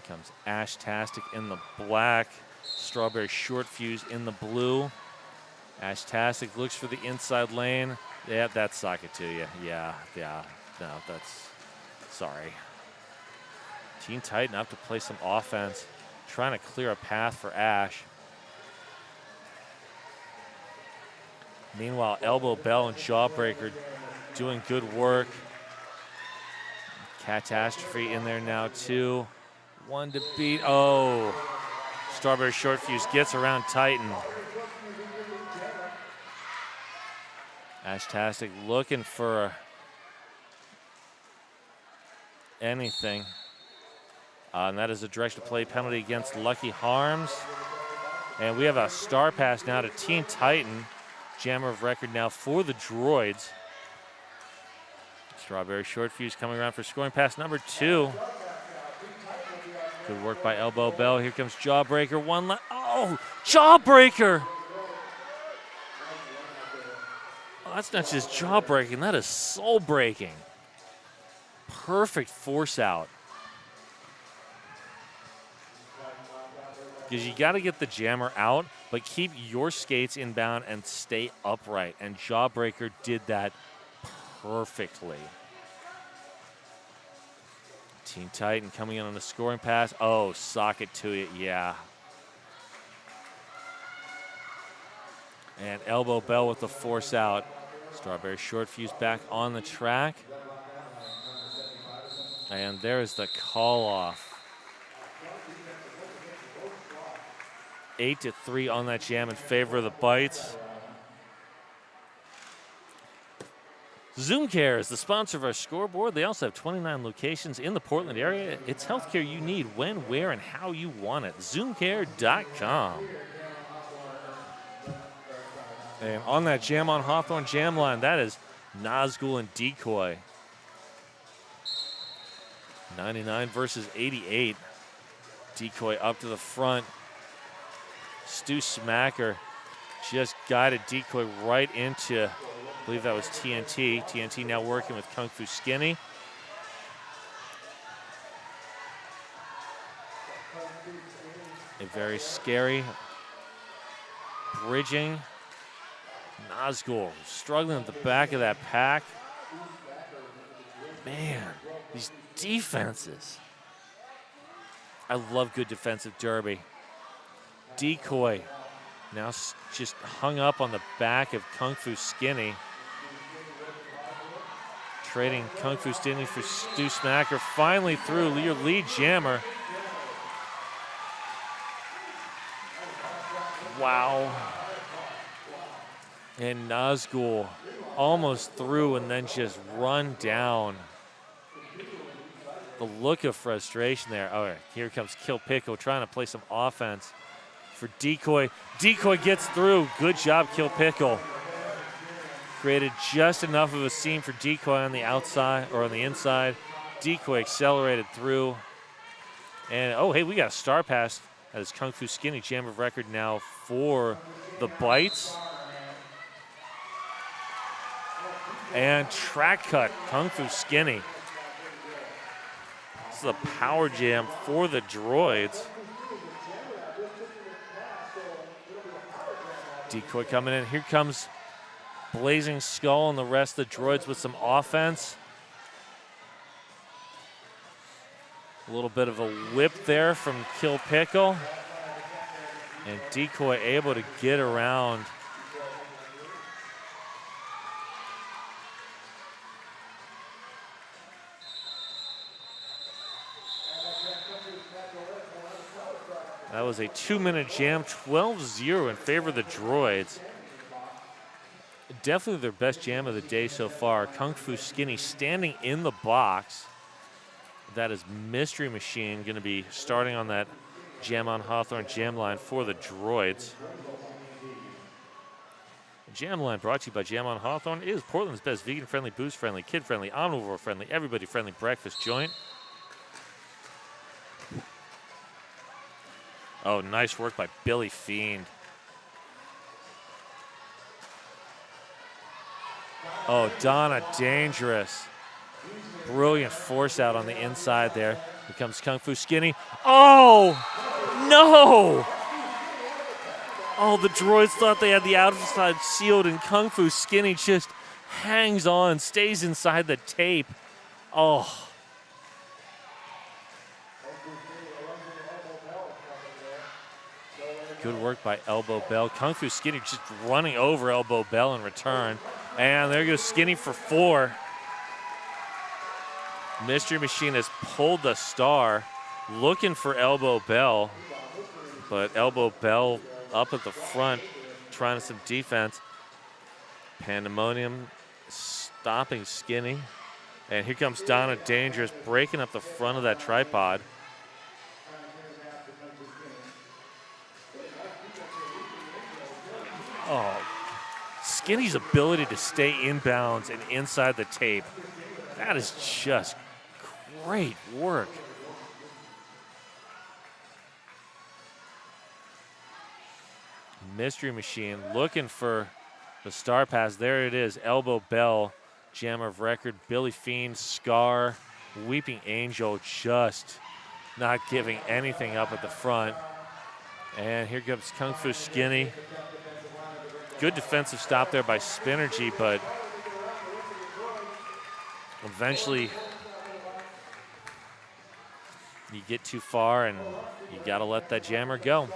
comes Ashtastic in the black. Strawberry Short Fuse in the blue. Ashtastic looks for the inside lane. Yeah, that's sock it to you. Yeah. No, that's sorry. Teen Titan up to play some offense. Trying to clear a path for Ash. Meanwhile, Elbow Bell and Jawbreaker doing good work. Catastrophe in there now, too. One to beat. Oh, Strawberry Short Fuse gets around Titan. Ashtastic looking for anything. And that is a direction to play penalty against Lucky Harms. And we have a star pass now to Teen Titan. Jammer of record now for the Droids. Strawberry Short Fuse coming around for scoring pass number 2. Good work by Elbow Bell. Here comes Jawbreaker. Oh, Jawbreaker! Oh, that's not just jaw breaking, that is soul breaking. perfect force out. Because you got to get the jammer out, but keep your skates inbound and stay upright. And Jawbreaker did that perfectly. Teen Titan coming in on the scoring pass. Oh, sock it to it, yeah. And Elbow Bell with the force out. Strawberry Short Fuse back on the track. And there's the call off. 8-3 on that jam in favor of the Bites. Zoom Care is the sponsor of our scoreboard. They also have 29 locations in the Portland area. It's healthcare you need when, where, and how you want it. Zoomcare.com. And on that jam on Hawthorne jam line, that is Nazgul and Decoy. 99 versus 88. Decoy up to the front. Stu Smacker just guided Decoy right into, I believe that was TNT. TNT now working with Kung Fu Skinny. A very scary bridging. Nazgul struggling at the back of that pack. Man, these defenses. I love good defensive derby. Decoy now just hung up on the back of Kung Fu Skinny. Trading Kung Fu Skinny for Stu Smacker. Finally through your lead jammer. Wow. And Nazgul almost through and then just run down. The look of frustration there. All right, here comes Kill Pickle trying to play some offense for Decoy. Decoy gets through. Good job, Kill Pickle. Created just enough of a seam for Decoy on the outside or on the inside. Decoy accelerated through. And oh, hey, we got a star pass. That is Kung Fu Skinny, jam of record now for the Bites. And track cut, Kung Fu Skinny. This is a power jam for the Droids. Decoy coming in. Here comes Blazing Skull and the rest of the Droids with some offense. A little bit of a whip there from Kill Pickle. And Decoy able to get around. That was a 2-minute jam, 12-0 in favor of the Droids. Definitely their best jam of the day so far. Kung Fu Skinny standing in the box. That is Mystery Machine going to be starting on that Jam on Hawthorne jam line for the Droids. Jam line brought to you by Jam on Hawthorne is Portland's best vegan-friendly, booze-friendly, kid-friendly, omnivore-friendly, everybody-friendly breakfast joint. Oh, nice work by Billy Fiend. Oh, Donna Dangerous. Brilliant force out on the inside there. Here comes Kung Fu Skinny. Oh, no! Oh, the Droids thought they had the outside sealed, and Kung Fu Skinny just hangs on, stays inside the tape. Oh. Good work by Elbow Bell. Kung Fu Skinny just running over Elbow Bell in return. And there goes Skinny for 4. Mystery Machine has pulled the star, looking for Elbow Bell. But Elbow Bell up at the front, trying some defense. Pandemonium stopping Skinny. And here comes Donna Dangerous breaking up the front of that tripod. Oh, Skinny's ability to stay inbounds and inside the tape, that is just great work. Mystery Machine looking for the star pass. There it is, Elbow Bell, jam of record, Billy Fiend, Scar, Weeping Angel just not giving anything up at the front. And here comes Kung Fu Skinny. Good defensive stop there by Spinergy, but eventually you get too far and you gotta let that jammer go.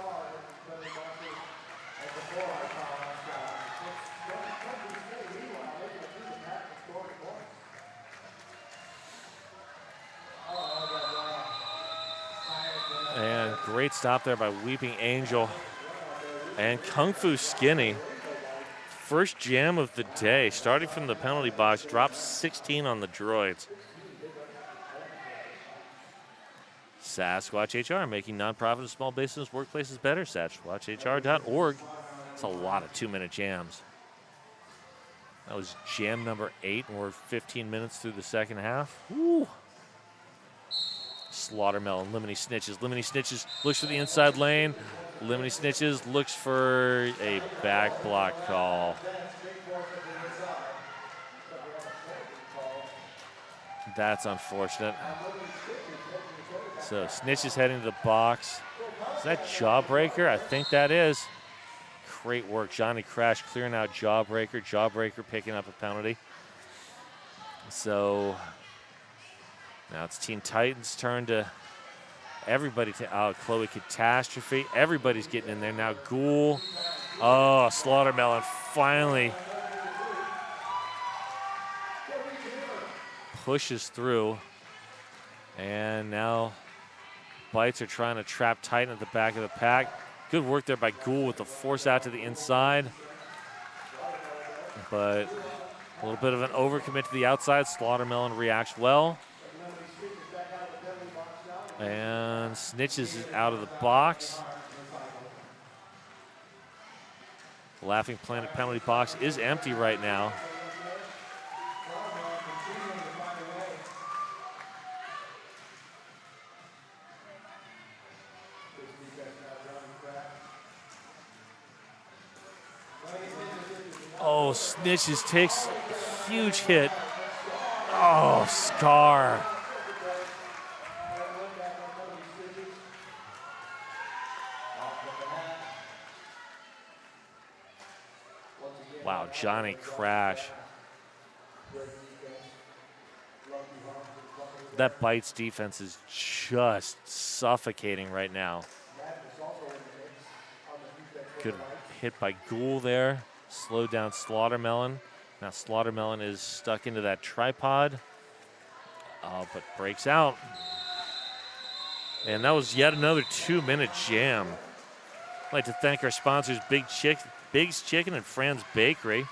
And great stop there by Weeping Angel. And Kung Fu Skinny, first jam of the day, starting from the penalty box, drops 16 on the Droids. Sasquatch HR, making nonprofit and small business workplaces better. SasquatchHR.org. It's a lot of 2-minute jams. That was jam number 8, and we're 15 minutes through the second half. Woo. Slaughtermelon, Lemony Snitches. Lemony Snitches looks for the inside lane. Lemony Snitches looks for a back block call. That's unfortunate. So Snitches heading to the box. Is that Jawbreaker? I think that is. Great work. Johnny Crash clearing out Jawbreaker. Jawbreaker picking up a penalty. So now it's Teen Titans' turn to everybody to Chloe Catastrophe. Everybody's getting in there now. Ghoul. Oh, Slaughtermelon finally pushes through. And now Bites are trying to trap Titan at the back of the pack. Good work there by Ghoul with the force out to the inside. But a little bit of an overcommit to the outside. Slaughtermelon reacts well. And Snitches is out of the box. Laughing Planet penalty box is empty right now. Oh, Snitches takes a huge hit. Oh, Scar. Wow, Johnny Crash. That Bites defense is just suffocating right now. Good hit by Ghoul there. Slowed down Slaughtermelon. Now Slaughtermelon is stuck into that tripod. But breaks out. And that was yet another 2-minute jam. I'd like to thank our sponsors, Big's Chicken and Fran's Bakery.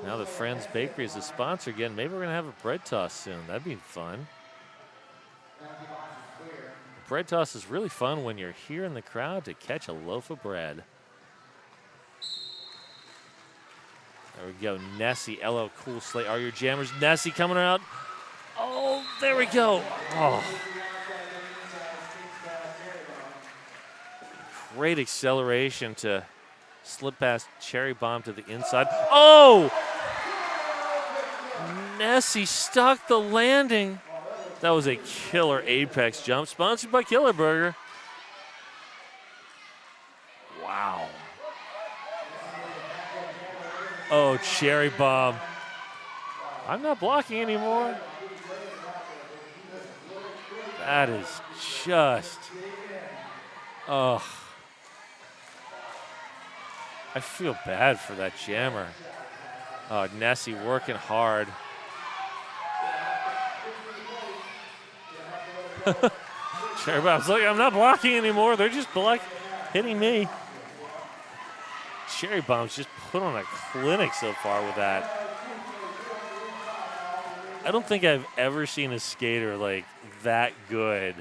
Now the Fran's Bakery is a sponsor again. Maybe we're going to have a bread toss soon. That'd be fun. Bread toss is really fun when you're here in the crowd to catch a loaf of bread. There we go. Nessie, LL Cool Slate are your jammers. Nessie coming out. Oh, there we go. Oh. Great acceleration to slip past Cherry Bomb to the inside. Oh! Nessie stuck the landing. That was a killer apex jump, sponsored by Killer Burger. Wow. Oh, Cherry Bomb. I'm not blocking anymore. That is just, oh. I feel bad for that jammer. Oh, Nessie working hard. Cherry Bomb's like, I'm not blocking anymore. They're just hitting me. Cherry Bomb's just put on a clinic so far with that. I don't think I've ever seen a skater like that good,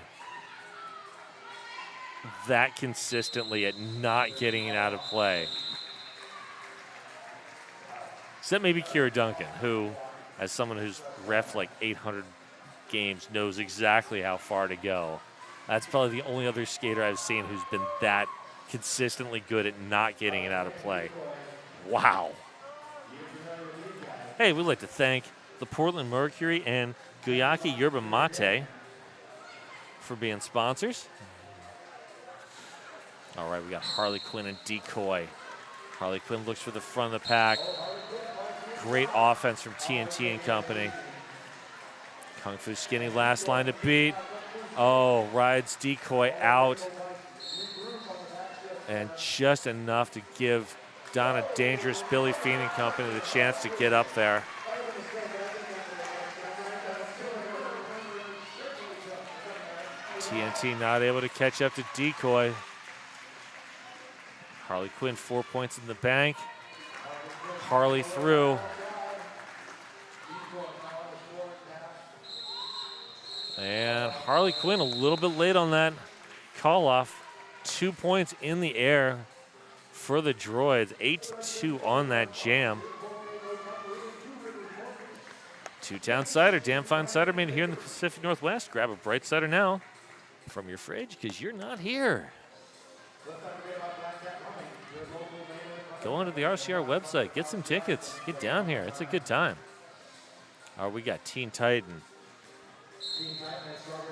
that consistently at not getting it out of play. Except maybe Kira Duncan, who, as someone who's reffed like 800 games, knows exactly how far to go. That's probably the only other skater I've seen who's been that consistently good at not getting it out of play. Wow. Hey, we'd like to thank the Portland Mercury and Guayaki Yerba Mate for being sponsors. All right, we got Harley Quinn and Decoy. Harley Quinn looks for the front of the pack. Great offense from TNT and company. Kung Fu Skinny last line to beat. Oh, rides Decoy out. And just enough to give Donna Dangerous, Billy Fiend and company the chance to get up there. TNT not able to catch up to Decoy. Harley Quinn 4 points in the bank. Harley through. And Harley Quinn a little bit late on that call off. 2 points in the air for the Droids. 8-2 on that jam. Two-town cider, damn fine cider made here in the Pacific Northwest. Grab a bright cider now from your fridge because you're not here. Go onto the RCR website, get some tickets, get down here. It's a good time. All right, we got Teen Titan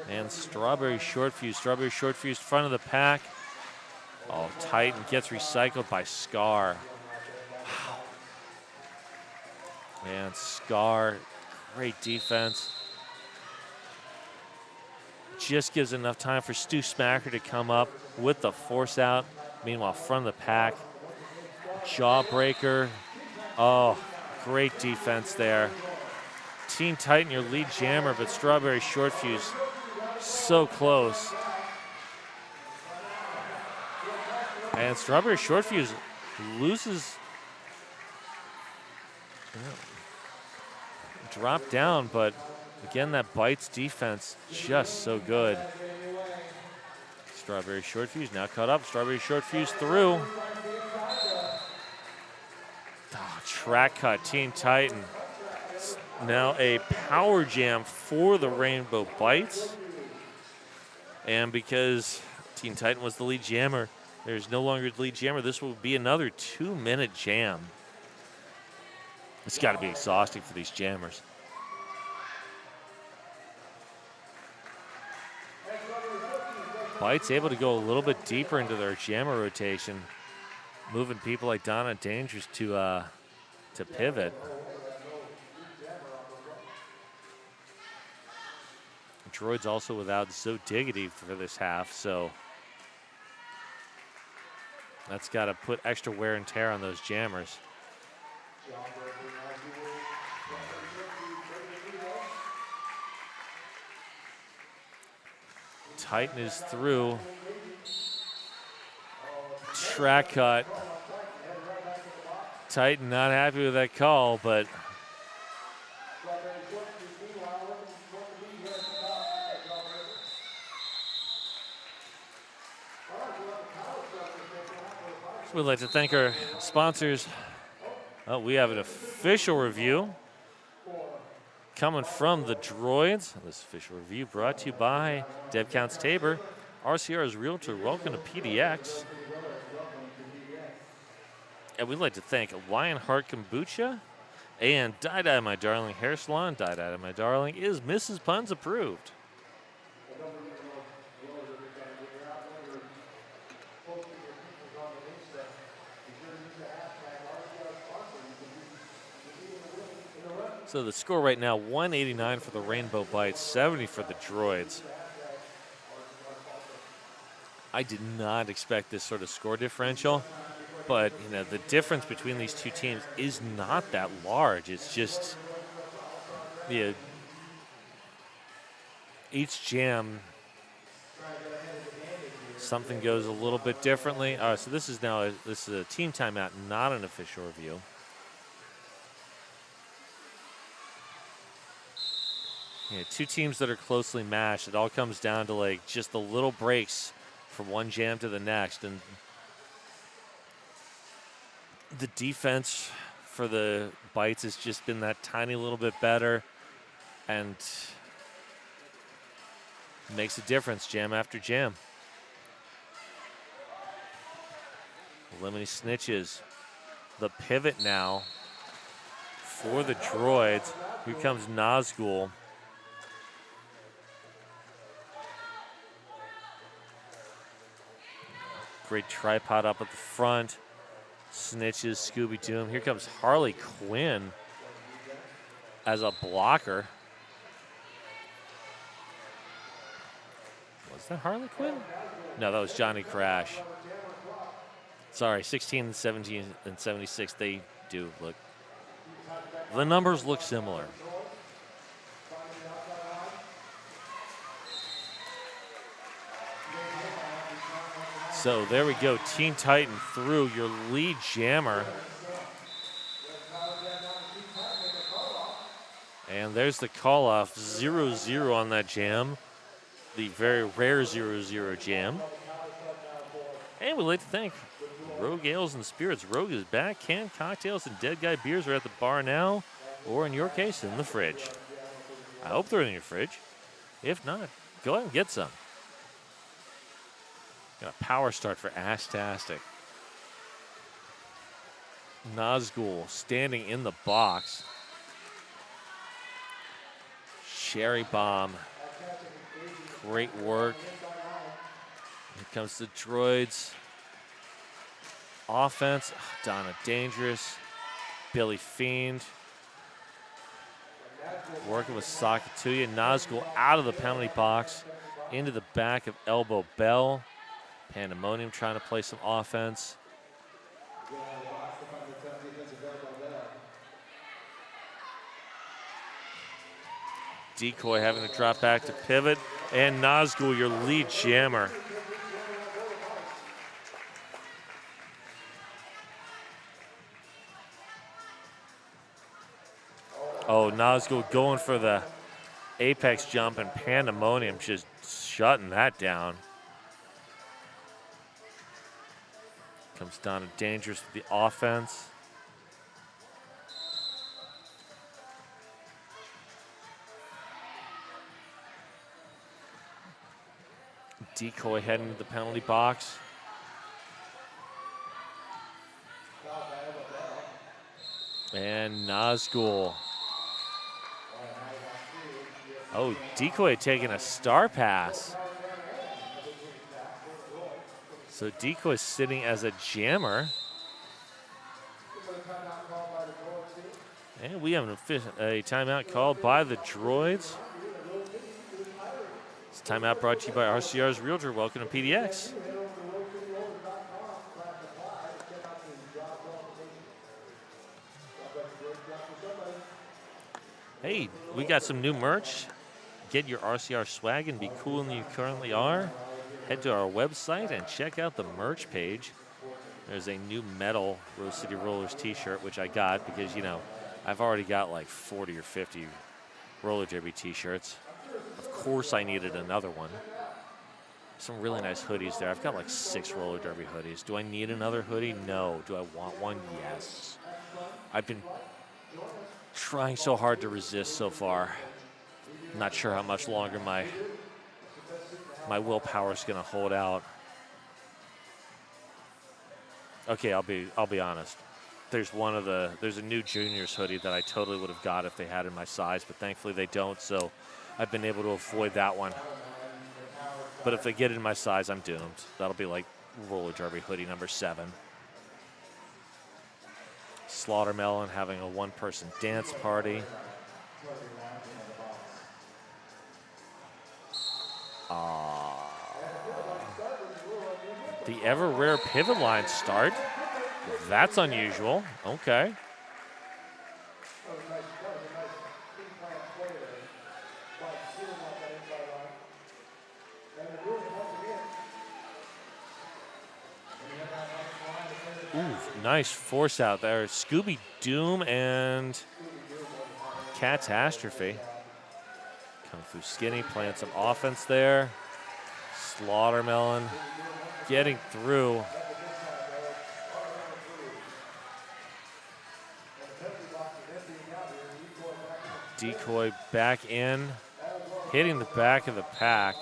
and Strawberry Short Fuse. Strawberry Short Fuse, front of the pack. Oh, Titan gets recycled by Scar. Wow. And Scar, great defense. Just gives enough time for Stu Smacker to come up with the force out. Meanwhile, front of the pack. Jawbreaker. Oh, great defense there. Teen Titan, your lead jammer, but Strawberry Short Fuse so close. And Strawberry Short Fuse loses, drop down, but again, that Bites defense just so good. Strawberry Short Fuse now caught up. Strawberry Short Fuse through. Oh, track cut, Teen Titan. Now a power jam for the Rainbow Bites. And because Teen Titan was the lead jammer, there's no longer the lead jammer. This will be another 2-minute jam. It's got to be exhausting for these jammers. Bites able to go a little bit deeper into their jammer rotation, moving people like Donna Dangerous to pivot. Droids also without Zo Diggity for this half, so that's got to put extra wear and tear on those jammers. Titan is through. Track cut. Titan not happy with that call, but we'd like to thank our sponsors. We have an official review coming from the Droids. This official review brought to you by Deb Counts Tabor, RCR's Realtor. Welcome to PDX. And we'd like to thank Lionheart Kombucha and Die Die My Darling Hair Salon. Die Die My Darling is Mrs. Puns approved. So the score right now, 189 for the Rainbow Bites, 70 for the Droids. I did not expect this sort of score differential, but you know the difference between these two teams is not that large. It's just each jam, something goes a little bit differently. So this is a team timeout, not an official review. Yeah, two teams that are closely matched. It all comes down to like just the little breaks from one jam to the next. And the defense for the Bites has just been that tiny little bit better and makes a difference jam after jam. Lemony Snitches. The pivot now for the Droids. Here comes Nazgul. Great tripod up at the front. Snitches, Scooby Doom. Here comes Harley Quinn as a blocker. Was that Harley Quinn? No, that was Johnny Crash. Sorry, 16, 17, and 76. They do look. The numbers look similar. So there we go. Teen Titan through your lead jammer. And there's the call off. 0-0 on that jam. The very rare 0-0 jam. And we'd like to thank Rogue Ales and Spirits. Rogue is back. Canned cocktails and Dead Guy beers are at the bar now, or in your case, in the fridge. I hope they're in your fridge. If not, go ahead and get some. Got a power start for Ashtastic. Nazgul standing in the box. Cherry Bomb. Great work. Here comes the Droids. Offense. Donna Dangerous. Billy Fiend. Working with Sakatuya. Nazgul out of the penalty box. Into the back of Elbow Bell. Pandemonium trying to play some offense. Decoy having to drop back to pivot. And Nazgul, your lead jammer. Oh, Nazgul going for the apex jump, and Pandemonium just shutting that down. Comes Donna Dangerous with the offense. Decoy heading to the penalty box. And Nazgul. Oh, Decoy taking a star pass. So Decoy sitting as a jammer. And we have a timeout called by the Droids. This timeout brought to you by RCR's Realtor. Welcome to PDX. Hey, we got some new merch. Get your RCR swag and be cooler than you currently are. Head to our website and check out the merch page. There's a new metal Rose City Rollers t-shirt, which I got because, you know, I've already got like 40 or 50 roller derby t-shirts. Of course I needed another one. Some really nice hoodies there. I've got like 6 roller derby hoodies. Do I need another hoodie? No. Do I want one? Yes. I've been trying so hard to resist so far. I'm not sure how much longer my willpower is going to hold out. Okay, I'll be honest. There's a new juniors hoodie that I totally would have got if they had in my size, but thankfully they don't, so I've been able to avoid that one. But if they get in my size, I'm doomed. That'll be like roller derby hoodie number 7. Slaughtermelon having a one-person dance party. The ever rare pivot line start. That's unusual. Okay. Ooh, nice force out there. Scooby Doom and Catastrophe. Kung Fu Skinny playing some offense there. Slaughtermelon getting through. Decoy back in, hitting the back of the pack.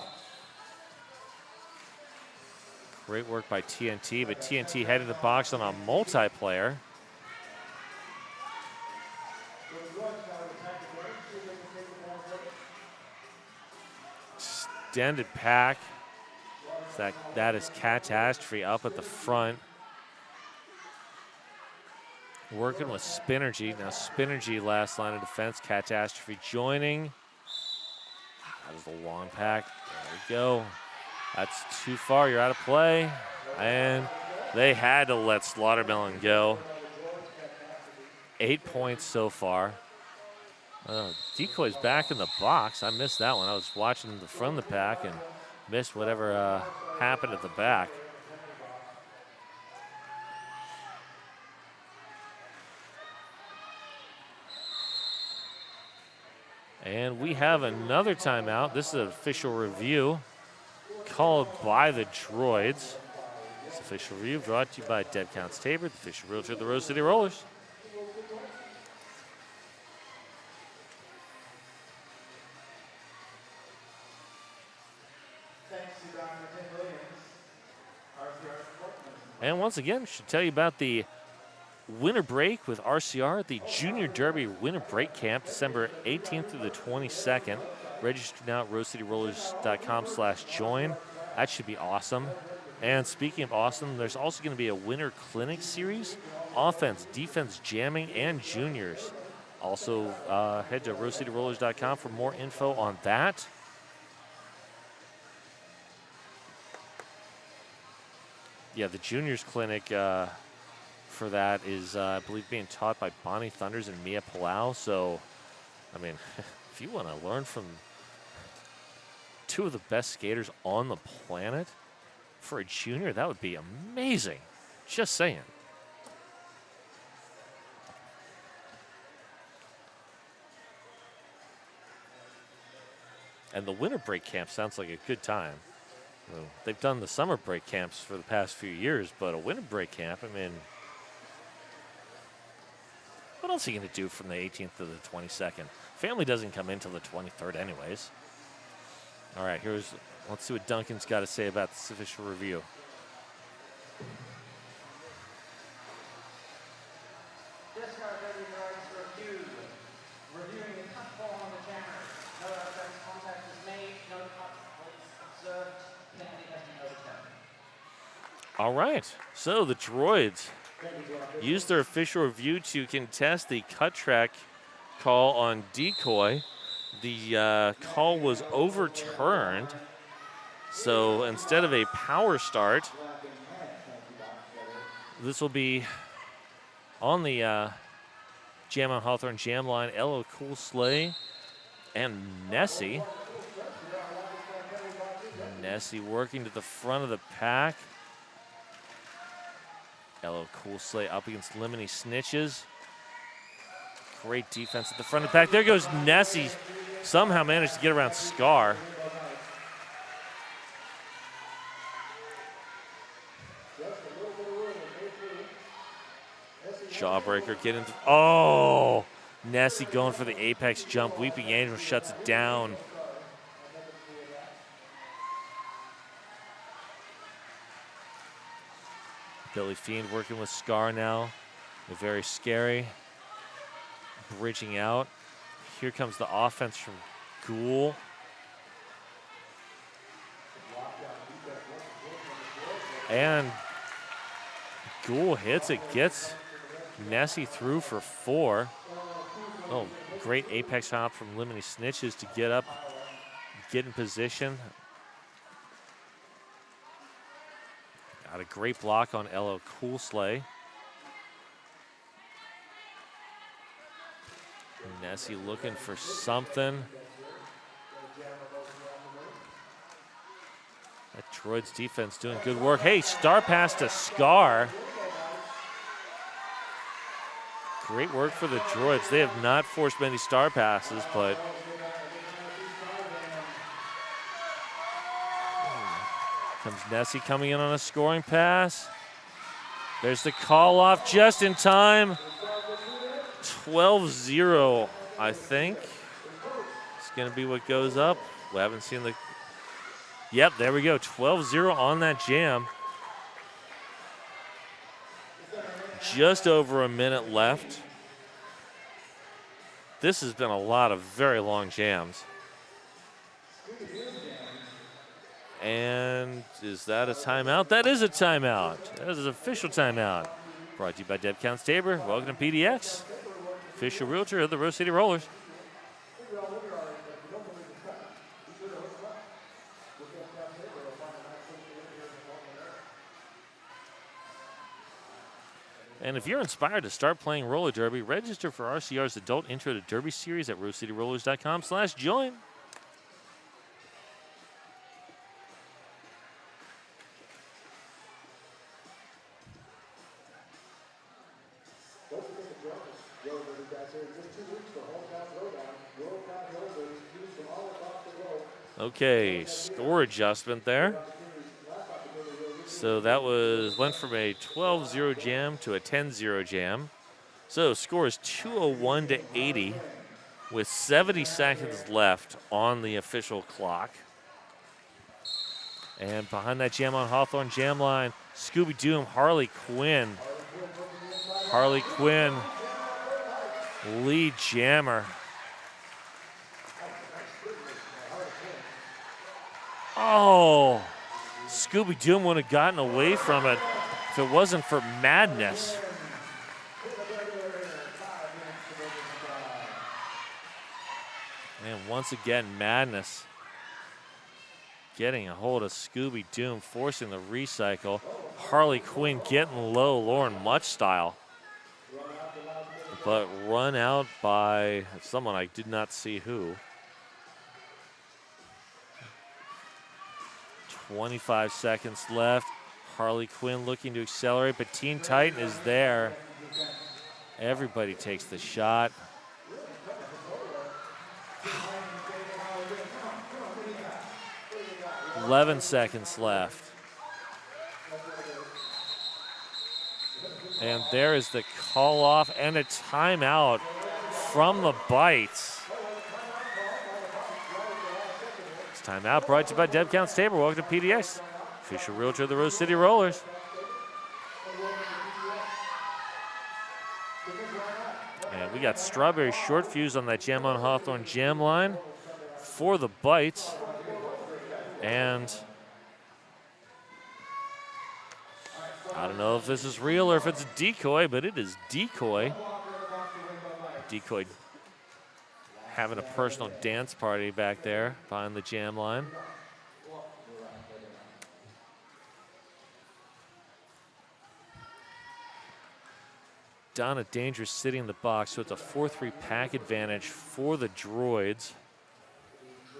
Great work by TNT, but TNT headed the box on a multiplayer. Extended pack. That is Catastrophe up at the front. Working with Spinergy. Now Spinergy last line of defense. Catastrophe joining. That is a long pack. There we go. That's too far. You're out of play. And they had to let Slaughtermelon go. 8 points so far. Decoy's back in the box. I missed that one. I was watching the front of the pack and missed whatever happened at the back. And we have another timeout. This is an official review called by the Droids. This official review brought to you by Dead Counts Tabor, the official realtor of the Rose City Rollers. And once again, should tell you about the winter break with RCR at the Junior Derby Winter Break Camp, December 18th through the 22nd. Register now at rosecityrollers.com/join. That should be awesome. And speaking of awesome, there's also going to be a winter clinic series, offense, defense, jamming, and juniors. Also, head to rosecityrollers.com for more info on that. Yeah, the juniors clinic for that is, I believe, being taught by Bonnie Thunders and Mia Palau. So, I mean, if you want to learn from two of the best skaters on the planet for a junior, that would be amazing. Just saying. And the winter break camp sounds like a good time. Well, they've done the summer break camps for the past few years, but a winter break camp, I mean, what else are you going to do from the 18th to the 22nd? Family doesn't come in till the 23rd anyways. All right, let's see what Duncan's got to say about this official review. All right, so the Droids used their official review to contest the cut track call on Decoy. The call was overturned, so instead of a power start, this will be on the Jam on Hawthorne Jam line, LO Cool Sleigh and Nessie. Nessie working to the front of the pack. LO Cool Sleigh up against Lemony Snitches. Great defense at the front of the pack. There goes Nessie. Somehow managed to get around Scar. Jawbreaker getting. Oh! Nessie going for the apex jump. Weeping Angel shuts it down. Billy Fiend working with Scar now. They're very scary. Bridging out. Here comes the offense from Ghoul. And Ghoul hits it, gets Nessie through for 4. Oh, great apex hop from Lemony Snitches to get up, get in position. Got a great block on LO Cool Sleigh. Nessie looking for something. That Droids defense doing good work. Hey, star pass to Scar. Great work for the Droids. They have not forced many star passes, but comes Nessie coming in on a scoring pass. There's the call off just in time. 12-0, I think. It's going to be what goes up. We haven't seen the... Yep, there we go. 12-0 on that jam. Just over a minute left. This has been a lot of very long jams. And is that a timeout? That is a timeout. That is an official timeout. Brought to you by Deb Counts Tabor. Welcome to PDX, official realtor of the Rose City Rollers. And if you're inspired to start playing roller derby, register for RCR's Adult Intro to Derby Series at rosecityrollers.com/join. Okay, score adjustment there. So that went from a 12-0 jam to a 10-0 jam. So score is 201 to 80 with 70 seconds left on the official clock. And behind that jam on Hawthorne jam line, Scooby Doom, Harley Quinn. Harley Quinn, lead jammer. Oh, Scooby Doom would have gotten away from it if it wasn't for Madness. And once again, Madness getting a hold of Scooby Doom, forcing the recycle. Harley Quinn getting low, Lauren Much style. But run out by someone I did not see who. 25 seconds left. Harley Quinn looking to accelerate, but Teen Titan is there. Everybody takes the shot. $11 seconds left. And there is the call off and a timeout from the Bites. Timeout brought to you by Deb Counts Tabor. Welcome to PDX, official realtor of the Rose City Rollers. And we got Strawberry Short Fuse on that Jam on Hawthorne jam line for the Bites. And I don't know if this is real or if it's a decoy, but it is decoy. Decoy having a personal dance party back there behind the jam line. Donna Dangerous sitting in the box, so it's a 4-3 pack advantage for the Droids.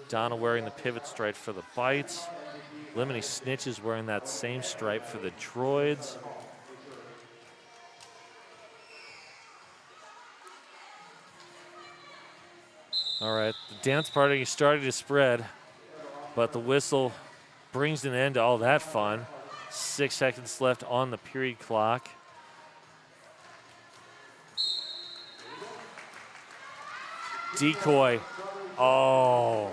Donna wearing the pivot stripe for the Bites. Lemony Snitch is wearing that same stripe for the Droids. All right, the dance party is starting to spread, but the whistle brings an end to all that fun. 6 seconds left on the period clock. Decoy. Oh,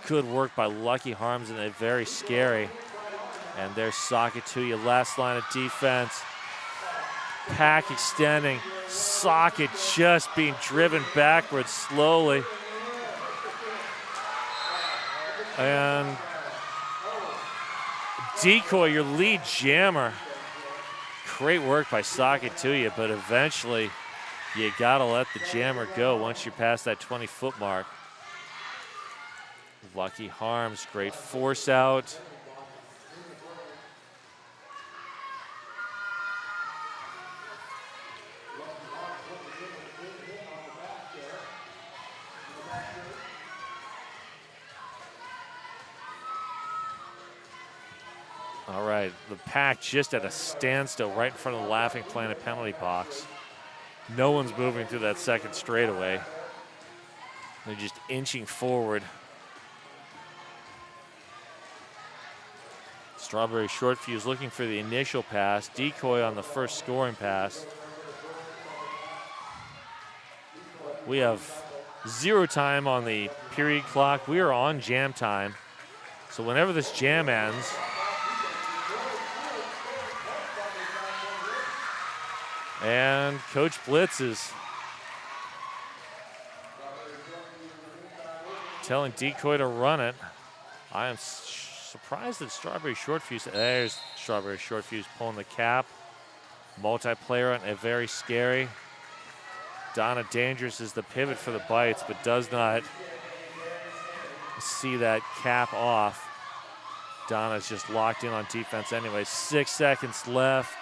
good work by Lucky Harms, and it's very scary. And there's Sakatuya, last line of defense. Pack extending. Socket just being driven backwards slowly. And Decoy, your lead jammer. Great work by Sakatuya, but eventually you gotta let the jammer go once you're past that 20-foot mark. Lucky Harms, great force out. All right, the pack just at a standstill right in front of the Laughing Planet penalty box. No one's moving through that second straightaway. They're just inching forward. Strawberry Short Fuse looking for the initial pass. Decoy on the first scoring pass. We have 0 time on the period clock. We are on jam time. So whenever this jam ends, And Coach Blitz is telling Decoy to run it. I am surprised that Strawberry Shortfuse, there's Strawberry Shortfuse pulling the cap. Multiplayer and very scary. Donna Dangerous is the pivot for the Bites, but does not see that cap off. Donna's just locked in on defense anyway. 6 seconds left.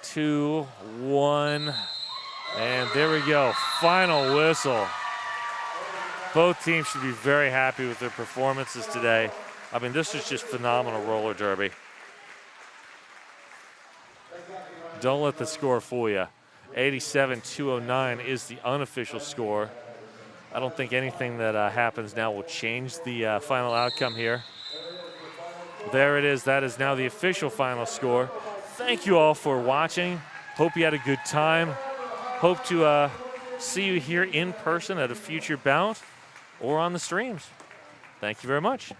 2, 1, and there we go. Final whistle. Both teams should be very happy with their performances today. I mean, this is just phenomenal roller derby. Don't let the score fool you. 87-209 is the unofficial score. I don't think anything that happens now will change the final outcome here. There it is. That is now the official final score. Thank you all for watching. Hope you had a good time. Hope to see you here in person at a future bout or on the streams. Thank you very much.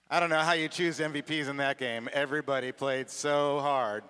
I don't know how you choose MVPs in that game. Everybody played so hard.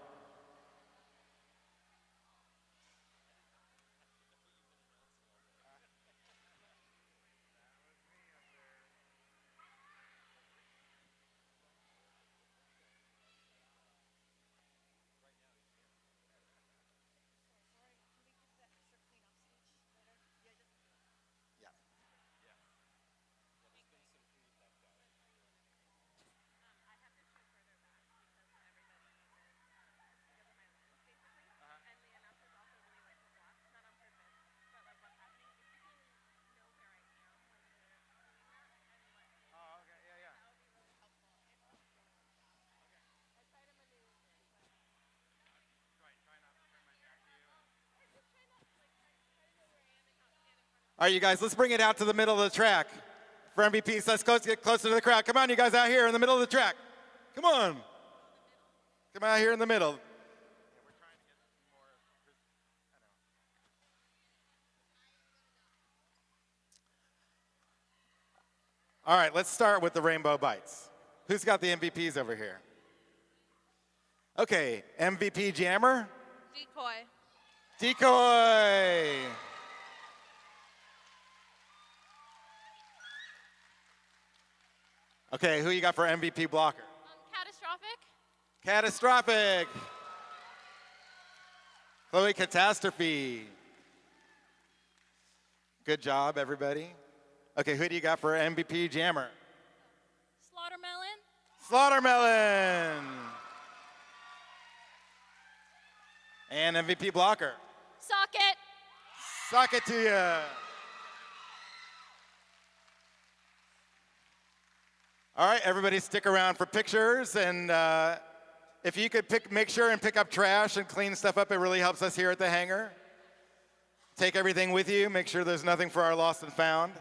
All right, you guys, let's bring it out to the middle of the track for MVPs. Let's get closer to the crowd. Come on, you guys out here in the middle of the track. Come on. Come out here in the middle. All right, let's start with the Rainbow Bites. Who's got the MVPs over here? Okay, MVP Jammer? Decoy. Decoy. Okay, who you got for MVP blocker? Catastrophic. Catastrophic. Chloe Catastrophe. Good job, everybody. Okay, who do you got for MVP Jammer? Slaughtermelon. Slaughtermelon. And MVP blocker? Socket. Sock it to ya. All right, everybody stick around for pictures, and if you could make sure and pick up trash and clean stuff up, it really helps us here at the hangar. Take everything with you, make sure there's nothing for our lost and found.